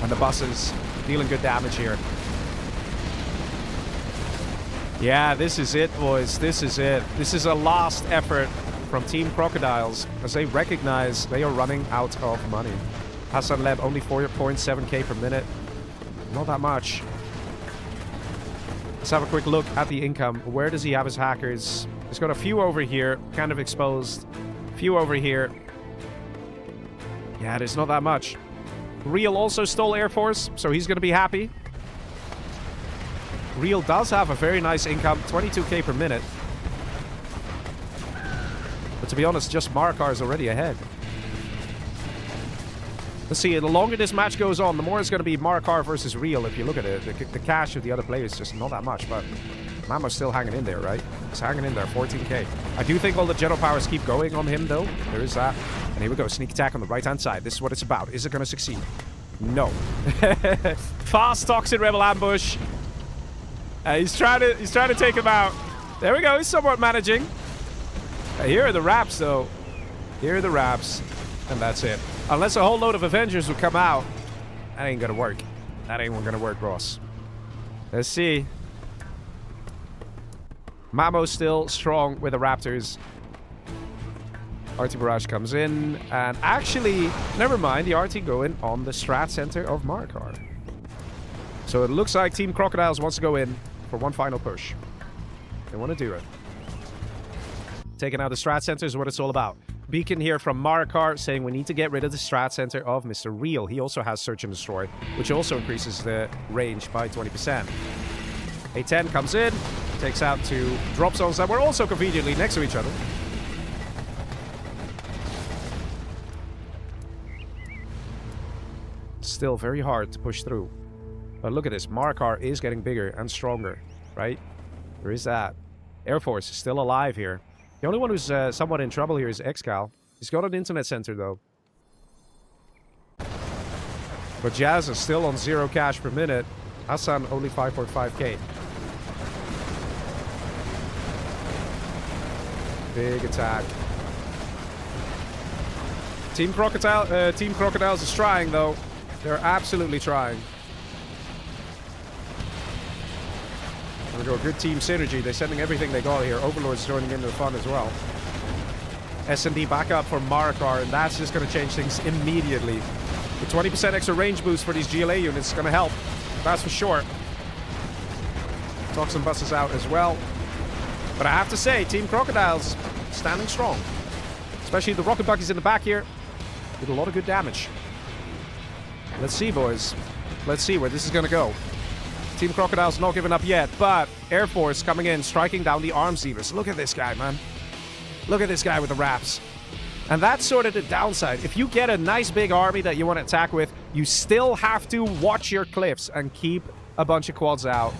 And the buses dealing good damage here. Yeah, this is it, boys. This is it. This is a last effort from Team Crocodiles as they recognize they are running out of money. Hassan Leb only 4.7k per minute. Not that much. Let's have a quick look at the income. Where does he have his hackers? He's got a few over here, kind of exposed. A few over here. Yeah, there's not that much. ReaL also stole Air Force, so he's going to be happy. ReaL does have a very nice income, 22k per minute. But to be honest, just Marakar is already ahead. Let's see, the longer this match goes on, the more it's going to be Marakar versus ReaL. If you look at it, the cash of the other players is just not that much, but Mamo's still hanging in there, right? He's hanging in there, 14k. I do think all the general powers keep going on him, though. There is that. And here we go, sneak attack on the right-hand side. This is what it's about. Is it going to succeed? No. Fast Toxin Rebel ambush. He's trying to take him out. There we go. He's somewhat managing. Here are the Raps, though. Here are the Raps. And that's it. Unless a whole load of Avengers will come out. That ain't gonna work. That ain't gonna work, Ross. Let's see. Mamo's still strong with the Raptors. RT Barrage comes in. And actually, never mind. The RT going on the strat center of Marakar. So it looks like Team Crocodiles wants to go in for one final push. They want to do it. Taking out the strat center is what it's all about. Beacon here from Marakar saying we need to get rid of the strat center of Mr. ReaL. He also has Search and Destroy, which also increases the range by 20%. A10 comes in, takes out two drop zones that were also conveniently next to each other. Still very hard to push through. But look at this. Marakar is getting bigger and stronger, right? There is that. Air Force is still alive here. The only one who's somewhat in trouble here is ExCaL. He's got an internet center, though. But Jazz is still on 0 cash per minute. Hassan only 5.5k. Big attack. Team Crocodiles is trying, though. They're absolutely trying. There we go, good team synergy. They're sending everything they got here. Overlord's joining into the fun as well. S&D back up for Marakar, and that's just going to change things immediately. The 20% extra range boost for these GLA units is going to help. That's for sure. Toxin buses out as well. But I have to say, Team Crocodiles standing strong. Especially the rocket buggies in the back here. Did a lot of good damage. Let's see, boys. Let's see where this is going to go. Team Crocodiles not giving up yet, but Air Force coming in, striking down the arms dealers. Look at this guy, man. Look at this guy with the wraps. And that's sort of the downside. If you get a nice big army that you want to attack with, you still have to watch your cliffs and keep a bunch of quads out.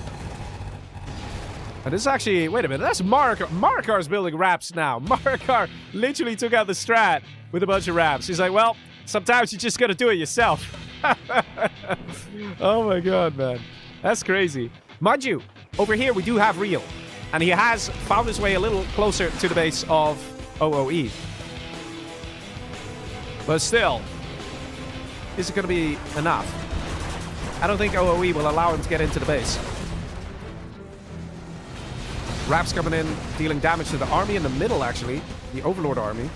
And this is actually... Wait a minute, that's Marakar. Marakar's building wraps now. Marakar literally took out the strat with a bunch of wraps. He's like, well, sometimes you just gotta do it yourself. Oh my god, man. That's crazy. Mind you, over here we do have ReaL. And he has found his way a little closer to the base of OoE. But still, is it going to be enough? I don't think OoE will allow him to get into the base. Raps coming in, dealing damage to the army in the middle, actually. The Overlord army.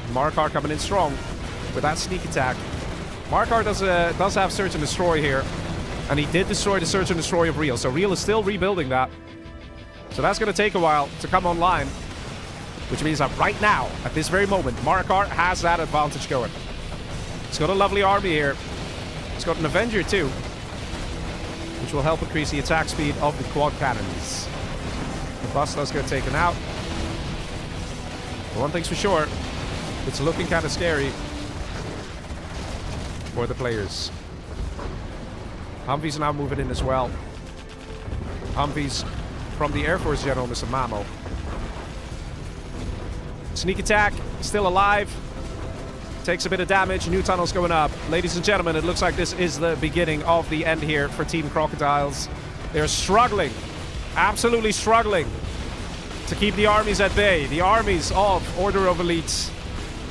Marakar coming in strong with that sneak attack. Marakar does have Search and Destroy here. And he did destroy the Search and Destroy of ReaL. So ReaL is still rebuilding that. So that's going to take a while to come online. Which means that right now, at this very moment, Marakar has that advantage going. He's got a lovely army here. He's got an Avenger too. Which will help increase the attack speed of the quad cannons. The bus does get taken out. But one thing's for sure, it's looking kind of scary for the players. Humvees now moving in as well. Humvees from the Air Force General, Mr. Mamo. Sneak attack, still alive. Takes a bit of damage, new tunnels going up. Ladies and gentlemen, it looks like this is the beginning of the end here for Team Crocodiles. They're struggling, absolutely struggling to keep the armies at bay. The armies of Order of Elites.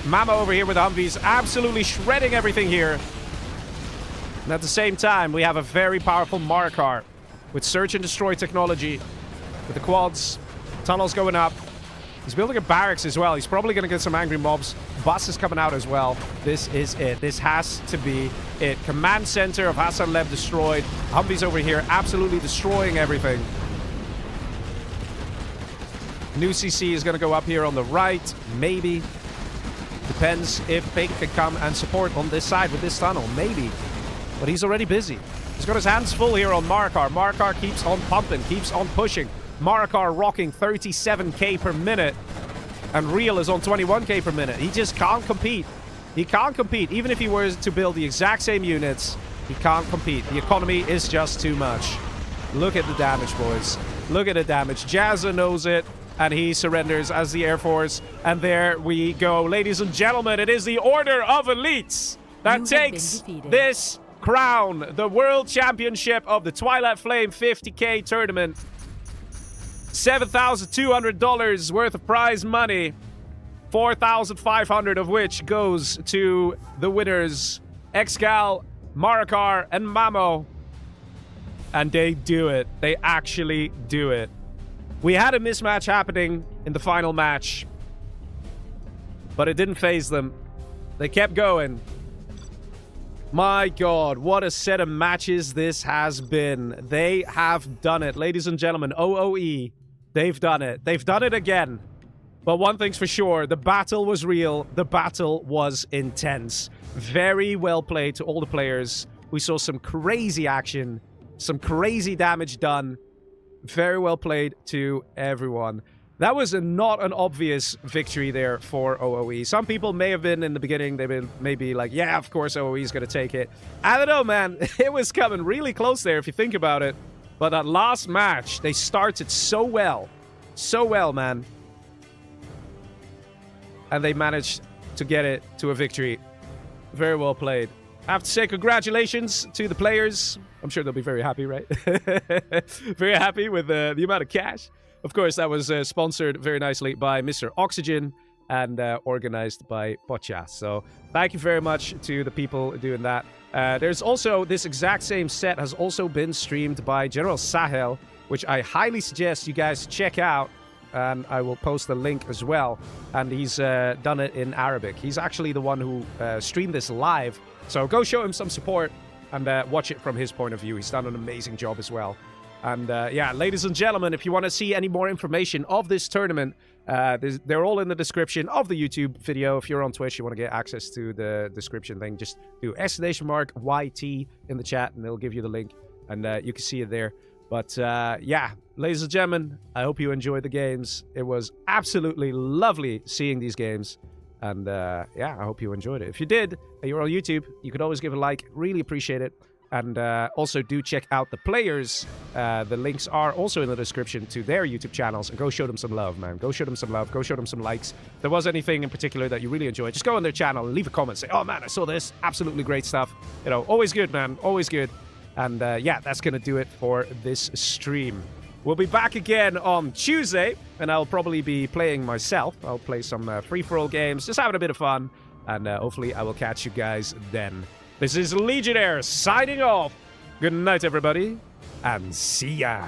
Mamo over here with Humvees, absolutely shredding everything here. And at the same time, we have a very powerful Marakar with Search and Destroy technology. With the quads, tunnels going up. He's building a barracks as well. He's probably going to get some angry mobs. Bus is coming out as well. This is it. This has to be it. Command center of Hassan Lev destroyed. Humvees over here absolutely destroying everything. New CC is going to go up here on the right. Maybe. Depends if Pink can come and support on this side with this tunnel. Maybe. But he's already busy. He's got his hands full here on Marakar. Marakar keeps on pumping, keeps on pushing. Marakar rocking 37k per minute. And ReaL is on 21k per minute. He just can't compete. He can't compete. Even if he were to build the exact same units, he can't compete. The economy is just too much. Look at the damage, boys. Look at the damage. Jazza knows it. And he surrenders as the Air Force. And there we go. Ladies and gentlemen, it is the Order of Elites that takes this crown. The World Championship of the Twilight Flame 50k tournament. $7,200 worth of prize money. $4,500 of which goes to the winners. ExCaL, Marakar, and Mamo. And they do it. They actually do it. We had a mismatch happening in the final match. But it didn't faze them. They kept going. My god, what a set of matches this has been. They have done it. Ladies and gentlemen, OoE, they've done it. They've done it again. But one thing's for sure, the battle was real. The battle was intense. Very well played to all the players. We saw some crazy action, some crazy damage done. Very well played to everyone. That was not an obvious victory there for OoE. Some people may have been in the beginning, they may be like, yeah, of course OoE is going to take it. I don't know, man. It was coming really close there if you think about it. But that last match, they started so well. So well, man. and they managed to get it to a victory. Very well played. I have to say congratulations to the players. I'm sure they'll be very happy, right? Very happy with the amount of cash. Of course, that was sponsored very nicely by Mr. Oxygen and organized by Pocha. So thank you very much to the people doing that. There's also this exact same set has also been streamed by General Sahel, which I highly suggest you guys check out. And I will post the link as well. And he's done it in Arabic. He's actually the one who streamed this live. So go show him some support and watch it from his point of view. He's done an amazing job as well. And yeah, ladies and gentlemen, if you want to see any more information of this tournament, they're all in the description of the YouTube video. If you're on Twitch, you want to get access to the description thing, just do !YT in the chat and it'll give you the link. And you can see it there. But yeah, ladies and gentlemen, I hope you enjoyed the games. It was absolutely lovely seeing these games. And yeah, I hope you enjoyed it. If you did, and you're on YouTube, you could always give a like. Really appreciate it. And also do check out the players. The links are also in the description to their YouTube channels. And go show them some love, man. Go show them some love. Go show them some likes. If there was anything in particular that you really enjoyed, just go on their channel and leave a comment. Say, oh man, I saw this. Absolutely great stuff. You know, always good, man. Always good. And yeah, that's going to do it for this stream. We'll be back again on Tuesday, and I'll probably be playing myself. I'll play some free-for-all games, just having a bit of fun, and hopefully I will catch you guys then. This is Legionnaire signing off. Good night, everybody, and see ya.